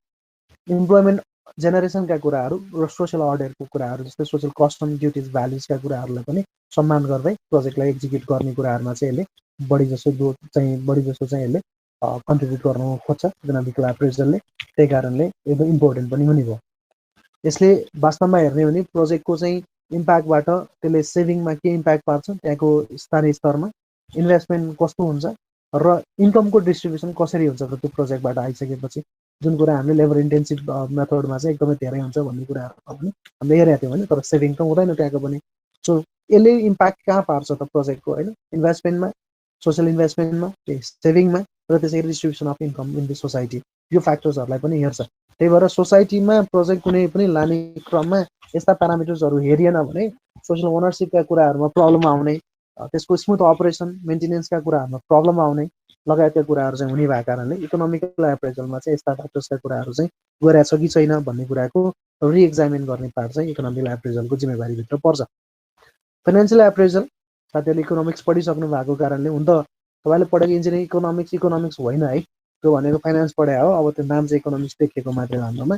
इम्प्लोइमेन्ट जेनेरेसनका कुराहरू र सोसियल अर्डरको कुराहरू जस्तै सोसियल कस्टम ड्युटिज भ्याल्युजका कुराहरूलाई पनि सम्मान गर्दै प्रोजेक्टलाई एक्जिक्युट गर्ने कुराहरूमा चाहिँ यसले बढी जसो चाहिँ यसले कन्ट्रिब्युट गर्न खोज्छ इकोनोमिकल एप्रेजलले। त्यही कारणले एकदम इम्पोर्टेन्ट पनि हुने भयो। यसले वास्तवमा हेर्ने हो भने प्रोजेक्टको चाहिँ इम्प्याक्टबाट त्यसले सेभिङमा के इम्प्याक्ट पार्छ, त्यहाँको स्थानीय स्तरमा इन्भेस्टमेन्ट कस्तो हुन्छ र इन्कमको डिस्ट्रिब्युसन कसरी हुन्छ त त्यो प्रोजेक्टबाट आइसकेपछि, जुन कुरा हामीले लेबर इन्टेन्सिभ मेथडमा चाहिँ एकदमै धेरै हुन्छ भन्ने कुराहरू पनि हामीले हेरेका थियौँ होइन, तर सेभिङ त हुँदैन त्यहाँको पनि। सो यसले इम्प्याक्ट कहाँ पार्छ त प्रोजेक्टको होइन, इन्भेस्टमेन्टमा, सोसियल इन्भेस्टमेन्टमा, सेभिङमा र त्यसै distribution of income in the society, यो फ्याक्टर्सहरूलाई पनि हेर्छ। त्यही भएर सोसाइटीमा प्रोजेक्ट कुनै पनि लाने क्रममा यस्ता प्यारामिटर्सहरू हेरिएन भने सोसियल ओनरसिपका कुराहरूमा प्रब्लम आउने, त्यसको स्मुथ अपरेसन मेन्टेनेन्सका कुराहरूमा प्रब्लम आउने लगायतका कुराहरू चाहिँ हुने भएको कारणले इकोनोमिकल एप्रेजलमा चाहिँ यस्ता फ्याक्टर्सका कुराहरू चाहिँ गइरहेको छ कि छैन भन्ने कुराको रिएक्जामिन गर्ने पार्ट चाहिँ इकोनोमिकल एप्रेजलको जिम्मेवारीभित्र पर्छ। फाइनेन्सियल एप्रेजल साथीहरूले इकोनोमिक्स पढिसक्नु भएको कारणले, हुन त तपाईँले पढेको इन्जिनियरिङ इकोनोमिक्स होइन है, त्यो भनेको फाइनेन्स पढाए हो, अब त्यो नाम चाहिँ इकोनोमिक्स देखिएको मात्रै हाम्रोमा।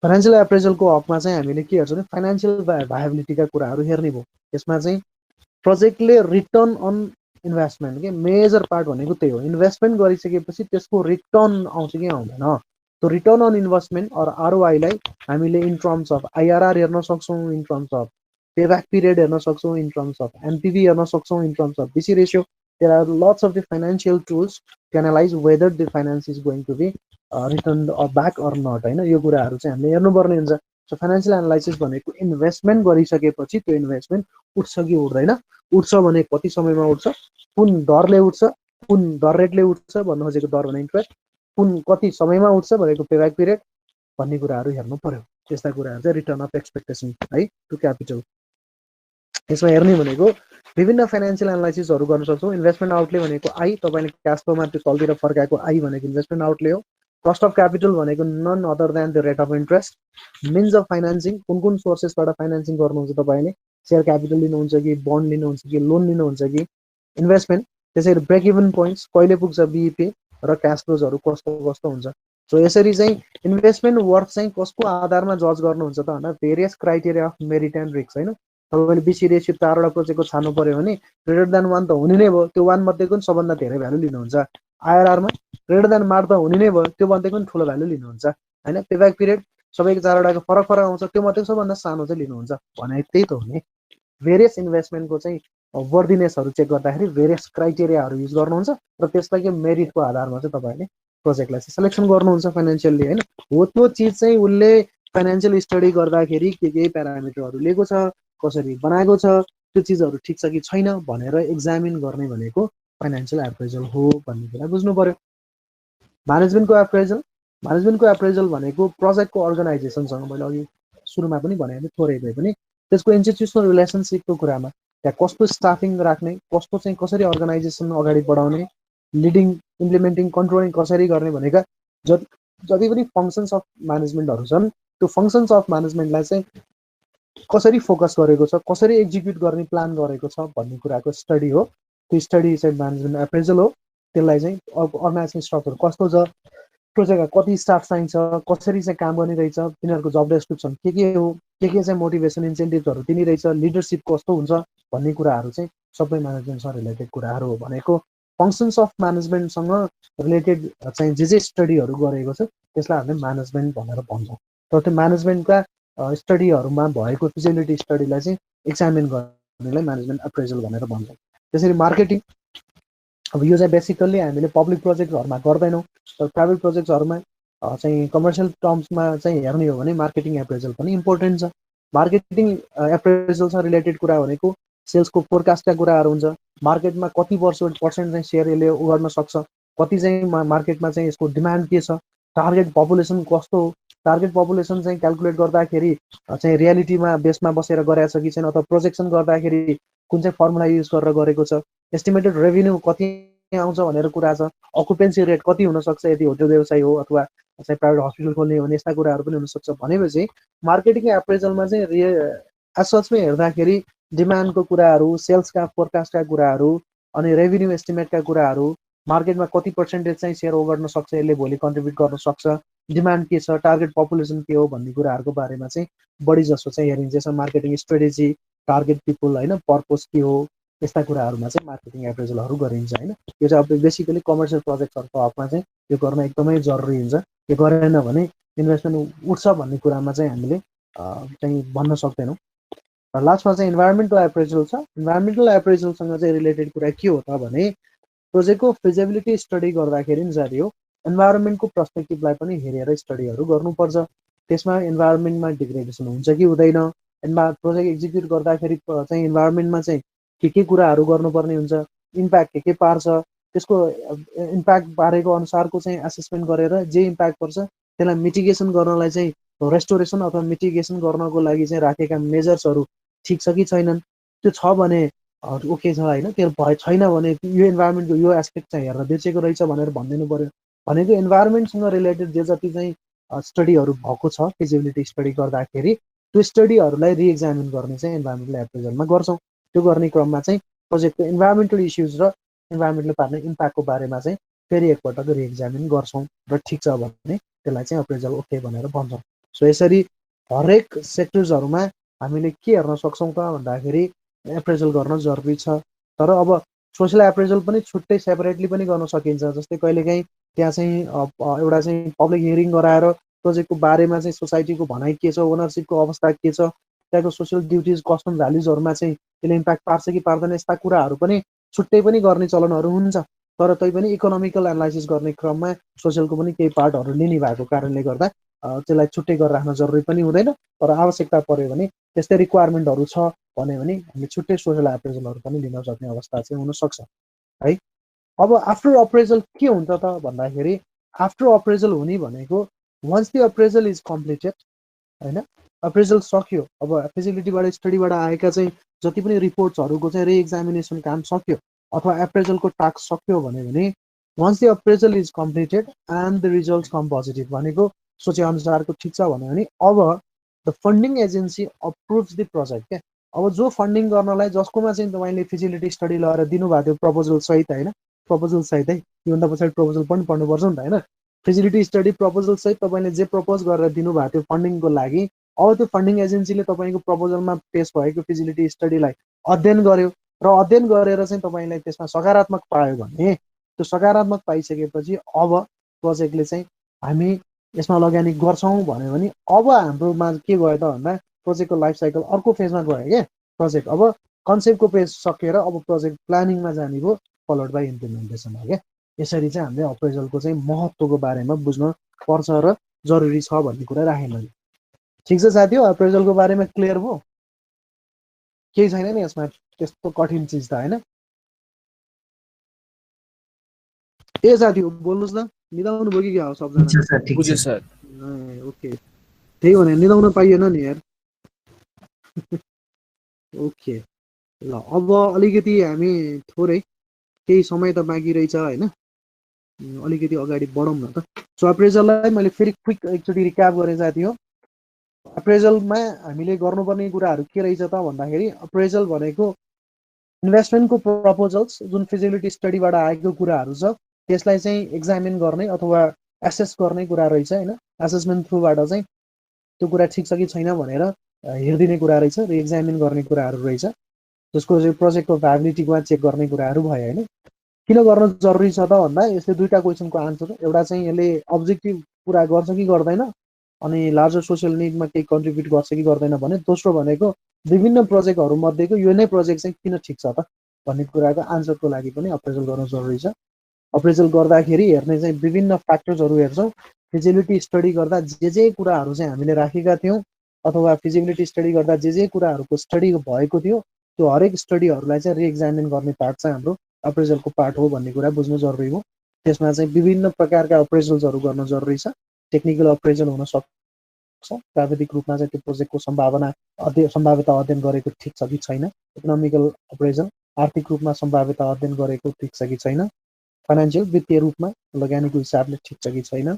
फाइनेन्सियल एप्रेजलको हकमा चाहिँ हामीले के हेर्छौँ भने फाइनेन्सियल भायबिलिटीका कुराहरू हेर्ने भयो। यसमा चाहिँ प्रोजेक्टले रिटर्न अन इन्भेस्टमेन्ट के मेजर पार्ट भनेको त्यही हो। इन्भेस्टमेन्ट गरिसकेपछि त्यसको रिटर्न आउँछ कि आउँदैन, त्यो रिटर्न अन इन्भेस्टमेन्ट अर आरओआईलाई हामीले इन टर्म्स अफ आइआरआर हेर्न सक्छौँ, in terms of payback period हेर्न सक्छौँ, इन टर्म्स अफ एनपिभी हेर्न सक्छौँ, in terms of BC ratio. There are lots of the financial tools to analyse whether the finance is going to be return back or not होइन, यो कुराहरू चाहिँ हामीले हेर्नुपर्ने हुन्छ। सो फाइनेन्सियल एनालाइसिस भनेको इन्भेस्टमेन्ट गरिसकेपछि त्यो इन्भेस्टमेन्ट उठ्छ कि उठ्दैन, उठ्छ भने कति समयमा उठ्छ, कुन दरले उठ्छ, कुन दर रेटले उठ्छ भन्नु खोजेको दर भने इन्ट्रेस्ट, कुन कति समयमा उठ्छ भनेको पेब्याक पिरियड भन्ने कुराहरू हेर्नु पर्यो। त्यस्ता कुराहरू चाहिँ रिटर्न अफ एक्सपेक्टेसन है टु क्यापिटल। यसमा हेर्ने भनेको विभिन्न फाइनेन्सियल एनालाइसिसहरू गर्न सक्छौँ। इन्भेस्टमेन्ट आउटले भनेको आई, तपाईँले क्यास फ्लोमा त्यो चल्तिर फर्काएको आई भनेको इन्भेस्टमेन्ट आउटले हो। कस्ट अफ क्यापिटल भनेको none other than the rate of interest. Means of financing, कुन कुन सोर्सेसबाट फाइनेन्सिङ गर्नुहुन्छ तपाईँले, सेयर क्यापिटल लिनुहुन्छ कि बन्ड लिनुहुन्छ कि लोन लिनुहुन्छ कि इन्भेस्टमेन्ट। त्यसरी ब्रेक इभन पोइन्ट्स कहिले पुग्छ बिइपी र क्यास फ्लोजहरू कस्तो कस्तो हुन्छ। सो यसरी चाहिँ इन्भेस्टमेन्ट वर्थ चाहिँ कसको आधारमा जज गर्नुहुन्छ त भन्दा various criteria of merit and risk होइन। तपाईँले बिसी रेसियो 4वटा प्रोजेक्टको छान्नु पर्यो भने ग्रेटर देन 1 त हुने नै भयो, त्यो 1 मध्येको पनि सबभन्दा धेरै भ्यालु लिनुहुन्छ। आइआरआरमा ग्रेटर देन मार्क त हुने नै भयो, त्यो मध्येको पनि ठुलो भ्यालु लिनुहुन्छ होइन। पेब्याक पिरियड सबैको 4वटाको फरक फरक आउँछ, त्यो मात्रै सबभन्दा सानो चाहिँ लिनुहुन्छ भने त्यही त हो नि। भेरियस इन्भेस्टमेन्टको चाहिँ वर्दिनेसहरू चेक गर्दाखेरि भेरियस क्राइटेरियाहरू युज गर्नुहुन्छ र त्यसलाई के मेरिटको आधारमा चाहिँ तपाईँले प्रोजेक्टलाई चाहिँ सेलेक्सन गर्नुहुन्छ फाइनेन्सियली होइन। हो त्यो चिज चाहिँ उसले फाइनेन्सियल स्टडी गर्दाखेरि के प्यारामिटरहरू लिएको छ, कसरी बनाएको छ, त्यो चिजहरू ठिक छ कि छैन भनेर एक्जामिन गर्ने भनेको फाइनेन्सियल एप्रेजल हो भन्ने कुरा बुझ्नु पर्यो। म्यानेजमेन्टको एप्रेजल भनेको प्रोजेक्टको अर्गनाइजेसनसँग मैले अघि सुरुमा पनि भने थोरै भए पनि त्यसको इन्स्टिट्युसनल रिलेसनसिपको कुरामा त्यहाँ कस्तो स्टाफिङ राख्ने, कस्तो चाहिँ कसरी अर्गनाइजेसन अगाडि बढाउने, लिडिङ इम्प्लिमेन्टिङ कन्ट्रोलिङ कसरी गर्ने भनेका जति पनि फङ्सन्स अफ म्यानेजमेन्टहरू छन् त्यो फङ्सन्स अफ म्यानेजमेन्टलाई चाहिँ कसरी फोकस गरेको छ, कसरी एक्जिक्युट गर्ने प्लान गरेको छ भन्ने कुराको स्टडी हो। त्यो स्टडी चाहिँ म्यानेजमेन्ट एप्रेजल हो। त्यसलाई चाहिँ अर्गनाइजेसन स्ट्रक्चर कस्तो छ, प्रोजेक्टमा कति स्टाफ चाहिन्छ, कसरी चाहिँ काम गर्ने रहेछ, तिनीहरूको जब डेस्क्रिप्सन के हो, के चाहिँ मोटिभेसन इन्सेन्टिभ्सहरू दिने रहेछ, लिडरसिप कस्तो हुन्छ भन्ने कुराहरू चाहिँ सबै म्यानेजमेन्टसँग रिलेटेड कुराहरू हो भनेको फङ्सन्स अफ म्यानेजमेन्टसँग रिलेटेड चाहिँ जे स्टडीहरू गरेको छ त्यसलाई हामीले म्यानेजमेन्ट भनेर भन्छौँ। तर त्यो म्यानेजमेन्टका स्टडीहरूमा भएको फिजिबिलिटी स्टडीलाई चाहिँ एक्जामिन गर्नेलाई म्यानेजमेन्ट एप्रेजल भनेर भन्छौँ। त्यसरी मार्केटिङ, अब यो चाहिँ बेसिकल्ली हामीले पब्लिक प्रोजेक्टहरूमा गर्दैनौँ, तर प्राइभेट प्रोजेक्टहरूमा चाहिँ कमर्सियल टर्म्समा चाहिँ हेर्ने हो भने मार्केटिङ एप्रेजल पनि इम्पोर्टेन्ट छ। मार्केटिङ एप्रेजलसँग रिलेटेड कुरा भनेको सेल्सको फोरकास्टका कुराहरू हुन्छ, मार्केटमा कति पर्सेन्ट चाहिँ सेयर यसले गर्न सक्छ, कति चाहिँ मार्केटमा चाहिँ यसको डिमान्ड के छ, टार्गेट पपुलेसन कस्तो हो, टार्गेट पपुलेसन चाहिँ क्यालकुलेट गर्दाखेरि चाहिँ रियालिटीमा बेसमा बसेर गरेको छ कि छैन, अथवा प्रोजेक्सन गर्दाखेरि कुन चाहिँ फर्मुला युज गरेर गरेको छ, एस्टिमेटेड रेभिन्यू कति आउँछ भनेर कुरा छ, अकुपेन्सी रेट कति हुनसक्छ यदि होटल व्यवसाय हो अथवा चाहिँ प्राइभेट हस्पिटल खोल्ने हो भने यस्ता कुराहरू पनि हुनसक्छ भनेपछि मार्केटिङ एप्रेजलमा चाहिँ एसोचमै हेर्दाखेरि डिमान्डको कुराहरू, सेल्सका फोरकास्टका कुराहरू, अनि रेभिन्यू एस्टिमेटका कुराहरू, मार्केटमा कति पर्सेन्टेज चाहिँ सेयर ओगर्न सक्छ, यसले भोलि कन्ट्रिब्युट गर्न सक्छ, डिमान्ड के छ, टार्गेट पपुलेसन के हो भन्ने कुराहरूको बारेमा चाहिँ बढी जसो चाहिँ हेरिन्छ। मार्केटिङ स्ट्रेटेजी, टार्गेट पिपुल होइन, पर्पस के हो, यस्ता कुराहरूमा चाहिँ मार्केटिङ एप्रेजलहरू गरिन्छ होइन। यो चाहिँ अब बेसिकली कमर्सियल प्रोजेक्टहरूको हकमा चाहिँ यो गर्न एकदमै जरुरी हुन्छ। यो गरेन भने इन्भेस्टमेन्ट उठ्छ भन्ने कुरामा चाहिँ हामीले चाहिँ भन्न सक्दैनौँ। र लास्टमा चाहिँ इन्भाइरोमेन्टल एप्रेजल छ। इन्भाइरोमेन्टल एप्रेजलसँग चाहिँ रिलेटेड कुरा के हो त भने प्रोजेक्टको फिजिबिलिटी स्टडी गर्दाखेरि नि साथी हो इन्भाइरोमेन्टको पर्सपेक्टिभलाई पनि हेरेर स्टडीहरू गर्नुपर्छ। त्यसमा इन्भाइरोमेन्टमा डिग्रेडेसन हुन्छ कि हुँदैन, प्रोजेक्ट एक्जिक्युट गर्दाखेरि चाहिँ इन्भाइरोमेन्टमा चाहिँ के कुराहरू गर्नुपर्ने हुन्छ, इम्प्याक्ट के पार्छ, त्यसको इम्प्याक्ट पारेको अनुसारको चाहिँ एसेसमेन्ट गरेर जे इम्प्याक्ट पर्छ त्यसलाई मिटिगेसन गर्नलाई चाहिँ रेस्टोरेसन अथवा मिटिगेसन गर्नको लागि चाहिँ राखेका मेजर्सहरू ठिक छ कि छैनन्, त्यो छ भने ओके छ होइन, त्यो भए छैन भने यो इन्भाइरोमेन्टको यो एस्पेक्ट चाहिँ हेरेर बेचेको रहेछ भनेर भनिदिनु पर्यो। भनेको इन्भाइरोमेन्टसँग रिलेटेड जे जति चाहिँ स्टडीहरू भएको छ फिजिबिलिटी स्टडी गर्दाखेरि त्यो स्टडीहरूलाई रिएक्जामिन गर्ने चाहिँ इन्भाइरोमेन्टल एप्रेजलमा गर्छौँ। त्यो गर्ने क्रममा चाहिँ प्रोजेक्टको इन्भाइरोमेन्टल इस्युज र इन्भाइरोमेन्टले पार्ने इम्प्याक्टको बारेमा चाहिँ फेरि एकपटक रिएक्जामिन गर्छौँ र ठिक छ भने त्यसलाई चाहिँ अप्रेजल ओके भनेर भन्छौँ। सो यसरी हरेक सेक्टर्सहरूमा हामीले के हेर्न सक्छौँ त भन्दाखेरि एप्रेजल गर्न जरुरी छ। तर अब सोसियल एप्रेजल पनि छुट्टै सेपरेटली पनि गर्न सकिन्छ। जस्तै कहिलेकाहीँ त्यहाँ चाहिँ एउटा चाहिँ पब्लिक हियरिङ गराएर प्रोजेक्टको बारेमा चाहिँ सोसाइटीको भनाइ के छ, ओनरसिपको अवस्था के छ, त्यहाँको सोसियल ड्युटिज कस्टम भ्याल्युजहरूमा चाहिँ त्यसले इम्प्याक्ट पार्छ कि पार्दैन, यस्ता कुराहरू पनि छुट्टै पनि गर्ने चलनहरू हुन्छ। तर तैपनि इकोनोमिकल एनालाइसिस गर्ने क्रममा सोसियलको पनि केही पार्टहरू लिने भएको कारणले गर्दा त्यसलाई छुट्टै गरेर राख्न जरुरी पनि हुँदैन। तर आवश्यकता पर्यो भने त्यस्तै रिक्वायरमेन्टहरू छ भन्यो भने हामीले छुट्टै सोसियल एप्रेजलहरू पनि लिन सक्ने अवस्था चाहिँ हुनसक्छ है। अब आफ्टर अप्रेजल के हुन्छ त भन्दाखेरि आफ्टर अप्रेजल हुने भनेको once the appraisal is completed होइन, अप्रेजल सक्यो, अब फिजिबिलिटीबाट स्टडीबाट आएका चाहिँ जति पनि रिपोर्ट्सहरूको चाहिँ रिएक्जामिनेसन काम सक्यो अथवा एप्रेजलको टास्क सक्यो भने once the appraisal is completed and the results come positive भनेको सोचे अनुसारको ठिक छ भन्यो भने अब the funding agency approves the project क्या। अब जो फन्डिङ गर्नलाई जसकोमा चाहिँ तपाईँले फिजिबिलिटी स्टडी लगाएर दिनुभएको थियो प्रपोजल सहित होइन, प्रपोजल सहित है, योभन्दा पछाडि प्रपोजल पनि पढ्नुपर्छ नि त होइन। फिजिबिलिटी स्टडी प्रपोजल सहित तपाईँले जे प्रपोज गरेर दिनुभएको थियो फन्डिङको लागि, अब त्यो फन्डिङ एजेन्सीले तपाईँको प्रपोजलमा पेश भएको फिजिबिलिटी स्टडीलाई अध्ययन गर्यो र अध्ययन गरेर चाहिँ तपाईँलाई त्यसमा सकारात्मक पायो भने त्यो सकारात्मक पाइसकेपछि अब प्रोजेक्टले चाहिँ हामी यसमा लगानी गर्छौँ भन्यो भने अब हाम्रोमा के गयो त भन्दा प्रोजेक्टको लाइफ साइकल अर्को फेजमा गयो क्या प्रोजेक्ट अब कन्सेप्टको पेज सकेर अब प्रोजेक्ट प्लानिङमा जाने भयो फलोड बाई इम्प्लिमेन्टेसन हो क्या यसरी चाहिँ हामीले अप्रेजलको चाहिँ महत्त्वको बारेमा बुझ्न पर्छ र जरुरी छ भन्ने कुरा राखेँ मैले ठिक छ साथी हो अप्रेजलको बारेमा क्लियर भयो केही छैन नि यसमा त्यस्तो कठिन चिज त होइन ए साथी हो बोल्नुहोस् न निदाउनु भयो कि क्या हो सबजना
ठिक छ सर ठिक
बुझ्यो
छ
सर
ओके त्यही भने निदाउन पाइएन नि यार ओके ल अब अलिकति हामी थोरै केही समय त बाँकी रहेछ होइन अलिकति अगाडि बढौँ न त सो अप्रेजललाई मैले फेरि क्विक एकचोटि रिक्याप गरेँ साथी हो अप्रेजलमा हामीले गर्नुपर्ने कुराहरू के रहेछ त भन्दाखेरि अप्रेजल भनेको इन्भेस्टमेन्टको प्रपोजल्स जुन फिजिबिलिटी स्टडीबाट आएको कुराहरू छ त्यसलाई चाहिँ एक्जामिन गर्ने अथवा एसेस गर्ने कुरा रहेछ होइन एसेसमेन्ट थ्रुबाट चाहिँ त्यो कुरा ठिक छ कि छैन भनेर हेरिदिने कुरा रहेछ र एक्जामिन गर्ने कुराहरू रहेछ त्यसको चाहिँ प्रोजेक्टको भ्याबिलिटीमा चेक गर्ने कुराहरू भयो होइन किन गर्न जरुरी छ त भन्दा यसले दुईवटा क्वेसनको आन्सर एउटा चाहिँ यसले अब्जेक्टिभ पुरा गर्छ कि गर्दैन अनि लार्जर सोसियल निडमा केही कन्ट्रिब्युट गर्छ कि गर्दैन भने दोस्रो भनेको विभिन्न प्रोजेक्टहरू मध्येको यो नै प्रोजेक्ट चाहिँ किन ठिक छ त भन्ने कुराको आन्सरको लागि पनि अप्रेजल गर्न जरुरी छ अप्रेजल गर्दाखेरि हेर्ने चाहिँ विभिन्न फ्याक्टर्सहरू हेर्छौँ फिजिबिलिटी स्टडी गर्दा जे कुराहरू चाहिँ हामीले राखेका थियौँ अथवा फिजिबिलिटी स्टडी गर्दा जे कुराहरूको स्टडी भएको थियो त्यो हरेक स्टडीहरूलाई चाहिँ रिएक्जामिन गर्ने पार्ट चाहिँ हाम्रो अप्रेजलको पार्ट हो भन्ने कुरा बुझ्नु जरुरी हो त्यसमा चाहिँ विभिन्न प्रकारका अप्रेजल्सहरू गर्न जरुरी छ टेक्निकल अप्रेजल हुन सक्छ प्राविधिक रूपमा चाहिँ त्यो प्रोजेक्टको सम्भाव्यता अध्ययन गरेको ठिक छ कि छैन इकोनोमिकल अप्रेजल आर्थिक रूपमा सम्भाव्यता अध्ययन गरेको ठिक छ कि छैन फाइनेन्सियल वित्तीय रूपमा लगानीको हिसाबले ठिक छ कि छैन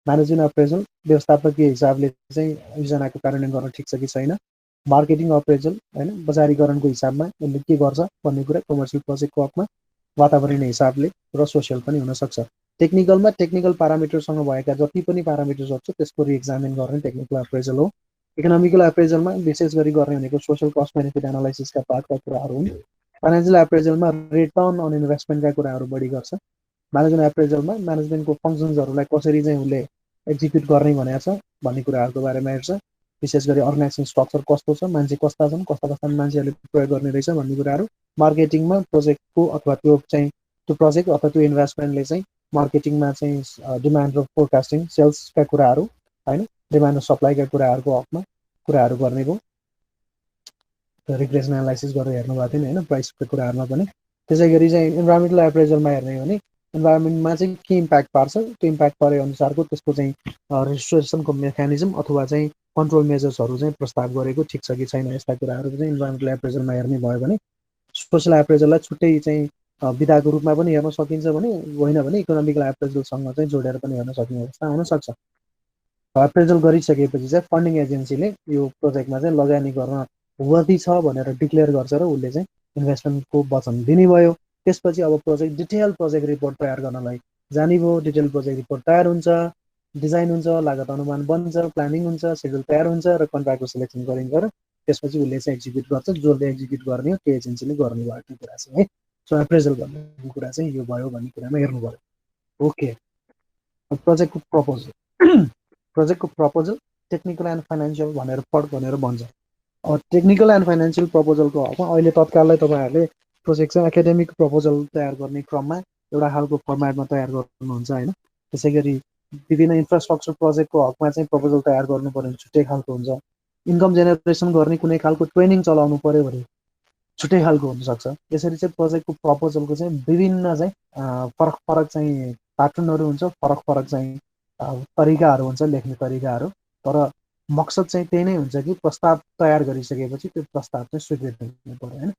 म्यानेजमेन्ट अप्रेजल व्यवस्थापकीय हिसाबले चाहिँ योजनाको कार्यान्वयन गर्न ठिक छ कि छैन मार्केटिङ अप्रेजल होइन बजारीकरणको हिसाबमा यसले के गर्छ भन्ने कुरा कमर्सियल प्रोजेक्टको हकमा वातावरणीय हिसाबले र सोसियल पनि हुनसक्छ टेक्निकलमा टेक्निकल प्यारामिटरसँग भएका जति पनि प्यारामिटर्सहरू छ त्यसको रिएक्जामिन गर्ने टेक्निकल अप्रेजल हो इकोनोमिकल अप्रेजलमा विशेष गरी गर्ने भनेको सोसियल कस्ट बेनिफिट एनालाइसिसका पार्टका कुराहरू हुन् फाइनेन्सियल अप्रेजलमा रिटर्न अन इन्भेस्टमेन्टका कुराहरू बढी गर्छ म्यानेजमेन्ट अप्रेजलमा म्यानेजमेन्टको फङ्सन्सहरूलाई कसरी चाहिँ उसले एक्जिक्युट गर्ने भनेको छ भन्ने कुराहरूको बारेमा हेर्छ विशेष गरी अर्गनाइजेसन स्ट्रक्चर कस्तो छ मान्छे कस्ता छन् कस्ता मान्छेहरूले प्रयोग गर्ने रहेछ भन्ने कुराहरू मार्केटिङमा प्रोजेक्टको अथवा त्यो चाहिँ त्यो प्रोजेक्ट अथवा त्यो इन्भेस्टमेन्टले चाहिँ मार्केटिङमा चाहिँ डिमान्ड र फोरकास्टिङ सेल्सका कुराहरू होइन डिमान्ड र सप्लाईका कुराहरूको हकमा कुराहरू गर्ने भयो रिग्रेसन एनालाइसिस गरेर हेर्नुभएको थियो नि होइन प्राइसको कुराहरूमा पनि त्यसै गरी चाहिँ इन्भाइरोमेन्टल एप्रेजलमा हेर्ने हो भने इन्भाइरोमेन्टमा चाहिँ के इम्प्याक्ट पार्छ त्यो इम्प्याक्ट परे अनुसारको त्यसको चाहिँ रेजिस्ट्रेसनको मेकानिजम अथवा चाहिँ कन्ट्रोल मेजर्सहरू चाहिँ प्रस्ताव गरेको ठिक छ कि छैन यस्ता कुराहरू चाहिँ इन्भाइरोमेन्टल एप्रेजलमा हेर्ने भयो भने सोसियल एप्रेजललाई छुट्टै चाहिँ विधाको रूपमा पनि हेर्न सकिन्छ भने होइन भने इकोनोमिकल एप्रेजलसँग चाहिँ जोडेर पनि हेर्न सकिने अवस्था हुनसक्छ एप्रेजल गरिसकेपछि चाहिँ फन्डिङ एजेन्सीले यो प्रोजेक्टमा चाहिँ लगानी गर्न वर्दी छ भनेर डिक्लेयर गर्छ र उसले चाहिँ इन्भेस्टमेन्टको वचन दिने भयो त्यसपछि अब प्रोजेक्ट डिटेल प्रोजेक्ट रिपोर्ट तयार गर्नलाई जाने भयो डिटेल प्रोजेक्ट रिपोर्ट तयार हुन्छ डिजाइन हुन्छ लागत अनुमान बन्छ प्लानिङ हुन्छ सेड्युल तयार हुन्छ र कन्ट्र्याक्टको सिलेक्सन गरिन्छ र त्यसपछि उसले चाहिँ एक्जिक्युट गर्छ जसले एक्जिक्युट गर्ने हो त्यो एजेन्सीले गर्ने भएको कुरा चाहिँ है सो एप्रेजल गर्ने कुरा चाहिँ यो भयो भन्ने कुरामा हेर्नु पर्यो ओके प्रोजेक्टको प्रपोजल टेक्निकल एन्ड फाइनेन्सियल भनेर भन्छ टेक्निकल एन्ड फाइनेन्सियल प्रपोजलको हकमा अहिले तत्कालै तपाईँहरूले प्रोजेक्ट चाहिँ एकाडेमिक प्रपोजल तयार गर्ने क्रममा एउटा खालको फर्मेटमा तयार गर्नुहुन्छ होइन त्यसै गरी विभिन्न इन्फ्रास्ट्रक्चर प्रोजेक्टको हकमा चाहिँ प्रपोजल तयार गर्नु पर्यो भने छुट्टै खालको हुन्छ इन्कम जेनेरेसन गर्ने कुनै खालको ट्रेनिङ चलाउनु पर्यो भने छुट्टै खालको हुनसक्छ यसरी चाहिँ प्रोजेक्टको प्रपोजलको चाहिँ विभिन्न चाहिँ फरक चाहिँ प्याटर्नहरू हुन्छ फरक चाहिँ तरिकाहरू हुन्छ लेख्ने तरिकाहरू तर मकसद चाहिँ त्यही नै हुन्छ कि प्रस्ताव तयार गरिसकेपछि त्यो प्रस्ताव चाहिँ स्वीकृत हुनु पर्यो होइन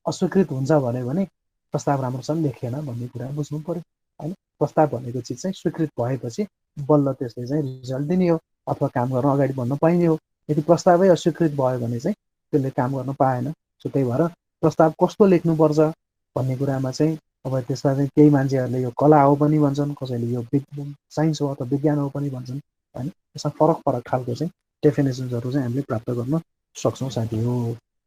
अस्वीकृत हुन्छ भने प्रस्ताव राम्रोसँग लेखिएन भन्ने कुरा बुझ्नु पर्यो होइन प्रस्ताव भनेको चिज चाहिँ स्वीकृत भएपछि बल्ल त्यसले चाहिँ रिजल्ट दिने हो अथवा काम गर्न अगाडि बढ्न पाइने हो यदि प्रस्तावै अस्वीकृत भयो भने चाहिँ त्यसले काम गर्न पाएन सो त्यही भएर प्रस्ताव कस्तो लेख्नुपर्छ भन्ने कुरामा चाहिँ अब त्यसमा चाहिँ केही मान्छेहरूले यो कला हो पनि भन्छन् कसैले यो साइन्स हो अथवा विज्ञान हो पनि भन्छन् होइन त्यसमा फरक खालको चाहिँ डेफिनेसन्सहरू चाहिँ हामीले प्राप्त गर्न सक्छौँ साथी हो